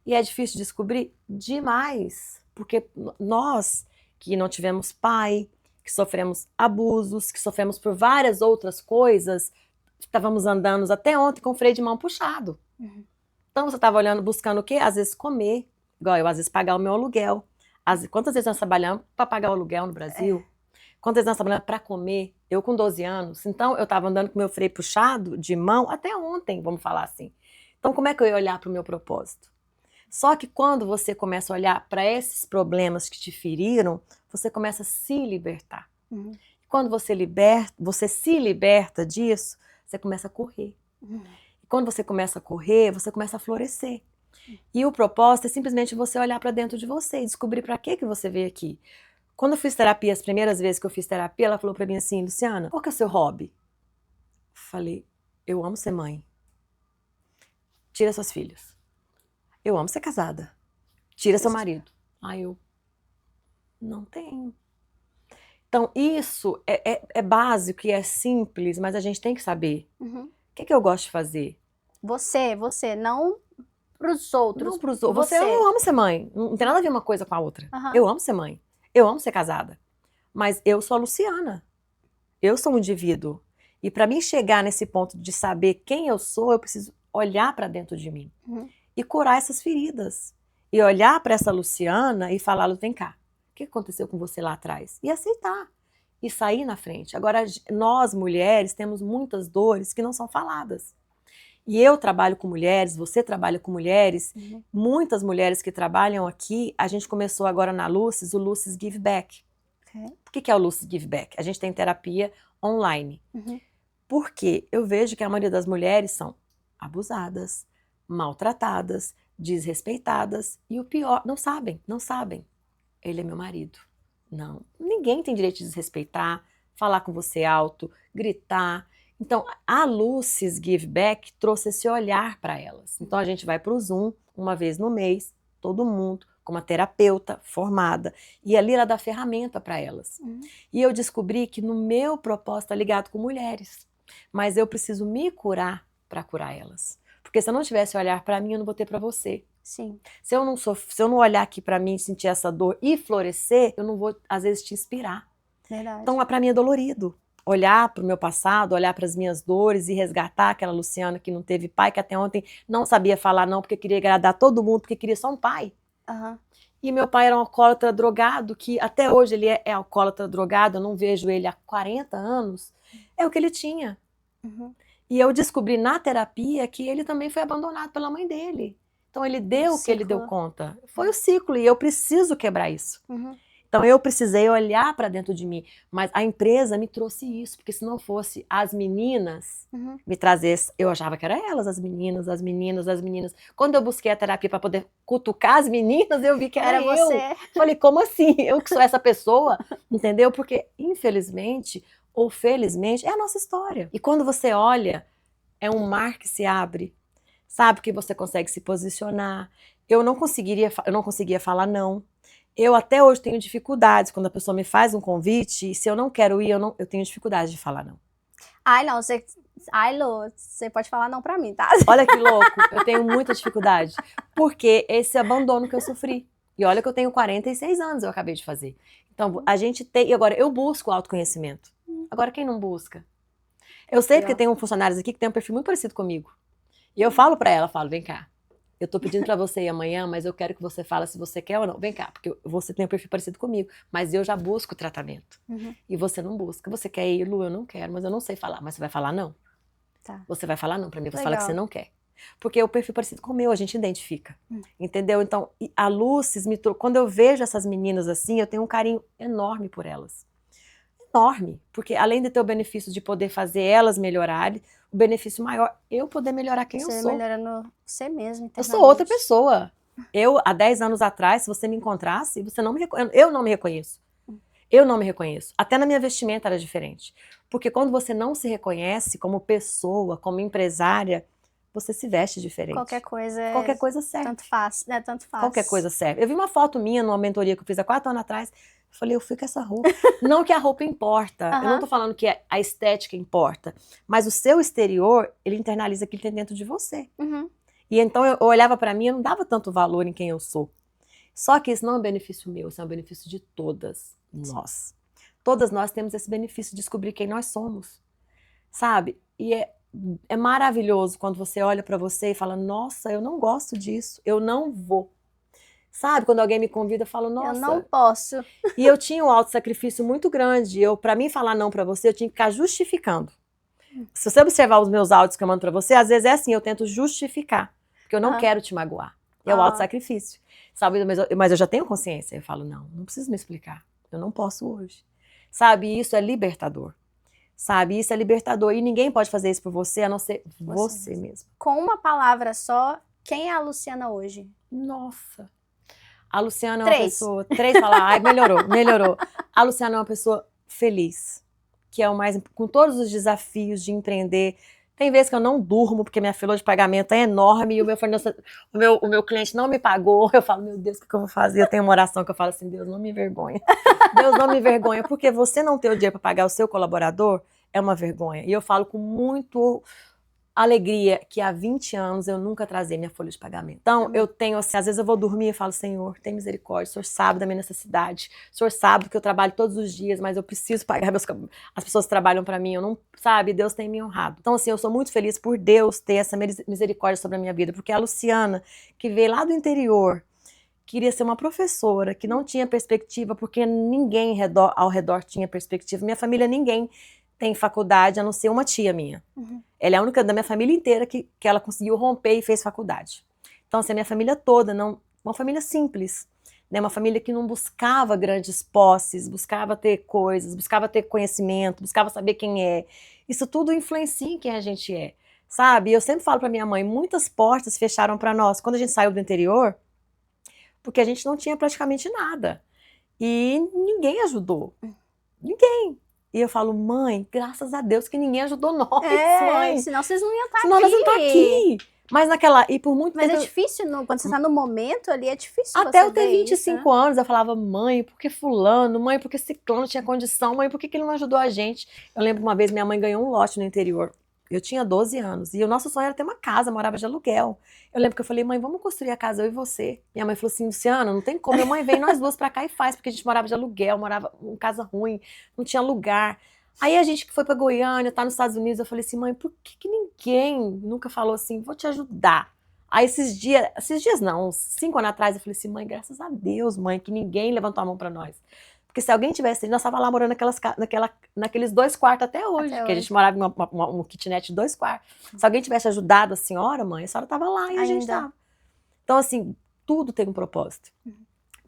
E é difícil descobrir? Demais. Porque nós que não tivemos pai, que sofremos abusos, que sofremos por várias outras coisas, estávamos andando até ontem com o freio de mão puxado. Então você estava olhando, buscando o quê? Às vezes comer. Igual eu, às vezes pagar o meu aluguel. Quantas vezes nós trabalhamos para pagar o aluguel no Brasil? Quantas vezes nós trabalhamos para comer? Eu com 12 anos. Então, eu estava andando com o meu freio puxado de mão até ontem, vamos falar assim. Então, como é que eu ia olhar para o meu propósito? Só que quando você começa a olhar para esses problemas que te feriram, você começa a se libertar. Quando você se liberta disso, você começa a correr. E quando você começa a correr, você começa a florescer. E o propósito é simplesmente você olhar para dentro de você e descobrir para que você veio aqui. Quando eu fiz terapia, as primeiras vezes que eu fiz terapia, ela falou para mim assim, Luciana, qual que é o seu hobby? Falei, eu amo ser mãe. Tira suas filhas. Eu amo ser casada. Tira seu marido. Eu não tenho. Então isso é básico e é simples, mas a gente tem que saber. O que eu gosto de fazer? Você, não pros outros. Não pros outros. Eu amo ser mãe. Não tem nada a ver uma coisa com a outra. Eu amo ser mãe. Eu amo ser casada. Mas eu sou a Luciana. Eu sou um indivíduo. E para mim chegar nesse ponto de saber quem eu sou, eu preciso olhar para dentro de mim. E curar essas feridas. E olhar para essa Luciana e falar, Lu, vem cá. O que aconteceu com você lá atrás? E aceitar. E sair na frente. Agora, nós mulheres temos muitas dores que não são faladas. E eu trabalho com mulheres, você trabalha com mulheres, muitas mulheres que trabalham aqui, a gente começou agora na Lucis, o Lucis Give Back. O que é o Lucis Give Back? A gente tem terapia online. Porque eu vejo que a maioria das mulheres são abusadas, maltratadas, desrespeitadas e o pior, não sabem. Ele é meu marido. Não, ninguém tem direito de desrespeitar, falar com você alto, gritar. Então, a Lucis Give Back trouxe esse olhar para elas. Então, a gente vai para o Zoom uma vez no mês, todo mundo, com uma terapeuta formada. E ali ela dá ferramenta para elas. E eu descobri que no meu propósito está ligado com mulheres. Mas eu preciso me curar para curar elas. Porque se eu não tivesse olhar para mim, eu não vou ter para você. Sim. Se eu não olhar aqui para mim, sentir essa dor e florescer, eu não vou, às vezes, te inspirar. Verdade. Então, para mim é dolorido. Olhar para o meu passado, olhar para as minhas dores e resgatar aquela Luciana que não teve pai, que até ontem não sabia falar não, porque queria agradar todo mundo, porque queria só um pai. E meu pai era um alcoólatra drogado, que até hoje ele é alcoólatra drogado, eu não vejo ele há 40 anos, é o que ele tinha. E eu descobri na terapia que ele também foi abandonado pela mãe dele. Então ele deu o que ele deu conta. Foi o ciclo e eu preciso quebrar isso. Então eu precisei olhar para dentro de mim, mas a empresa me trouxe isso, porque se não fosse as meninas me trazer, eu achava que era elas, as meninas. Quando eu busquei a terapia para poder cutucar as meninas, eu vi que era eu. Você. Falei, como assim? Eu que sou essa pessoa, entendeu? Porque infelizmente ou felizmente é a nossa história. E quando você olha, é um mar que se abre, sabe que você consegue se posicionar. Eu não conseguia falar não. Eu até hoje tenho dificuldades quando a pessoa me faz um convite e se eu não quero ir, eu tenho dificuldade de falar não. Lu, você pode falar não pra mim, tá? Olha que louco, eu tenho muita dificuldade. Porque esse abandono que eu sofri. E olha que eu tenho 46 anos, eu acabei de fazer. Então, a gente tem... E agora, eu busco autoconhecimento. Agora, quem não busca? Eu sei porque tem um funcionário aqui que tem um perfil muito parecido comigo. E eu falo pra ela, vem cá. eu tô pedindo pra você ir amanhã, mas eu quero que você fale se você quer ou não. Vem cá, porque você tem um perfil parecido comigo, mas eu já busco tratamento. E você não busca. Você quer ir, Lu? Eu não quero, mas eu não sei falar. Mas você vai falar não? Tá. Você vai falar não pra mim, você Legal. fala que você não quer. Porque é o perfil parecido com o meu, a gente identifica. Entendeu? Então, a Lucis me trouxe. Quando eu vejo essas meninas assim, eu tenho um carinho enorme por elas. Enorme. Porque além de ter o benefício de poder fazer elas melhorarem, o benefício maior, eu poder melhorar quem eu Você sou. melhorando você mesmo, Eu sou outra internamente. pessoa. Eu, há 10 anos atrás, se você me encontrasse, você não me eu não me reconheço. Eu não me reconheço. Até na minha vestimenta era diferente. Porque quando você não se reconhece como pessoa, como empresária, você se veste diferente. Qualquer coisa serve. Tanto faz, né? Tanto faz. Qualquer coisa serve. Eu vi uma foto minha numa mentoria que eu fiz há 4 anos atrás. Eu falei, eu fui com essa roupa. Não que a roupa importa. Eu não tô falando que a estética importa. Mas o seu exterior, ele internaliza aquilo que tem dentro de você. E então eu olhava pra mim e não dava tanto valor em quem eu sou. Só que isso não é um benefício meu, isso é um benefício de todas nós. Todas nós temos esse benefício de descobrir quem nós somos. Sabe? E é maravilhoso quando você olha pra você e fala, nossa, eu não gosto disso, eu não vou. Sabe? Quando alguém me convida, eu falo, nossa. Eu não posso. E eu tinha um autossacrifício muito grande. Pra mim falar não pra você, eu tinha que ficar justificando. Se você observar os meus áudios que eu mando pra você, às vezes é assim, eu tento justificar. Porque eu não quero te magoar. É o autossacrifício. Sabe? Mas eu já tenho consciência. Eu falo, não preciso me explicar. Eu não posso hoje. Sabe? E isso é libertador. Sabe? Isso é libertador. E ninguém pode fazer isso por você, a não ser você mesmo. Com uma palavra só, quem é a Luciana hoje? Nossa. A Luciana é uma pessoa... 3 falar, ai, melhorou. A Luciana é uma pessoa feliz. Que é o mais... Com todos os desafios de empreender. Tem vezes que eu não durmo, porque minha fila de pagamento é enorme e o meu cliente não me pagou. Eu falo, meu Deus, o que eu vou fazer? Eu tenho uma oração que eu falo assim, Deus, não me envergonha. Deus, não me envergonha, porque você não ter o dinheiro para pagar o seu colaborador é uma vergonha. E eu falo com muito alegria que há 20 anos eu nunca trazei minha folha de pagamento. Então, eu tenho assim, às vezes eu vou dormir e falo, Senhor, tem misericórdia, o Senhor sabe da minha necessidade, o Senhor sabe que eu trabalho todos os dias, mas eu preciso pagar as pessoas que trabalham para mim, eu não, sabe, Deus tem me honrado. Então, assim, eu sou muito feliz por Deus ter essa misericórdia sobre a minha vida, porque a Luciana, que veio lá do interior, queria ser uma professora, que não tinha perspectiva, porque ninguém ao redor tinha perspectiva, minha família, ninguém tem faculdade, a não ser uma tia minha. Ela é a única da minha família inteira que ela conseguiu romper e fez faculdade. Então, assim, a minha família toda, uma família simples, né? Uma família que não buscava grandes posses, buscava ter coisas, buscava ter conhecimento, buscava saber quem é. Isso tudo influencia em quem a gente é, sabe? Eu sempre falo para minha mãe, muitas portas fecharam para nós quando a gente saiu do interior, porque a gente não tinha praticamente nada. E ninguém ajudou. Ninguém. E eu falo, mãe, graças a Deus que ninguém ajudou nós, mãe. Senão vocês não iam estar Senão aqui. nós não tá aqui. Mas e por muito Mas tempo... é difícil, quando você tá no momento ali, é difícil Até você eu ter ver 25 isso, né? anos, eu falava, mãe, por que fulano? Mãe, por que ciclano tinha condição? Mãe, por que ele não ajudou a gente? Eu lembro uma vez, minha mãe ganhou um lote no interior. Eu tinha 12 anos. E o nosso sonho era ter uma casa, morava de aluguel. Eu lembro que eu falei, mãe, vamos construir a casa, eu e você. Minha mãe falou assim, Luciana, não tem como. Minha mãe vem nós duas pra cá e faz, porque a gente morava de aluguel, morava em casa ruim, não tinha lugar. Aí a gente que foi pra Goiânia, tá nos Estados Unidos, eu falei assim, mãe, por que ninguém nunca falou assim, vou te ajudar? Aí esses dias não, uns 5 anos atrás, eu falei assim, mãe, graças a Deus, mãe, que ninguém levantou a mão pra nós. Porque se alguém tivesse, nós tava lá morando naqueles 2 quartos até hoje, que a gente morava em um kitnet de 2 quartos. Se alguém tivesse ajudado a senhora, mãe, a senhora tava lá e a gente tava. Então, assim, tudo tem um propósito.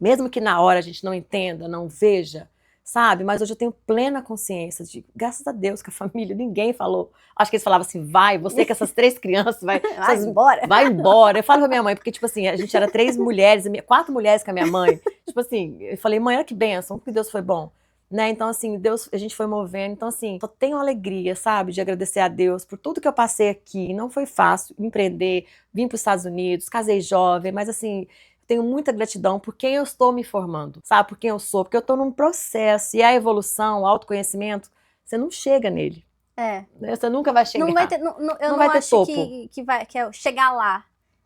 Mesmo que na hora a gente não entenda, não veja, sabe? Mas hoje eu tenho plena consciência de, graças a Deus, que a família, ninguém falou. Acho que eles falavam assim, vai, você com essas 3 crianças, vai embora. Vai embora. Eu falo pra minha mãe, porque, tipo assim, a gente era 3 mulheres, 4 mulheres com a minha mãe. Tipo assim, eu falei, mãe, olha que bênção, que Deus foi bom. Né? Então, assim, Deus, a gente foi movendo. Então, assim, só tenho alegria, sabe, de agradecer a Deus por tudo que eu passei aqui. Não foi fácil empreender, vim para os Estados Unidos, casei jovem, mas, assim, tenho muita gratidão por quem eu estou me formando, sabe? Por quem eu sou, porque eu estou num processo. E a evolução, o autoconhecimento, você não chega nele. Né? Você nunca vai chegar. Não vai ter, eu não vai ter acho topo. que é chegar lá.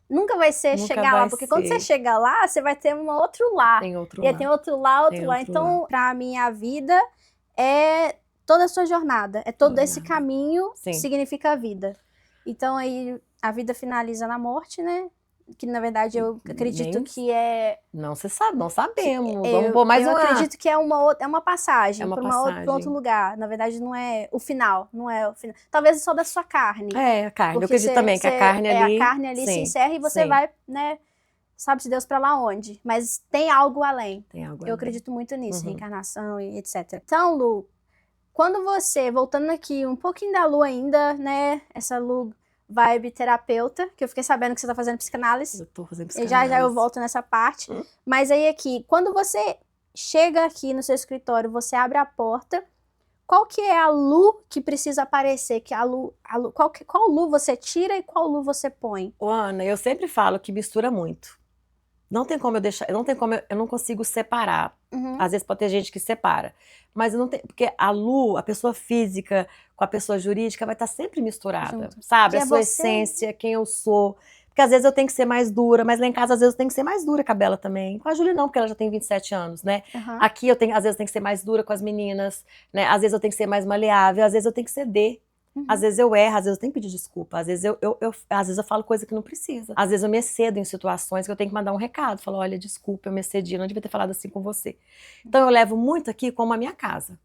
Nunca vai ser chegar lá, porque quando você chega lá, você vai ter um outro lá. Tem outro e lá. Tem outro lá, outro lá. Então, pra mim, a vida é toda a sua jornada. É todo esse caminho que significa a vida. Então, aí, a vida finaliza na morte, né? que na verdade eu acredito Nem- que é... Não se sabe, não sabemos. Vamos pôr mais eu uma. acredito que é uma passagem É uma para outro passagem. lugar. Na verdade, não é o final, não é o final. Talvez só da sua carne. É, a carne. Eu Porque acredito também que a carne ali. a carne ali se sim, encerra e você sim. vai, né? Sabe-se Deus pra lá onde. Mas tem algo além. Tem algo Eu ali. acredito muito nisso, Uhum. reencarnação e etc. Então, Lu, quando você, voltando aqui um pouquinho da Lu ainda, né? Essa Lu vibe terapeuta, que eu fiquei sabendo que você tá fazendo psicanálise. Eu tô fazendo E já eu psicanálise. volto nessa parte. Hum? Mas aí aqui, quando você chega aqui no seu escritório, você abre a porta, qual que é a Lu que precisa aparecer? Que qual Lu você tira e qual Lu você põe? Ô, Ana, eu sempre falo que mistura muito. Não tem como eu deixar, não tem como eu não consigo separar. Uhum. Às vezes pode ter gente que separa, mas eu não tem, porque a Lu, a pessoa física com a pessoa jurídica vai estar sempre misturada, Junto. sabe? Que A é sua você. essência, quem eu sou. Porque às vezes eu tenho que ser mais dura, mas lá em casa às vezes eu tenho que ser mais dura com a Bela também. Com a Júlia não, porque ela já tem 27 anos, né? Uhum. Aqui às vezes eu tenho que ser mais dura com as meninas, né? Às vezes eu tenho que ser mais maleável, às vezes eu tenho que ceder. Uhum. Às vezes eu erro, às vezes eu tenho que pedir desculpa, às vezes às vezes eu falo coisa que não precisa. Às vezes eu me excedo em situações que eu tenho que mandar um recado, falo, olha, desculpa, eu me excedi, eu não devia ter falado assim com você. Então eu levo muito aqui como a minha casa,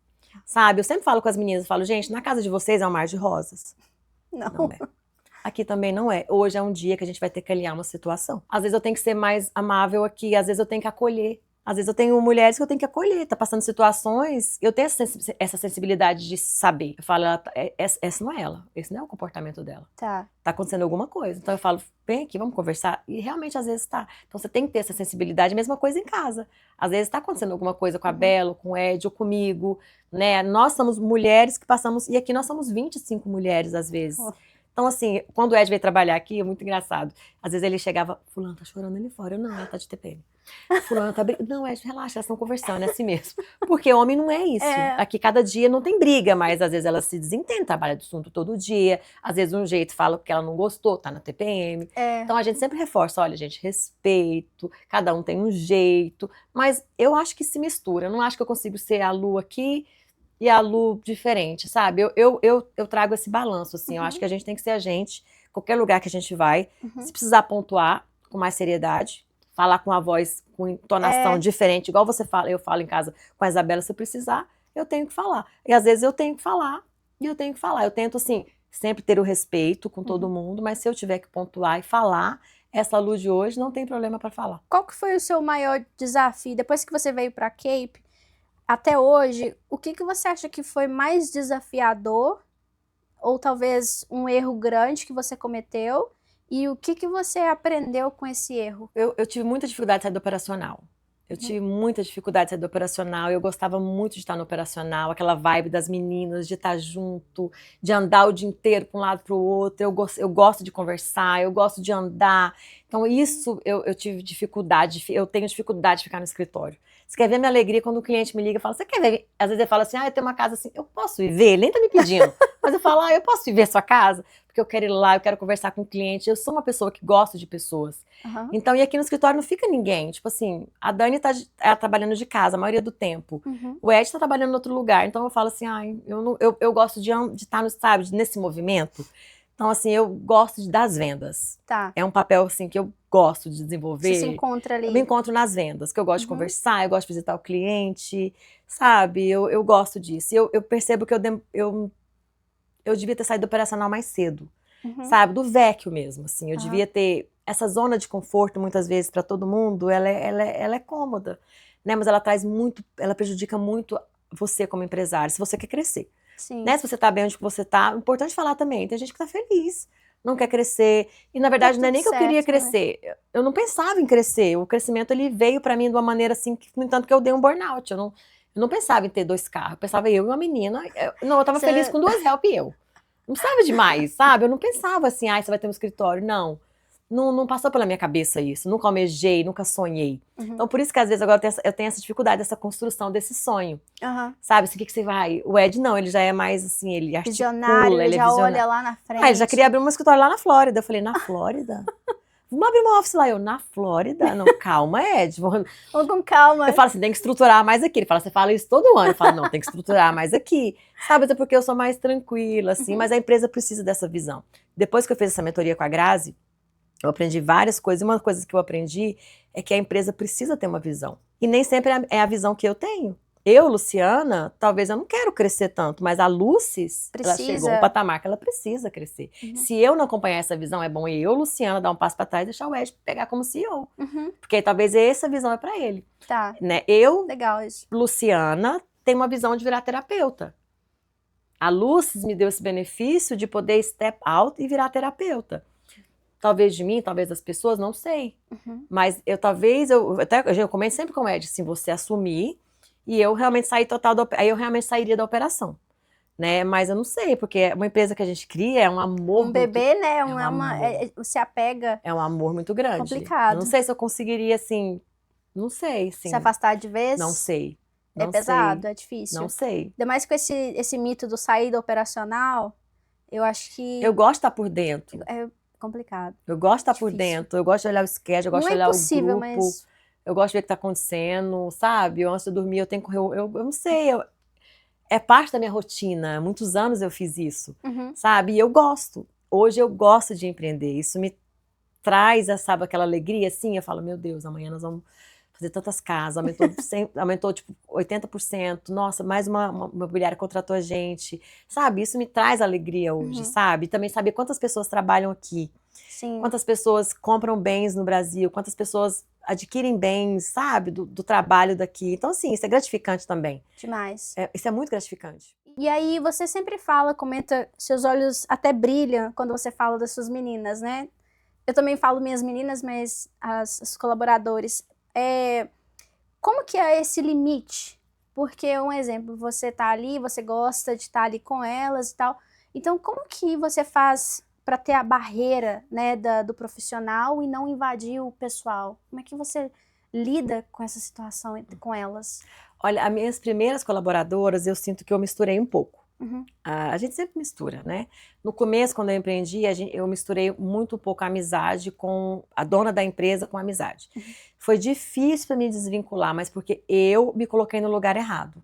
sabe? Eu sempre falo com as meninas, eu falo, gente, na casa de vocês é um mar de rosas? Não. Não é. Aqui também não é. Hoje é um dia que a gente vai ter que alinhar uma situação. Às vezes eu tenho que ser mais amável aqui, às vezes eu tenho que acolher. Às vezes eu tenho mulheres que eu tenho que acolher, tá passando situações, eu tenho essa sensibilidade de saber. Eu falo, essa não é ela, esse não é o comportamento dela. Tá. Tá acontecendo alguma coisa. Então eu falo, vem aqui, vamos conversar. E realmente às vezes tá. Então você tem que ter essa sensibilidade, mesma coisa em casa. Às vezes tá acontecendo alguma coisa com a Bela, com o Ed, ou comigo, né? Nós somos mulheres que passamos, e aqui nós somos 25 mulheres às vezes. Oh. Então, assim, quando o Ed veio trabalhar aqui, é muito engraçado. Às vezes ele chegava, fulano tá chorando ali fora. Eu, não, ela tá de TPM. Fulano tá brigando. Não, Ed, relaxa, elas estão conversando, é assim mesmo. Porque homem não é isso. É. Aqui cada dia não tem briga, mas às vezes elas se desentendem, trabalham do assunto todo dia. Às vezes um jeito fala porque ela não gostou, tá na TPM. É. Então a gente sempre reforça, olha, gente, respeito, cada um tem um jeito. Mas eu acho que se mistura. Eu não acho que eu consigo ser a Lu aqui e a Lu diferente, sabe? Eu trago esse balanço, assim. Eu acho que a gente tem que ser a gente, qualquer lugar que a gente vai. Se precisar pontuar com mais seriedade, falar com a voz, com entonação diferente, igual você fala, eu falo em casa com a Isabela, se precisar, eu tenho que falar. E às vezes eu tenho que falar, e eu tenho que falar. Eu tento, assim, sempre ter o respeito com todo mundo, mas se eu tiver que pontuar e falar, essa Lu de hoje não tem problema para falar. Qual que foi o seu maior desafio? Depois que você veio pra Cape, até hoje, o que você acha que foi mais desafiador? Ou talvez um erro grande que você cometeu? E o que você aprendeu com esse erro? Eu tive muita dificuldade de sair do operacional. Eu tive muita dificuldade de sair do operacional. Eu gostava muito de estar no operacional, aquela vibe das meninas, de estar junto, de andar o dia inteiro para um lado para o outro. Eu gosto de conversar, eu gosto de andar. Então, isso eu tive dificuldade, eu tenho dificuldade de ficar no escritório. Você quer ver a minha alegria quando o cliente me liga e fala, você quer ver? Às vezes ele fala assim, eu tenho uma casa assim, eu posso ir ver? Ele nem tá me pedindo. Mas eu falo, eu posso ir ver a sua casa? Porque eu quero ir lá, eu quero conversar com o cliente. Eu sou uma pessoa que gosta de pessoas. Então, e aqui no escritório não fica ninguém. Tipo assim, a Dani tá trabalhando de casa a maioria do tempo. O Ed tá trabalhando em outro lugar. Então eu falo assim, eu gosto de estar, sabe, nesse movimento. Então, assim, eu gosto das vendas. Tá. É um papel, assim, que eu gosto de desenvolver. Você se encontra ali. Eu me encontro nas vendas, que eu gosto de conversar, eu gosto de visitar o cliente, sabe? Eu gosto disso. Eu percebo que eu devia ter saído do operacional mais cedo, sabe? Do vecchio mesmo, assim. Eu devia ter... Essa zona de conforto, muitas vezes, para todo mundo, ela é cômoda, né? Mas ela traz muito... Ela prejudica muito você como empresário, se você quer crescer. Sim. Né? Se você tá bem onde você tá, é importante falar também. Tem gente que tá feliz, não quer crescer. E, na verdade, não é nem que eu queria crescer. Né? Eu não pensava em crescer. O crescimento, ele veio pra mim de uma maneira assim, que, no entanto, que eu dei um burnout. Eu não pensava em ter 2 carros. Eu pensava eu e uma menina. Eu tava feliz com 2 help e eu. Não precisava demais, sabe? Eu não pensava assim, você vai ter um escritório. Não passou pela minha cabeça isso. Nunca almejei, nunca sonhei. Então, por isso que às vezes agora eu tenho essa dificuldade, essa construção desse sonho. Sabe, assim, o que você vai... O Ed não, ele já é mais assim, ele articula, visionário, ele já olha lá na frente. Ele já queria abrir um escritório lá na Flórida. Eu falei, na Flórida? Vamos abrir uma office lá. Eu, na Flórida? Não, calma, Ed. Vamos com calma. Eu falo assim, tem que estruturar mais aqui. Ele fala, você fala isso todo ano. Eu falo, não, tem que estruturar mais aqui. Sabe, até porque eu sou mais tranquila, assim. Mas a empresa precisa dessa visão. Depois que eu fiz essa mentoria com a Grazi, Eu aprendi várias coisas, e uma coisa que eu aprendi é que a empresa precisa ter uma visão. E nem sempre é a visão que eu tenho. Eu, Luciana, talvez eu não quero crescer tanto, mas a Lucis, ela chegou a um patamar que ela precisa crescer. Se eu não acompanhar essa visão, é bom eu, Luciana, dar um passo para trás e deixar o Ed pegar como CEO. Porque talvez essa visão é para ele. Tá. Né? Eu, legal isso. Luciana, tenho uma visão de virar terapeuta. A Lucis me deu esse benefício de poder step out e virar terapeuta. Talvez de mim, talvez das pessoas, não sei. Mas eu comento sempre com o Ed, assim, você assumir e eu realmente sair aí eu realmente sairia da operação, né? Mas eu não sei, porque uma empresa que a gente cria é um amor bebê, né? Se apega. É um amor muito grande. Complicado. Eu não sei se eu conseguiria, assim, não sei, assim. Se afastar de vez? Não sei. É pesado, é difícil. Não sei. Ainda mais com esse mito do saída operacional, eu acho que... Eu gosto de estar por dentro. É complicado. Eu gosto de estar por dentro, eu gosto de olhar o schedule, eu gosto de olhar o grupo. Mas... Eu gosto de ver o que está acontecendo, sabe? Eu, antes de dormir, eu tenho que correr. Eu não sei, é parte da minha rotina. Há muitos anos eu fiz isso, sabe? E eu gosto. Hoje eu gosto de empreender. Isso me traz, sabe, aquela alegria, assim. Eu falo, meu Deus, amanhã nós vamos fazer tantas casas. Aumentou tipo, 80%. Nossa, mais uma imobiliária contratou a gente. Sabe? Isso me traz alegria hoje, sabe? E também saber quantas pessoas trabalham aqui. Sim. Quantas pessoas compram bens no Brasil, quantas pessoas adquirem bens, sabe, do trabalho daqui. Então, assim, isso é gratificante também. Demais. Isso é muito gratificante. E aí, você sempre comenta, seus olhos até brilham quando você fala das suas meninas, né? Eu também falo minhas meninas, mas os colaboradores. Como que é esse limite? Porque, um exemplo, você tá ali, você gosta de estar ali com elas e tal. Então, como que você faz para ter a barreira, né, do profissional e não invadir o pessoal? Como é que você lida com essa situação com elas? Olha, as minhas primeiras colaboradoras, eu sinto que eu misturei um pouco. A gente sempre mistura, né? No começo, quando eu empreendi, eu misturei muito pouco a amizade com a dona da empresa com a amizade. Foi difícil para me desvincular, mas porque eu me coloquei no lugar errado,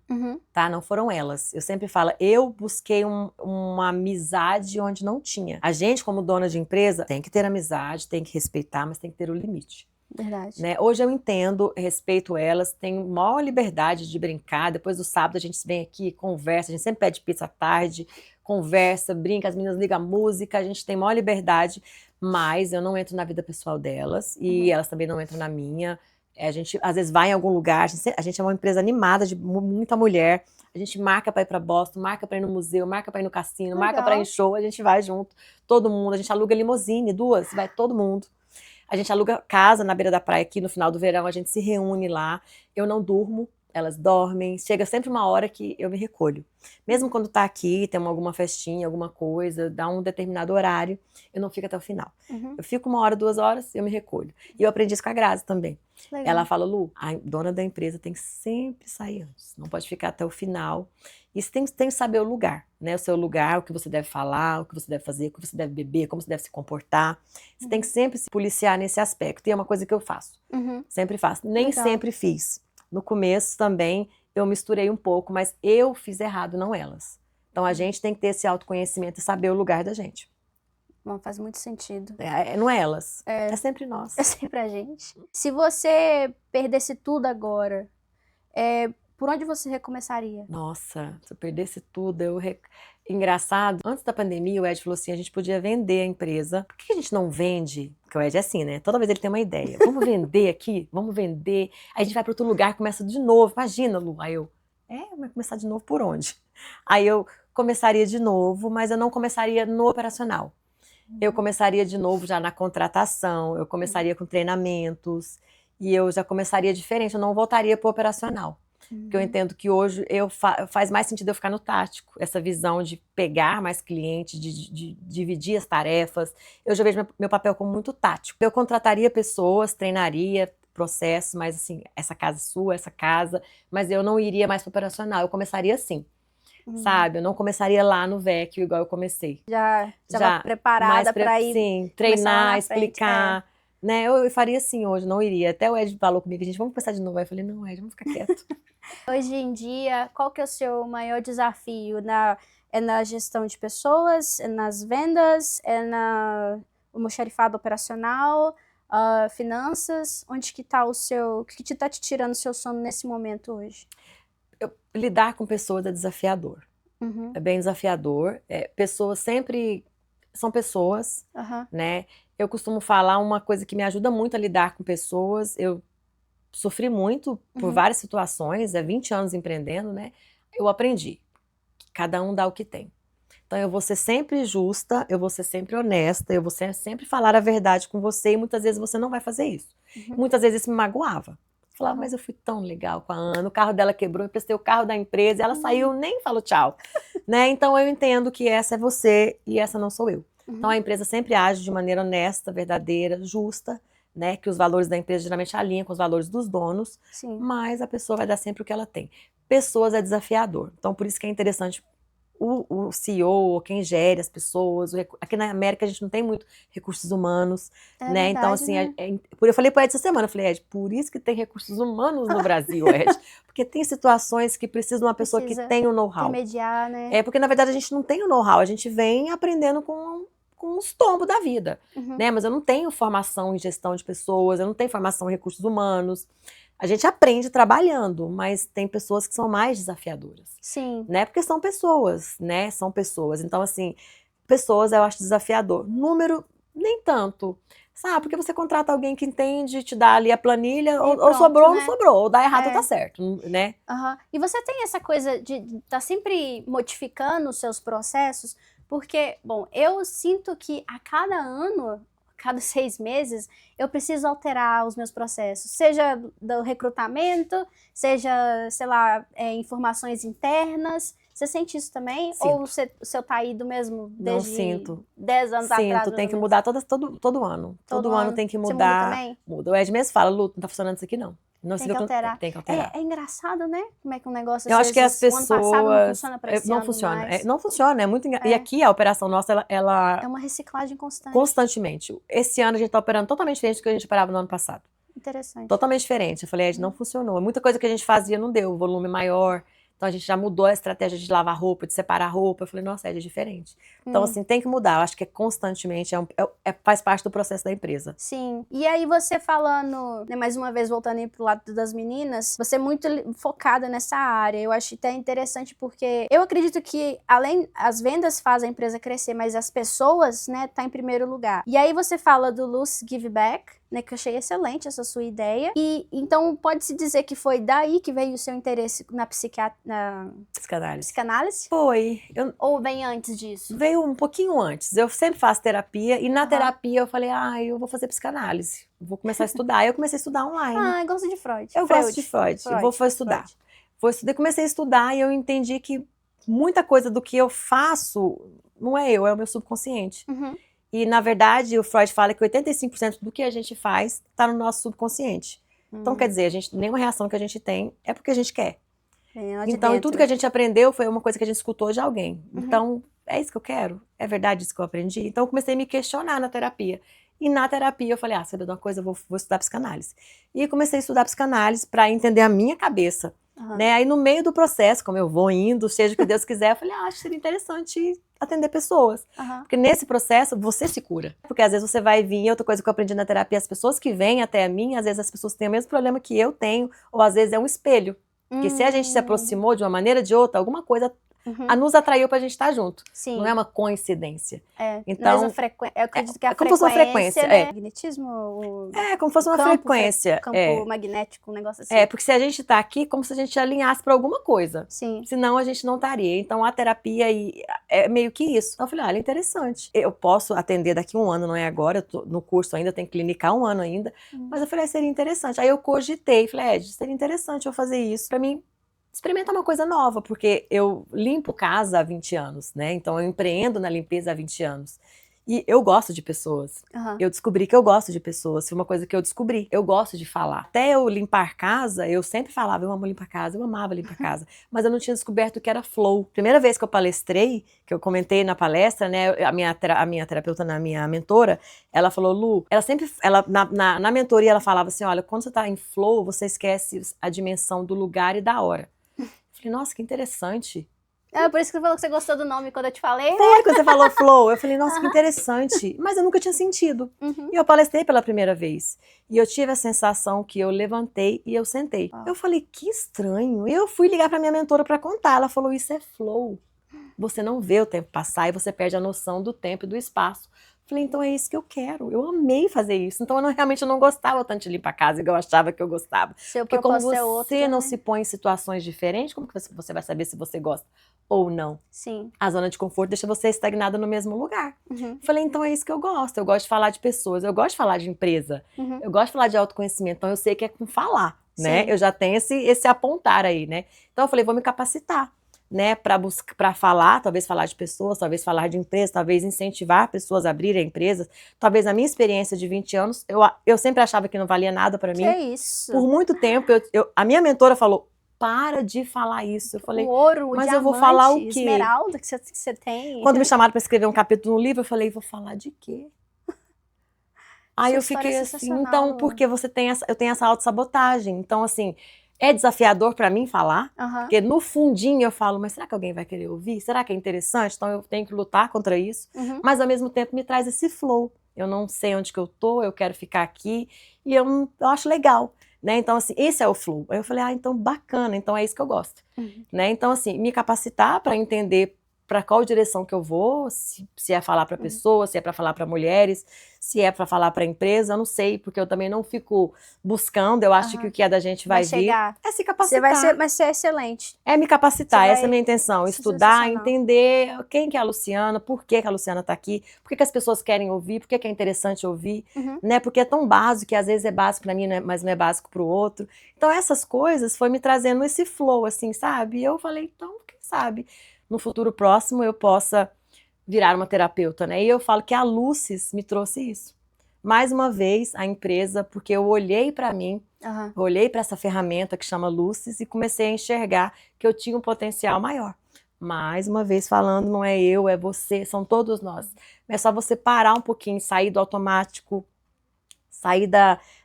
tá? Não foram elas. Eu sempre falo, eu busquei uma amizade onde não tinha. A gente, como dona de empresa, tem que ter amizade, tem que respeitar, mas tem que ter o limite. Verdade. Né? Hoje eu entendo, respeito elas, tenho maior liberdade de brincar. Depois do sábado a gente vem aqui, conversa, a gente sempre pede pizza à tarde, conversa, brinca, as meninas ligam a música, a gente tem maior liberdade, mas eu não entro na vida pessoal delas e elas também não entram na minha. A gente às vezes vai em algum lugar, a gente é uma empresa animada de muita mulher, a gente marca para ir para Boston, marca para ir no museu, marca para ir no cassino, marca para ir em show, a gente vai junto, todo mundo, a gente aluga limousine, vai todo mundo. A gente aluga casa na beira da praia aqui no final do verão, a gente se reúne lá. Eu não durmo, elas dormem. Chega sempre uma hora que eu me recolho. Mesmo quando tá aqui, tem alguma festinha, alguma coisa, dá um determinado horário, eu não fico até o final. Eu fico 1 hora, 2 horas, eu me recolho. E eu aprendi isso com a Grazi também. Legal. Ela fala, Lu, a dona da empresa tem que sempre sair antes, não pode ficar até o final. E você tem que saber o lugar, né? O seu lugar, o que você deve falar, o que você deve fazer, o que você deve beber, como você deve se comportar. Você tem que sempre se policiar nesse aspecto. E é uma coisa que eu faço. Sempre faço. Nem sempre fiz. No começo também eu misturei um pouco, mas eu fiz errado, não elas. Então a gente tem que ter esse autoconhecimento e saber o lugar da gente. Bom, faz muito sentido. Não é elas, é sempre nós. É sempre a gente. Se você perdesse tudo agora, por onde você recomeçaria? Nossa, se eu perdesse tudo, Engraçado, antes da pandemia o Ed falou assim, a gente podia vender a empresa. Por que a gente não vende? Porque o Ed é assim, né? Toda vez ele tem uma ideia. Vamos vender aqui? Vamos vender. Aí a gente vai para outro lugar, começa de novo. Imagina, Lu. Aí eu, vai começar de novo por onde? Aí eu começaria de novo, mas eu não começaria no operacional. Eu começaria de novo já na contratação, eu começaria com treinamentos, e eu já começaria diferente, eu não voltaria para o operacional. Porque eu entendo que hoje faz mais sentido eu ficar no tático, essa visão de pegar mais clientes, de dividir as tarefas. Eu já vejo meu papel como muito tático. Eu contrataria pessoas, treinaria processos, mas assim, essa casa é sua, essa casa, mas eu não iria mais para o operacional, eu começaria assim. Sabe? Eu não começaria lá no Vecchio igual eu comecei. Já preparada para ir. Sim, treinar, explicar. Né? Eu faria assim hoje, não iria. Até o Ed falou comigo, gente, vamos começar de novo. Aí eu falei, não, Ed, vamos ficar quieto. Hoje em dia, qual que é o seu maior desafio? É na gestão de pessoas? É nas vendas? É almoxarifado operacional, finanças, onde que tá o que tá te tirando o seu sono nesse momento hoje? Lidar com pessoas é desafiador. Uhum. É bem desafiador. Pessoas sempre são pessoas, né? Eu costumo falar uma coisa que me ajuda muito a lidar com pessoas. Eu sofri muito por várias situações, 20 anos empreendendo, né? Eu aprendi que cada um dá o que tem. Então eu vou ser sempre justa, eu vou ser sempre honesta, eu vou sempre falar a verdade com você e muitas vezes você não vai fazer isso. Muitas vezes isso me magoava. Eu falava, mas eu fui tão legal com a Ana, o carro dela quebrou, eu emprestei o carro da empresa e ela saiu, nem falou tchau. Né? Então eu entendo que essa é você e essa não sou eu. Então a empresa sempre age de maneira honesta, verdadeira, justa, né? Que os valores da empresa geralmente alinham com os valores dos donos, mas a pessoa vai dar sempre o que ela tem. Pessoas é desafiador, então por isso que é interessante o CEO, quem gere as pessoas. Aqui na América a gente não tem muito recursos humanos, né? Verdade, então assim, né? eu falei para Ed essa semana, eu falei, Ed, por isso que tem recursos humanos no Brasil, Ed, porque tem situações que precisam de uma pessoa que tem o know-how. Intermediar, né? Porque na verdade a gente não tem o know-how, a gente vem aprendendo com os tombos da vida, né? Mas eu não tenho formação em gestão de pessoas, eu não tenho formação em recursos humanos. A gente aprende trabalhando, mas tem pessoas que são mais desafiadoras. Sim. Né? Porque são pessoas, né? São pessoas. Então, assim, pessoas eu acho desafiador. Número, nem tanto. Sabe? Porque você contrata alguém que entende, te dá ali a planilha, ou sobrou ou não sobrou, ou dá errado ou tá certo, né? E você tem essa coisa de estar sempre modificando os seus processos, porque, bom, eu sinto que a cada ano, cada 6 meses, eu preciso alterar os meus processos, seja do recrutamento, seja, sei lá, informações internas. Você sente isso também? Sinto. Ou o seu tá aí do mesmo desde 10 anos atrás? Sinto, tem que mudar todo ano. Todo ano tem que mudar. Você muda também? Muda. O Ed mesmo fala, Lu, não tá funcionando isso aqui não. Tem que alterar. Tem que alterar. É engraçado, né? Como é que um negócio eu acho que as pessoas... o ano passado não funciona pra esse ano funciona. mais. Não funciona, é muito engraçado. E aqui a operação nossa, ela... É uma reciclagem constante. Constantemente. Esse ano a gente tá operando totalmente diferente do que a gente operava no ano passado. Interessante. Totalmente diferente. Eu falei, Ed, não funcionou. Muita coisa que a gente fazia não deu, volume maior. Então a gente já mudou a estratégia de lavar roupa, de separar roupa. Eu falei, nossa, Ed, é diferente. Então, assim, tem que mudar. Eu acho que constantemente, faz parte do processo da empresa. Sim. E aí você falando, né, mais uma vez voltando aí pro lado das meninas, você é muito focada nessa área. Eu acho até interessante porque eu acredito que além, as vendas fazem a empresa crescer, mas as pessoas, né, tá em primeiro lugar. E aí você fala do Lu's Give Back, né, que eu achei excelente essa sua ideia. E então pode-se dizer que foi daí que veio o seu interesse na psicanálise? Foi. Ou vem antes disso? Veio um pouquinho antes. Eu sempre faço terapia e na terapia eu falei, eu vou fazer psicanálise. Vou começar a estudar. Aí eu comecei a estudar online. Eu gosto de Freud. Eu gosto de Freud. Eu vou estudar. Comecei a estudar e eu entendi que muita coisa do que eu faço não é eu, é o meu subconsciente. E, na verdade, o Freud fala que 85% do que a gente faz está no nosso subconsciente. Então, quer dizer, nenhuma reação que a gente tem é porque a gente quer. Então, tudo que a gente aprendeu foi uma coisa que a gente escutou de alguém. Então, é isso que eu quero? É verdade isso que eu aprendi? Então, eu comecei a me questionar na terapia. E na terapia eu falei, sabe de uma coisa, eu vou estudar psicanálise. E comecei a estudar psicanálise para entender a minha cabeça. Né? Aí no meio do processo, como eu vou indo, seja o que Deus quiser, eu falei, acho que seria interessante atender pessoas. Porque nesse processo, você se cura. Porque às vezes você vai vir, outra coisa que eu aprendi na terapia, as pessoas que vêm até a mim, às vezes as pessoas têm o mesmo problema que eu tenho, ou às vezes é um espelho. Porque se a gente se aproximou de uma maneira ou de outra, alguma coisa nos atraiu pra gente estar junto. Sim. Não é uma coincidência. Então, eu acredito que a como fosse uma frequência, né? Magnetismo, como fosse uma frequência. Campo magnético, um negócio assim. Porque se a gente tá aqui, como se a gente alinhasse pra alguma coisa. Sim. Senão a gente não estaria. Então a terapia é meio que isso. Então eu falei, olha, interessante. Eu posso atender daqui 1 ano, não é agora, eu tô no curso ainda, tenho que clinicar 1 ano ainda. Mas eu falei, seria interessante. Aí eu cogitei, falei, Ed, seria interessante eu fazer isso. Pra mim, experimentar uma coisa nova, porque eu limpo casa há 20 anos, né? Então eu empreendo na limpeza há 20 anos. E eu gosto de pessoas. Eu descobri que eu gosto de pessoas. Foi uma coisa que eu descobri. Eu gosto de falar. Até eu limpar casa, eu sempre falava, eu amo limpar casa, eu amava limpar casa. Mas eu não tinha descoberto o que era flow. Primeira vez que eu palestrei, que eu comentei na palestra, né? A minha terapeuta, a minha mentora, ela falou, Lu, na mentoria ela falava assim, olha, quando você tá em flow, você esquece a dimensão do lugar e da hora. Eu falei, nossa, que interessante. É por isso que você falou que você gostou do nome quando eu te falei, né? Foi quando você falou flow. Eu falei, nossa, que interessante. Mas eu nunca tinha sentido. Uhum. E eu palestrei pela primeira vez. E eu tive a sensação que eu levantei e eu sentei. Eu falei, que estranho. E eu fui ligar pra minha mentora pra contar. Ela falou, isso é flow. Você não vê o tempo passar e você perde a noção do tempo e do espaço. Falei, então é isso que eu quero. Eu amei fazer isso. Então realmente eu não gostava tanto de limpar a casa igual eu achava que eu gostava. Seu Porque como propósito é outro, você não né? se põe em situações diferentes, como que você vai saber se você gosta ou não? Sim. A zona de conforto deixa você estagnada no mesmo lugar. Uhum. Falei, então é isso que eu gosto. Eu gosto de falar de pessoas, eu gosto de falar de empresa, Uhum. eu gosto de falar de autoconhecimento. Então eu sei que é com falar, né? Sim. Eu já tenho esse apontar aí, né? Então eu falei, vou me capacitar, né? Para falar, talvez falar de pessoas, talvez falar de empresas, talvez incentivar pessoas a abrirem empresas. Talvez a minha experiência de 20 anos, eu sempre achava que não valia nada para mim. Que isso? Por muito tempo, a minha mentora falou, para de falar isso. Eu falei, O ouro, o mas diamante, eu vou falar o quê? esmeralda que você tem. Quando me chamaram para escrever um capítulo no livro, eu falei, vou falar de quê? Aí Sua eu história é fiquei assim, sensacional, então, Lu. porque eu tenho essa autossabotagem. Então, assim, é desafiador para mim falar, Aham. porque no fundinho eu falo, mas será que alguém vai querer ouvir? Será que é interessante? Então eu tenho que lutar contra isso, Uhum. mas ao mesmo tempo me traz esse flow. Eu não sei onde que eu tô, eu quero ficar aqui, e eu acho legal, né? Então, assim, esse é o flow. Aí eu falei, então bacana, então é isso que eu gosto, Uhum. né? Então, assim, me capacitar para entender para qual direção que eu vou, se é falar para pessoas, se é para falar para mulheres, se é para falar para empresa, eu não sei, porque eu também não fico buscando, eu acho que o que é da gente vai vir chegar. é se Você capacitar. vai ser excelente. É me capacitar, Você essa é a vai minha intenção, ser estudar, sensacional. entender quem que é a Luciana, por que a Luciana está aqui, por que as pessoas querem ouvir, por que é interessante ouvir, Uhum. né? Porque é tão básico, que às vezes é básico para mim, mas não é básico para o outro. Então essas coisas foi me trazendo esse flow, assim, sabe? E eu falei, então, quem sabe, no futuro próximo eu possa virar uma terapeuta, né? E eu falo que a Lucis me trouxe isso. Mais uma vez, a empresa, porque eu olhei para mim, Aham. eu olhei para essa ferramenta que chama Lucis e comecei a enxergar que eu tinha um potencial maior. Mais uma vez falando, não é eu, é você, são todos nós. É só você parar um pouquinho, sair do automático, sair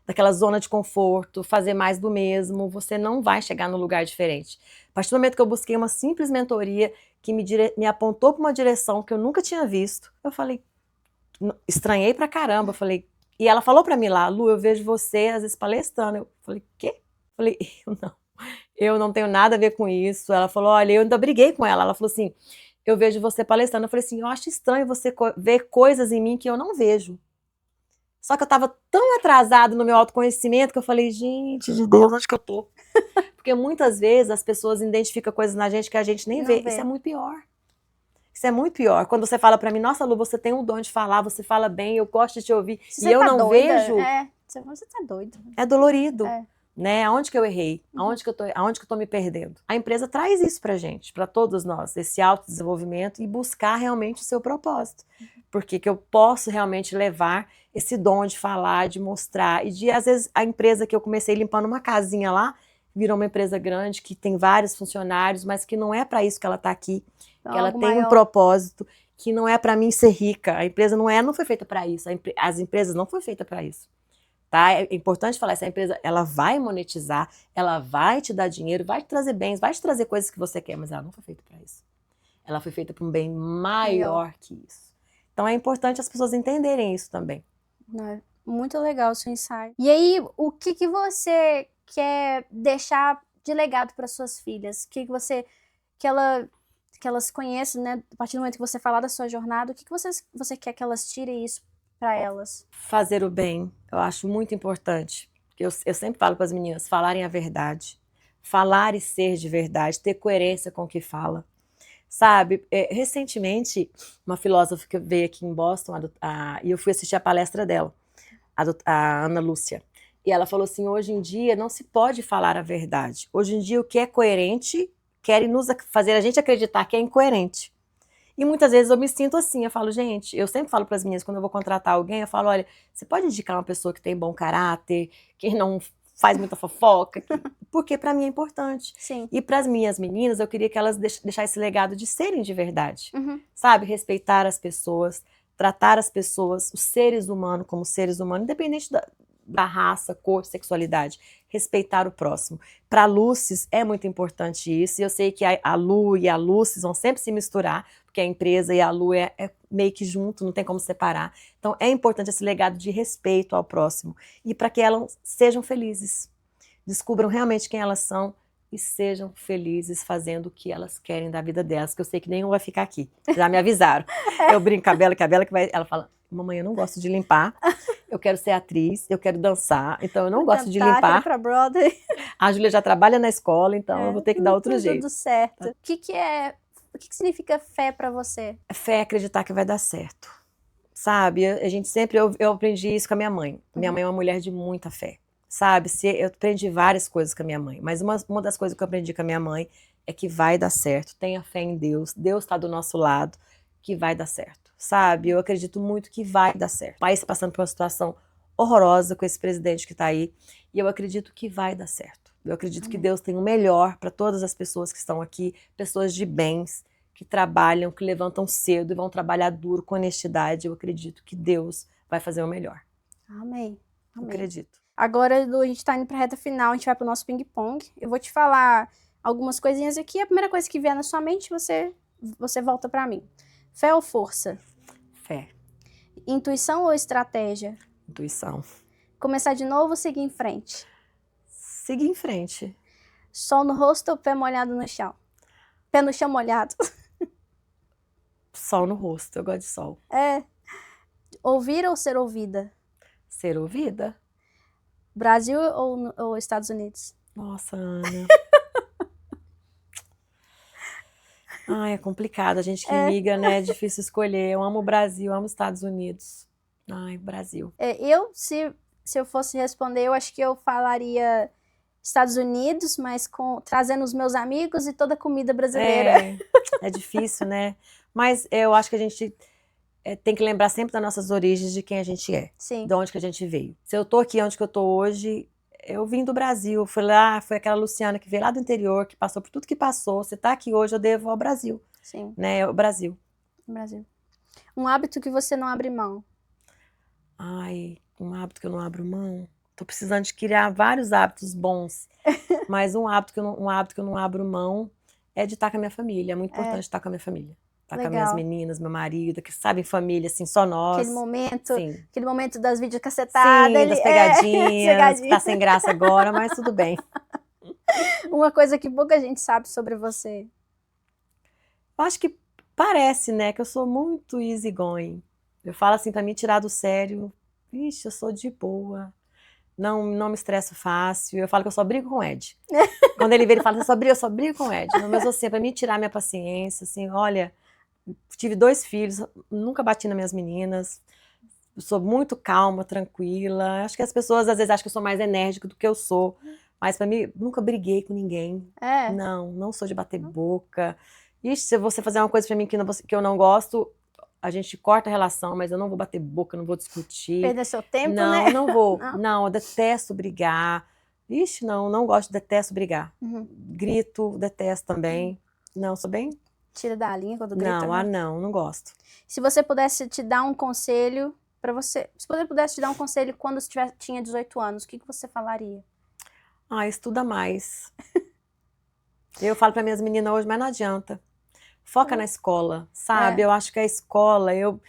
daquela zona de conforto, fazer mais do mesmo, você não vai chegar num lugar diferente. A partir do momento que eu busquei uma simples mentoria que me apontou para uma direção que eu nunca tinha visto, eu falei, estranhei pra caramba, falei, e ela falou pra mim lá, Lu, eu vejo você às vezes palestrando. Eu falei, quê? Falei, eu não tenho nada a ver com isso. Ela falou, olha, eu ainda briguei com ela. Ela falou assim, eu vejo você palestrando. Eu falei assim, eu acho estranho você ver coisas em mim que eu não vejo. Só que eu tava tão atrasada no meu autoconhecimento que eu falei, gente de Deus, onde que eu tô? Porque muitas vezes as pessoas identificam coisas na gente que a gente nem vê. Isso é muito pior. Isso é muito pior. Quando você fala pra mim, nossa, Lu, você tem um dom de falar, você fala bem, eu gosto de te ouvir, Se e eu tá não doida, vejo, você tá doido. é dolorido. É. Né? Aonde que eu errei? Aonde que eu tô me perdendo? A empresa traz isso pra gente, pra todos nós, esse autodesenvolvimento e buscar realmente o seu propósito. Porque que eu posso realmente levar esse dom de falar, de mostrar, e de, às vezes, a empresa que eu comecei limpando uma casinha lá, virou uma empresa grande, que tem vários funcionários, mas que não é pra isso que ela tá aqui, Então, que ela algo tem um maior. propósito, que não é pra mim ser rica. A empresa não foi feita pra isso, as empresas não foram feitas pra isso. Tá? É importante falar, essa empresa, ela vai monetizar, ela vai te dar dinheiro, vai te trazer bens, vai te trazer coisas que você quer, mas ela não foi feita para isso. Ela foi feita para um bem maior que isso. Então é importante as pessoas entenderem isso também. Muito legal o seu insight. E aí, o que você quer deixar de legado para suas filhas? Que elas conheçam, né? A partir do momento que você falar da sua jornada, o que você quer que elas tirem isso para elas? Fazer o bem, eu acho muito importante. Eu sempre falo para as meninas, falarem a verdade. Falar e ser de verdade, ter coerência com o que fala. Sabe, recentemente, uma filósofa que veio aqui em Boston, e eu fui assistir a palestra dela, a Ana Lúcia. E ela falou assim, hoje em dia não se pode falar a verdade. Hoje em dia o que é coerente querem fazer a gente acreditar que é incoerente. E muitas vezes eu me sinto assim, eu falo, gente, eu sempre falo para as meninas, quando eu vou contratar alguém, eu falo, olha, você pode indicar uma pessoa que tem bom caráter, que não faz muita fofoca, porque para mim é importante. Sim. E para as minhas meninas, eu queria que elas deixassem esse legado de serem de verdade, Uhum. sabe? Respeitar as pessoas, tratar as pessoas, os seres humanos como seres humanos, independente da raça, cor, sexualidade. Respeitar o próximo. Para a Lucis é muito importante isso, e eu sei que a Lu e a Lucis vão sempre se misturar, porque a empresa e a Lu é meio que junto, não tem como separar. Então é importante esse legado de respeito ao próximo, e para que elas sejam felizes, descubram realmente quem elas são, e sejam felizes fazendo o que elas querem da vida delas, que eu sei que nenhum vai ficar aqui. Já me avisaram. Eu brinco com a Bela, que vai... Ela fala, mamãe, eu não gosto de limpar, eu quero ser atriz, eu quero dançar, então eu não gosto de limpar. Pra Broadway. A Júlia já trabalha na escola, então eu vou ter que dar outro jeito. Tudo certo. O que significa fé pra você? Fé é acreditar que vai dar certo. Sabe, a gente sempre... Eu aprendi isso com a minha mãe. Minha mãe é uma mulher de muita fé. Sabe, eu aprendi várias coisas com a minha mãe, mas uma das coisas que eu aprendi com a minha mãe é que vai dar certo, tenha fé em Deus, Deus está do nosso lado, que vai dar certo, sabe? Eu acredito muito que vai dar certo. O país passando por uma situação horrorosa com esse presidente que está aí, e eu acredito que vai dar certo. Eu acredito que Deus tem o melhor para todas as pessoas que estão aqui, pessoas de bens, que trabalham, que levantam cedo e vão trabalhar duro, com honestidade. Eu acredito que Deus vai fazer o melhor. Amém. Eu acredito. Agora a gente tá indo pra reta final, a gente vai pro nosso ping-pong. Eu vou te falar algumas coisinhas aqui. A primeira coisa que vier na sua mente, você volta pra mim. Fé ou força? Fé. Intuição ou estratégia? Intuição. Começar de novo ou seguir em frente? Seguir em frente. Sol no rosto ou pé molhado no chão? Pé no chão molhado. Sol no rosto, eu gosto de sol. Ouvir ou ser ouvida? Ser ouvida. Brasil ou Estados Unidos? Nossa, Ana. Ai, é complicado. A gente que migra, né? É difícil escolher. Eu amo o Brasil, amo os Estados Unidos. Ai, Brasil. Se eu fosse responder, eu acho que eu falaria Estados Unidos, mas trazendo os meus amigos e toda a comida brasileira. É difícil, né? Mas eu acho que a gente tem que lembrar sempre das nossas origens, de quem a gente é. Sim. De onde que a gente veio. Se eu tô aqui onde que eu tô hoje, eu vim do Brasil. Foi aquela Luciana que veio lá do interior, que passou por tudo que passou. Você tá aqui hoje, eu devo ao Brasil. Sim. Né? O Brasil. Brasil. Um hábito que você não abre mão? Ai, um hábito que eu não abro mão? Tô precisando de criar vários hábitos bons. Mas um hábito que eu não abro mão é de estar com a minha família. É muito importante estar com a minha família. Tá com as minhas meninas, meu marido, que sabem família, assim, só nós. Aquele momento das videocassetadas. Sim, das pegadinhas, que tá sem graça agora, mas tudo bem. Uma coisa que pouca gente sabe sobre você. Eu acho que parece, né, que eu sou muito easygoing. Eu falo assim, pra me tirar do sério, eu sou de boa. Não me estresso fácil. Eu falo que eu só brigo com o Ed. Quando ele vê, ele fala, eu só brigo com o Ed. Mas assim, pra me tirar minha paciência, assim, olha... Tive 2 filhos, nunca bati nas minhas meninas, sou muito calma, tranquila. Acho que as pessoas às vezes acham que eu sou mais enérgica do que eu sou, mas pra mim, nunca briguei com ninguém. Não sou de bater boca. Ixi, se você fazer uma coisa pra mim que eu não gosto, a gente corta a relação, mas eu não vou bater boca, não vou discutir. Perder seu tempo, né? Não vou. Não, eu detesto brigar. Ixi, não gosto, detesto brigar. Grito, detesto também. Não, sou bem... Tira da linha quando grita? Não gosto. Se você pudesse te dar um conselho pra você... Se você pudesse te dar um conselho quando você tinha 18 anos, o que você falaria? Estuda mais. Eu falo para minhas meninas hoje, mas não adianta. Foca na escola, sabe? Eu acho que a escola, eu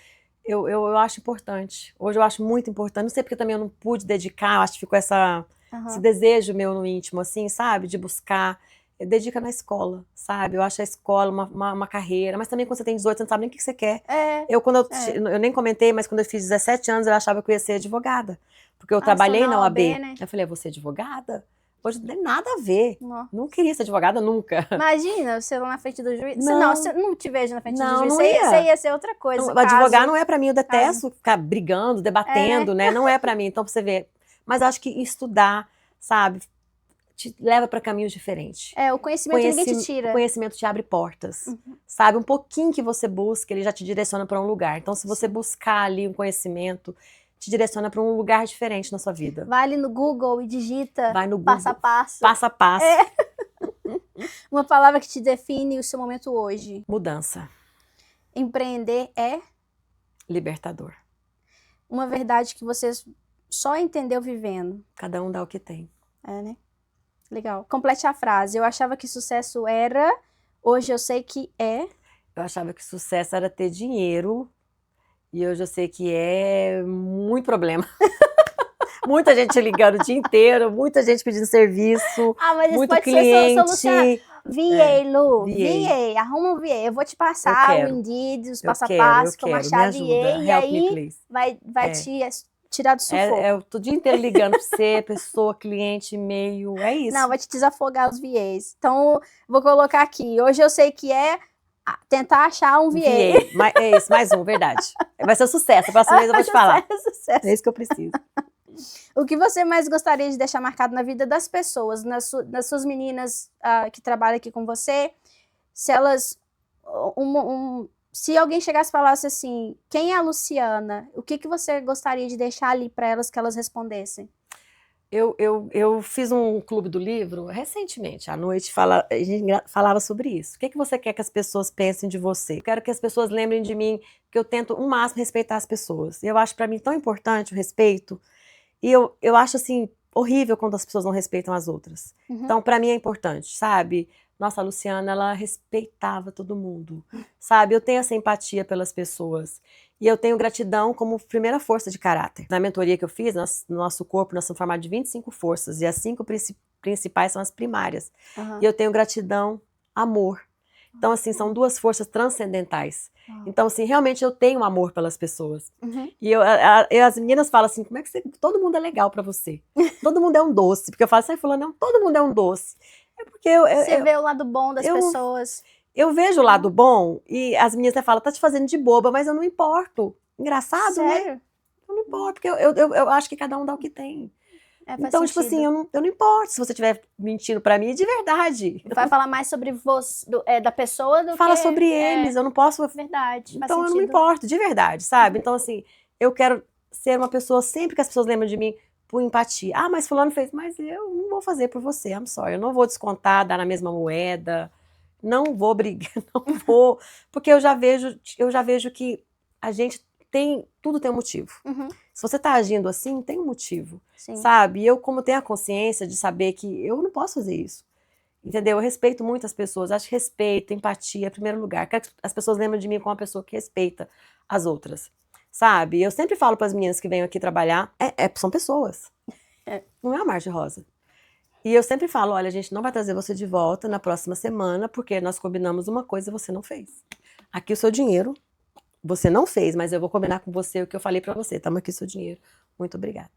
acho importante. Hoje eu acho muito importante. Não sei porque também eu não pude dedicar, acho que ficou esse desejo meu no íntimo, assim, sabe? De buscar... Dedica na escola, sabe? Eu acho a escola uma carreira, mas também quando você tem 18, você não sabe nem o que você quer. Eu nem comentei, mas quando eu fiz 17 anos, eu achava que eu ia ser advogada. Porque eu trabalhei na OAB. Né? Eu falei, eu vou ser advogada? Hoje não tem nada a ver. Não queria ser advogada nunca. Imagina, você lá na frente do juiz. Você não te vejo na frente do juiz. Não você ia ser outra coisa. Advogar não é pra mim, eu detesto ficar brigando, debatendo, né? Não é pra mim, então pra você ver. Mas eu acho que estudar, sabe? Te leva para caminhos diferentes. O conhecimento ninguém te tira. O conhecimento te abre portas, sabe? Um pouquinho que você busca, ele já te direciona para um lugar. Então, se você buscar ali um conhecimento, te direciona para um lugar diferente na sua vida. Vai ali no Google e digita passo a passo. Passo a passo. Uma palavra que te define o seu momento hoje. Mudança. Empreender é? Libertador. Uma verdade que você só entendeu vivendo. Cada um dá o que tem. É, né? Legal. Complete a frase. Eu achava que sucesso era, hoje eu sei que é. Eu achava que sucesso era ter dinheiro, e hoje eu sei que é muito problema. Muita gente ligando o dia inteiro, muita gente pedindo serviço, Mas isso muito pode cliente. ser solucionado. VA, Lu, VA. VA, arruma um VA. Eu vou te passar o quero. Indeed, os Eu passo a quero, passo, eu como quero. Me achar ajuda. VA, e Help me, aí please. vai te tirar do sufoco. Eu tô o dia inteiro ligando pra você, pessoa, cliente, e-mail, é isso. Não, vai te desafogar os VAs. Então, vou colocar aqui. Hoje eu sei que é tentar achar um VA. É isso, mais um, verdade. Vai ser um sucesso, a próxima vez eu vou te falar. Sucesso. É isso que eu preciso. O que você mais gostaria de deixar marcado na vida das pessoas, nas suas meninas que trabalham aqui com você? Se elas... se alguém chegasse e falasse assim, quem é a Luciana? O que você gostaria de deixar ali para elas que elas respondessem? Eu fiz um clube do livro recentemente, à noite, a gente falava sobre isso. O que você quer que as pessoas pensem de você? Eu quero que as pessoas lembrem de mim, que eu tento o máximo respeitar as pessoas. E eu acho para mim tão importante o respeito. E eu acho assim, horrível quando as pessoas não respeitam as outras. Uhum. Então, para mim é importante, sabe? Nossa, a Luciana, ela respeitava todo mundo, sabe? Eu tenho essa empatia pelas pessoas. E eu tenho gratidão como primeira força de caráter. Na mentoria que eu fiz, no nosso corpo, nós somos formados de 25 forças. E as 5 principais são as primárias. Uhum. E eu tenho gratidão, amor. Então, assim, são 2 forças transcendentais. Então, assim, realmente eu tenho amor pelas pessoas. Uhum. E as meninas falam assim, como é que todo mundo é legal pra você? Todo mundo é um doce. Porque eu falo assim, fulano, todo mundo é um doce. É porque você vê o lado bom das pessoas. Eu vejo o lado bom e as meninas até falam, tá te fazendo de boba, mas eu não importo. Engraçado, sério? Né? Eu não importo, porque eu acho que cada um dá o que tem. Então, tipo assim, eu não importo se você estiver mentindo pra mim de verdade. Vai falar mais sobre você, da pessoa do Fala que... sobre eles, eu não posso... Verdade, então eu não me importo, de verdade, sabe? Então, assim, eu quero ser uma pessoa, sempre que as pessoas lembram de mim, por empatia. Mas fulano fez, mas eu não vou fazer por você, I'm sorry. Eu não vou descontar, dar na mesma moeda, não vou brigar, não vou... Porque eu já vejo que a gente tudo tem um motivo. Uhum. Se você tá agindo assim, tem um motivo, Sim. sabe? E eu, como tenho a consciência de saber que eu não posso fazer isso, entendeu? Eu respeito muito as pessoas, acho que respeito, empatia, em primeiro lugar. Quero que as pessoas lembrem de mim como uma pessoa que respeita as outras, sabe? Eu sempre falo para as meninas que vêm aqui trabalhar, são pessoas, não é a Mar de Rosa. E eu sempre falo, olha, a gente não vai trazer você de volta na próxima semana, porque nós combinamos uma coisa e você não fez. Aqui o seu dinheiro, você não fez, mas eu vou combinar com você o que eu falei pra você. Toma aqui o seu dinheiro. Muito obrigada.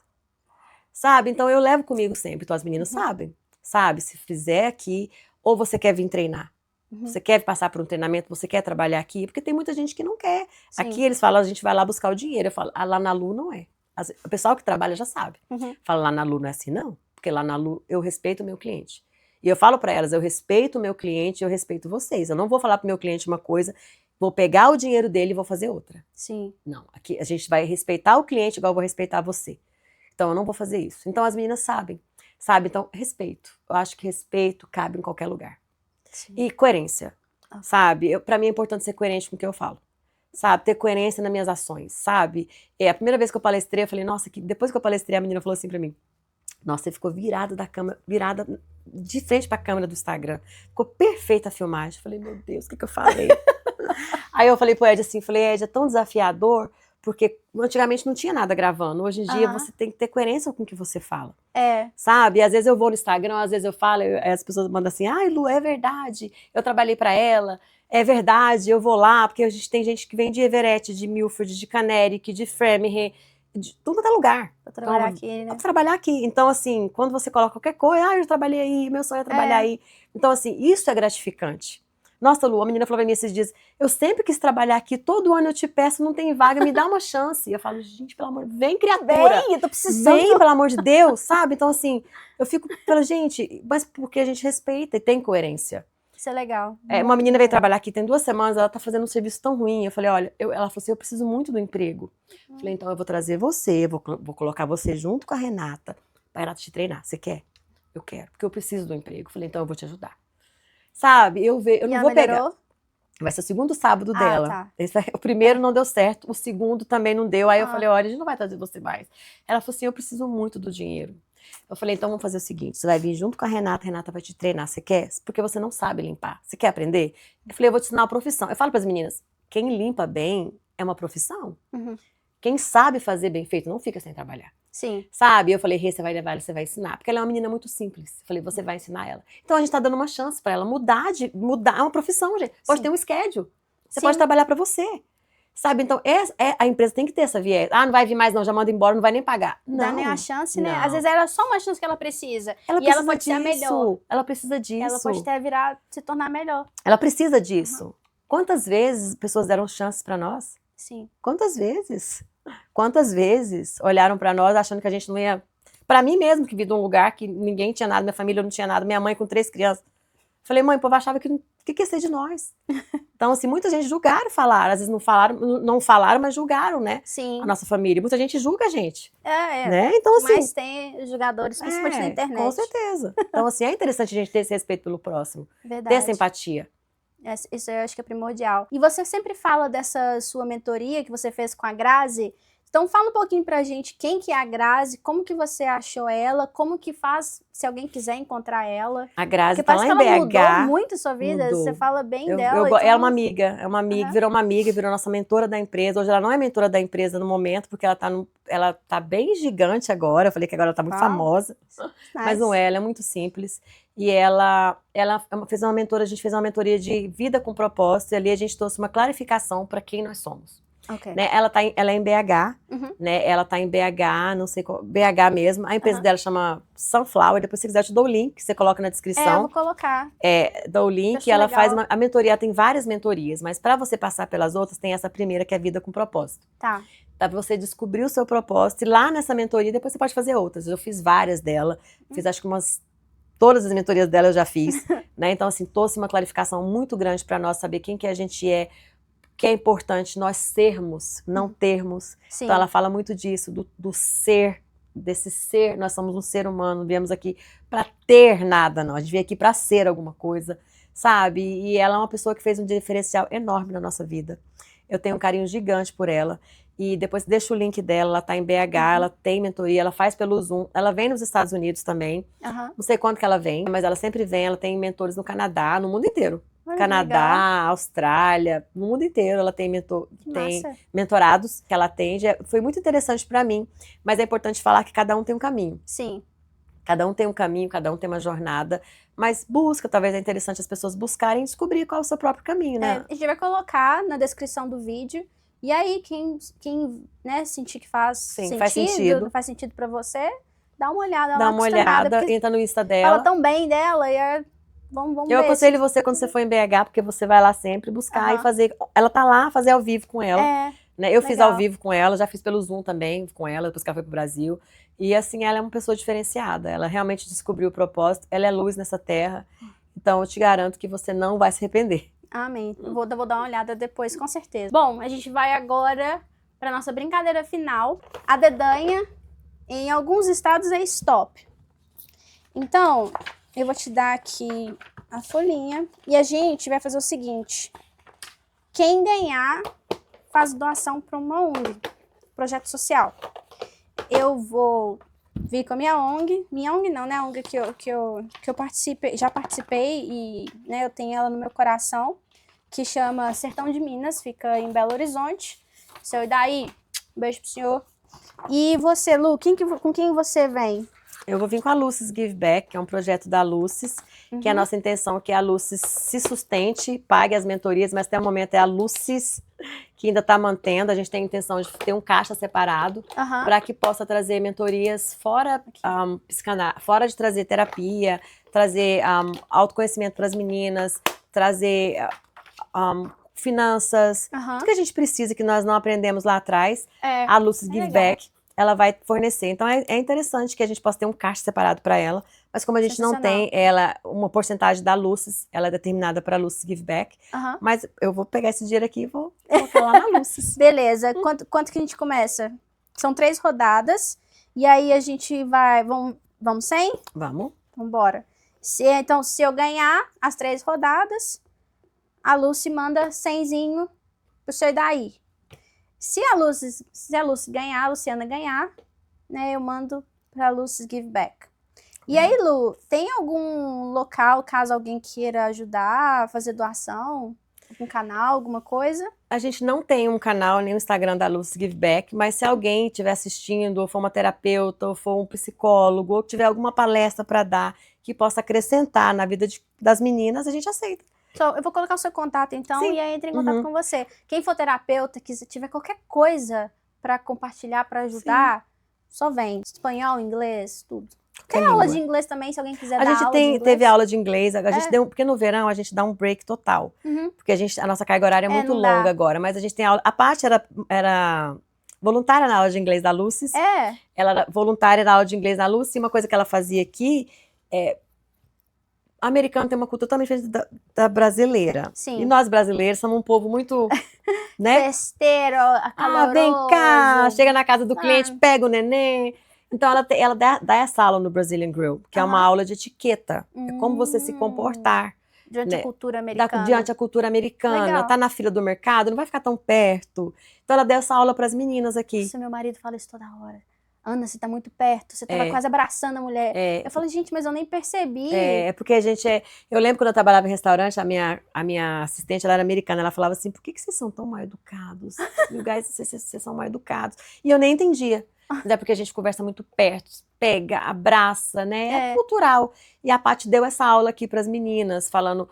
Sabe? Então eu levo comigo sempre. Então as meninas sabem. Sabe? Se fizer aqui, ou você quer vir treinar. Você quer passar por um treinamento, você quer trabalhar aqui, porque tem muita gente que não quer. Sim. Aqui eles falam, a gente vai lá buscar o dinheiro. Eu falo, lá na Lu não é. O pessoal que trabalha já sabe. Fala, lá na Lu não é assim, não. Porque lá na Lu eu respeito o meu cliente. E eu falo pra elas, eu respeito o meu cliente, eu respeito vocês. Eu não vou falar pro meu cliente uma coisa, vou pegar o dinheiro dele e vou fazer outra. Sim. Não, aqui a gente vai respeitar o cliente igual eu vou respeitar você. Então eu não vou fazer isso. Então as meninas sabem, sabe? Então respeito. Eu acho que respeito cabe em qualquer lugar. Sim. E coerência, sabe? Pra mim é importante ser coerente com o que eu falo. Sabe? Ter coerência nas minhas ações, sabe? A primeira vez que eu palestrei, eu falei, nossa, depois que eu palestrei, a menina falou assim pra mim, nossa, você ficou virada de frente pra câmera do Instagram. Ficou perfeita a filmagem. Eu falei, meu Deus, o que eu falei? Aí eu falei pro Ed assim, Ed, é tão desafiador, porque antigamente não tinha nada gravando. Hoje em dia você tem que ter coerência com o que você fala. Sabe? Às vezes eu vou no Instagram, às vezes eu falo, as pessoas mandam assim, ai, Lu, é verdade, eu trabalhei pra ela, é verdade, eu vou lá, porque a gente tem gente que vem de Everett, de Milford, de Canéric, de Framingham, de tudo é lugar. Pra trabalhar aqui, né? Pra trabalhar aqui. Então, assim, quando você coloca qualquer coisa, eu trabalhei aí, meu sonho é trabalhar aí. Então, assim, isso é gratificante. Nossa, Lu, a menina falou pra mim esses dias, eu sempre quis trabalhar aqui, todo ano eu te peço, não tem vaga, me dá uma chance. E eu falo, gente, pelo amor, vem criatura. Vem, eu tô precisando. Vem, pelo amor de Deus, sabe? Então, assim, eu fico pela gente, mas porque a gente respeita e tem coerência. Isso é legal. Uma menina veio trabalhar aqui tem 2 semanas, ela tá fazendo um serviço tão ruim. Eu falei, olha, ela falou assim, eu preciso muito do emprego. Falei, então eu vou trazer você, vou colocar você junto com a Renata pra ela te treinar. Você quer? Eu quero, porque eu preciso do emprego. Falei, então eu vou te ajudar. Sabe, eu não vou pegar. Vai ser o segundo sábado Ah, dela. tá. O primeiro não deu certo, o segundo também não deu. Aí eu Ah. falei, olha, a gente não vai trazer você mais. Ela falou assim, eu preciso muito do dinheiro. Eu falei, então vamos fazer o seguinte, você vai vir junto com a Renata vai te treinar, você quer? Porque você não sabe limpar, você quer aprender? Eu falei, eu vou te ensinar uma profissão. Eu falo para as meninas, quem limpa bem é uma profissão. Uhum. Quem sabe fazer bem feito não fica sem trabalhar. Sim. Sabe? Eu falei, Rê, você vai levar ela, você vai ensinar. Porque ela é uma menina muito simples. Eu falei, você vai ensinar ela. Então a gente tá dando uma chance pra ela mudar, é uma profissão, gente. Pode Sim. ter um schedule. Você Sim. pode trabalhar pra você. Sabe? Então, a empresa tem que ter essa viés. Ah, não vai vir mais não, já manda embora, não vai nem pagar. Não dá Não. nem a chance, né? Não. Às vezes era só uma chance que ela precisa. Ela E precisa ela pode ser a melhor. disso. Ela precisa disso. Ela pode até se tornar melhor. Ela precisa disso. Quantas vezes pessoas deram chances pra nós? Sim. Quantas vezes? Quantas vezes olharam pra nós achando que a gente não ia... Pra mim mesmo, que vi de um lugar que ninguém tinha nada, minha família não tinha nada, minha mãe com 3 crianças. Falei, mãe, o povo achava que ia ser de nós. Então, assim, muita gente julgaram, falaram. Às vezes não falaram, mas julgaram, né? Sim. A nossa família. Muita gente julga a gente. É. Né? Então, assim... Mas tem jogadores, principalmente na internet. Com certeza. Então, assim, é interessante a gente ter esse respeito pelo próximo. Verdade. Ter essa empatia. Isso eu acho que é primordial. E você sempre fala dessa sua mentoria que você fez com a Grazi. Então fala um pouquinho pra gente quem que é a Grazi, como que você achou ela, como que faz se alguém quiser encontrar ela. A Grazi Porque tá parece lá que em ela BH. mudou muito a sua vida, Mudou. você fala bem Ela dela. é uma amiga, Uhum. virou uma amiga, virou nossa mentora da empresa. Hoje ela não é mentora da empresa no momento, porque ela tá bem gigante agora. Eu falei que agora ela tá muito famosa. Nice. Mas não é, ela é muito simples. E ela fez uma mentoria, a gente fez uma mentoria de vida com propósito, e ali a gente trouxe uma clarificação para quem nós somos. Okay. Né? Ela é em BH, né? Ela tá em BH, não sei qual, BH mesmo. A empresa dela chama Sunflower, depois se quiser eu te dou o link, você coloca na descrição. Eu vou colocar. Dou o link e ela faz a mentoria, ela tem várias mentorias, mas para você passar pelas outras, tem essa primeira que é vida com propósito. Tá. Pra você descobrir o seu propósito, e lá nessa mentoria, depois você pode fazer outras. Eu fiz várias dela, fiz acho que todas as mentorias dela eu já fiz, né? Então, assim, trouxe uma clarificação muito grande para nós saber quem que a gente é, que é importante nós sermos, não termos. Sim. Então, ela fala muito disso, do ser, desse ser. Nós somos um ser humano, viemos aqui para ter nada, não. A gente veio aqui para ser alguma coisa, sabe? E ela é uma pessoa que fez um diferencial enorme na nossa vida. Eu tenho um carinho gigante por ela. E depois deixa o link dela, ela tá em BH, ela tem mentoria, ela faz pelo Zoom, ela vem nos Estados Unidos também, não sei quando que ela vem, mas ela sempre vem, ela tem mentores no Canadá, no mundo inteiro. Canadá, legal. Austrália, no mundo inteiro ela tem mentorados que ela atende. Foi muito interessante para mim, mas é importante falar que cada um tem um caminho. Sim. Cada um tem um caminho, cada um tem uma jornada, mas talvez é interessante as pessoas buscarem descobrir qual é o seu próprio caminho, né? A gente vai colocar na descrição do vídeo. E aí, quem né, sentir que faz sentido pra você, dá uma olhada lá. Dá uma olhada, entra no Insta dela. Fala tão bem dela e vamos ver. Eu aconselho você, quando você for em BH, porque você vai lá sempre buscar e fazer. Ela tá lá, fazer ao vivo com ela. Né? Eu fiz ao vivo com ela, já fiz pelo Zoom também com ela, depois que ela foi pro Brasil. E assim, ela é uma pessoa diferenciada. Ela realmente descobriu o propósito, ela é luz nessa terra. Então, eu te garanto que você não vai se arrepender. Amém. Vou dar uma olhada depois, com certeza. Bom, a gente vai agora para nossa brincadeira final. A dedanha, em alguns estados, é stop. Então, eu vou te dar aqui a folhinha e a gente vai fazer o seguinte. Quem ganhar faz doação para uma ONG, projeto social. Eu vou vir com a minha ONG não, né? A ONG que eu já participei e né, eu tenho ela no meu coração, que chama Sertão de Minas, fica em Belo Horizonte. Seu Idaí, um beijo pro senhor. E você, Lu, com quem você vem? Eu vou vir com a Lucis Give Back, que é um projeto da Lucis, que é a nossa intenção é que a Lucis se sustente, pague as mentorias, mas até o momento é a Lucis que ainda está mantendo. A gente tem a intenção de ter um caixa separado para que possa trazer mentorias fora de trazer terapia, trazer autoconhecimento para as meninas, trazer finanças, tudo que a gente precisa que nós não aprendemos lá atrás, a Lucis Give Back ela vai fornecer. Então, é interessante que a gente possa ter um caixa separado para ela, mas como a gente não tem uma porcentagem da Lucis, ela é determinada para a Lucis Give Back, mas eu vou pegar esse dinheiro aqui e vou colocar lá na Lucis. Beleza. Quanto que a gente começa? São 3 rodadas, e aí a gente vai... Vamos 100? Vamos. Então, bora. Então, se eu ganhar as 3 rodadas, a Lucy manda 100zinho pro seu daí. Se a Lucy ganhar, a Luciana ganhar, né, eu mando pra Lucy's Give Back. E aí, Lu, tem algum local, caso alguém queira ajudar, fazer doação? Um canal, alguma coisa? A gente não tem um canal, nem um Instagram da Lucy's Give Back, mas se alguém estiver assistindo, ou for uma terapeuta, ou for um psicólogo, ou tiver alguma palestra para dar que possa acrescentar na vida das meninas, a gente aceita. Então, eu vou colocar o seu contato, então, Sim. E aí entra em contato com você. Quem for terapeuta, que tiver qualquer coisa para compartilhar, para ajudar, só vem. Espanhol, inglês, tudo. Tem aula de inglês também, se alguém quiser dar aula de inglês. A gente teve aula de inglês, a gente deu, porque no verão a gente dá um break total. Porque a nossa carga horária é muito longa agora, mas a gente tem aula. A Paty era voluntária na aula de inglês da Lucy. Ela era voluntária na aula de inglês da Lucy, e uma coisa que ela fazia aqui a americana tem uma cultura totalmente diferente da brasileira. Sim. E nós brasileiros somos um povo muito, né? Festeiro, acaloroso. Vem cá, chega na casa do cliente, pega o neném. Então, ela dá essa aula no Brazilian Grill, que é uma aula de etiqueta. É como você se comportar. Diante a cultura americana. Diante a cultura americana. Legal. Tá na fila do mercado, não vai ficar tão perto. Então, ela deu essa aula para as meninas aqui. Isso, meu marido fala isso toda hora. Ana, você tá muito perto, você tava quase abraçando a mulher. Eu falo, gente, mas eu nem percebi. É porque a gente Eu lembro quando eu trabalhava em restaurante, a minha assistente, ela era americana, ela falava assim, por que vocês são tão mal educados? You guys, vocês são mal educados. E eu nem entendia. Mas é porque a gente conversa muito perto, pega, abraça, né? É cultural. E a Paty deu essa aula aqui para as meninas, falando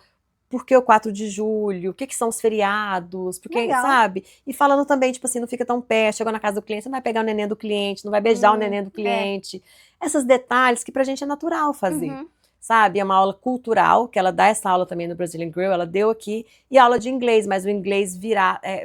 por que o 4 de julho, o que são os feriados, porque, sabe? E falando também, tipo assim, não fica tão perto, chegou na casa do cliente, você não vai pegar o neném do cliente, não vai beijar o neném do cliente. Esses detalhes que pra gente é natural fazer, sabe? É uma aula cultural, que ela dá essa aula também no Brazilian Grill, ela deu aqui, e aula de inglês, mas o inglês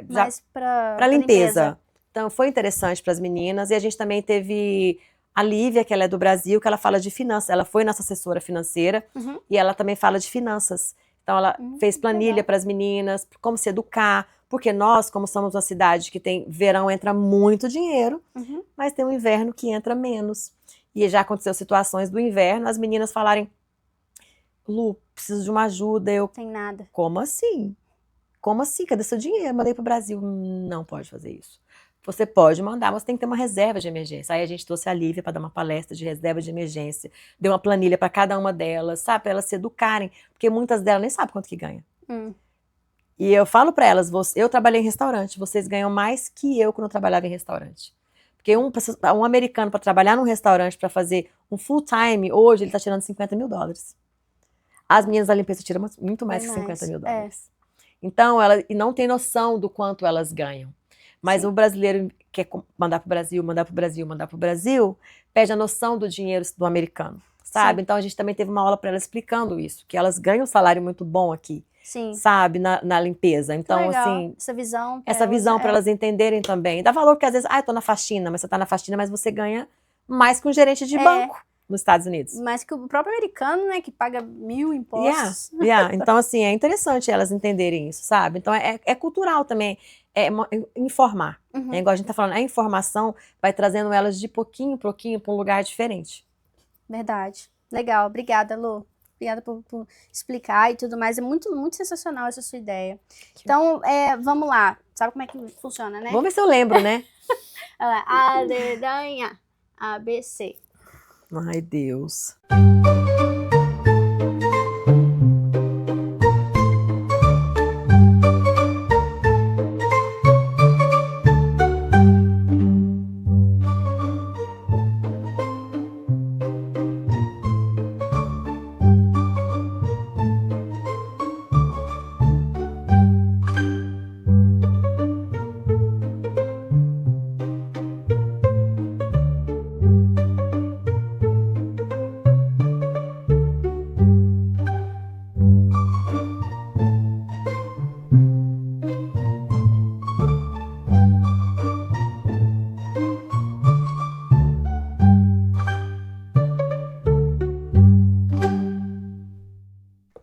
mais pra limpeza. Então, foi interessante para as meninas. E a gente também teve a Lívia, que ela é do Brasil, que ela fala de finanças. Ela foi nossa assessora financeira e ela também fala de finanças. Então, ela fez planilha para as meninas, como se educar. Porque nós, como somos uma cidade que tem verão, entra muito dinheiro, mas tem um inverno que entra menos. E já aconteceu situações do inverno, as meninas falarem, Lu, preciso de uma ajuda. Tem nada. Como assim? Como assim? Cadê seu dinheiro? Mandei para o Brasil. Não pode fazer isso. Você pode mandar, mas tem que ter uma reserva de emergência. Aí a gente trouxe a Lívia para dar uma palestra de reserva de emergência. Deu uma planilha para cada uma delas, sabe? Para elas se educarem. Porque muitas delas nem sabem quanto que ganha. E eu falo para elas, eu trabalhei em restaurante, vocês ganham mais que eu quando eu trabalhava em restaurante. Porque um americano para trabalhar num restaurante, para fazer um full time, hoje ele está tirando $50 mil. As meninas da limpeza tiram muito mais que $50 mil. Então, elas não tem noção do quanto elas ganham. Mas o brasileiro quer mandar pro Brasil, mandar pro Brasil, mandar pro Brasil, perde a noção do dinheiro do americano, sabe? Então a gente também teve uma aula para elas explicando isso, que elas ganham um salário muito bom aqui, sabe? Na limpeza. Então, assim, essa visão para elas entenderem também. Dá valor porque às vezes, eu tô na faxina, mas você tá na faxina, mas você ganha mais que um gerente de banco nos Estados Unidos. Mais que o próprio americano, né, que paga 1000 impostos. Então, assim, é interessante elas entenderem isso, sabe? Então, é cultural também, informar. É igual a gente tá falando, a informação vai trazendo elas de pouquinho em pouquinho para um lugar diferente. Verdade. Legal. Obrigada, Lu. Obrigada por explicar e tudo mais. É muito, muito sensacional essa sua ideia. Então, vamos lá. Sabe como é que funciona, né? Vamos ver se eu lembro, né? Olha lá. A, dedanha. A, B, C. Ai, Deus.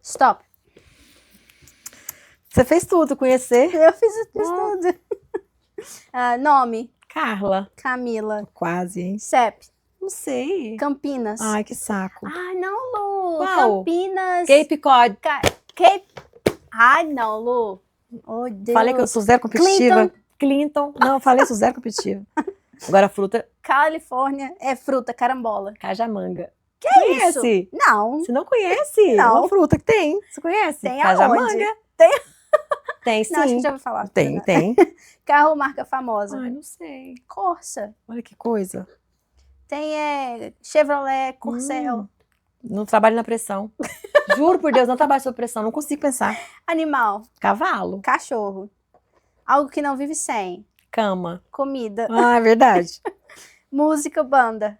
Stop. Você fez tudo, conhecer? Eu fiz tudo. Nome. Carla. Camila. Quase, hein? CEP. Não sei. Campinas. Ai, que saco. Ai, não, Lu. Qual? Campinas. Cape Cod. Cape. Ai, não, Lu. Oh, Deus. Falei que eu sou zero competitiva. Clinton. Não, eu falei que sou zero competitiva. Agora a fruta, Califórnia é fruta, carambola. cajamanga. Que Conhece? isso? Não. Você não conhece? Não. É uma fruta que tem. Você conhece? Tem Cajamanga. aonde? Tem? Tem sim. Não, acho que já ouvi falar. Tem. Carro marca famosa. Ai, não sei. Corsa. Olha que coisa. Tem Chevrolet, Corcel. Não trabalho na pressão. Juro por Deus, não trabalho sob pressão. Não consigo pensar. Animal. Cavalo. Cachorro. Algo que não vive sem. Cama. Comida. Ah, é verdade. Música, banda.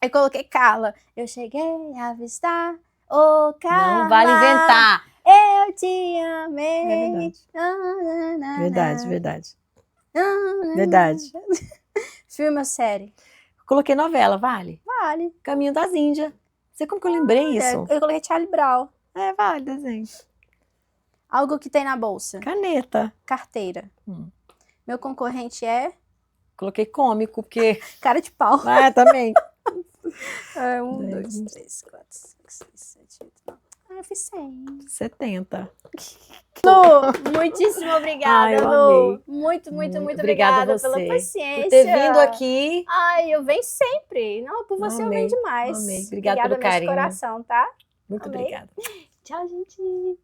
Eu coloquei Carla. Eu cheguei a avistar o Carla. Não vale inventar. Eu te amei. É verdade. Verdade. Filme ou série? Coloquei novela, vale? Vale. Caminho das Índias. Sei como que eu lembrei isso. Eu coloquei Charlie Brown. É, vale, desenho. Algo que tem na bolsa. Caneta. Carteira. Hum. Meu concorrente é Coloquei cômico, porque... cara de pau. Ah, também. 1, 2, 10, 3, 4, 5, 6, 7, 8, 9. Ah, eu fiz 100. 70. Lu, muitíssimo obrigada, Ai, eu Lu. amei. Muito Obrigada a obrigada você pela paciência. Por ter vindo aqui. Ai, eu venho sempre. Não, por você eu Amei, venho demais. amei. Obrigada pelo mesmo de carinho. coração, tá? Muito Amei. obrigada. Tchau, gente.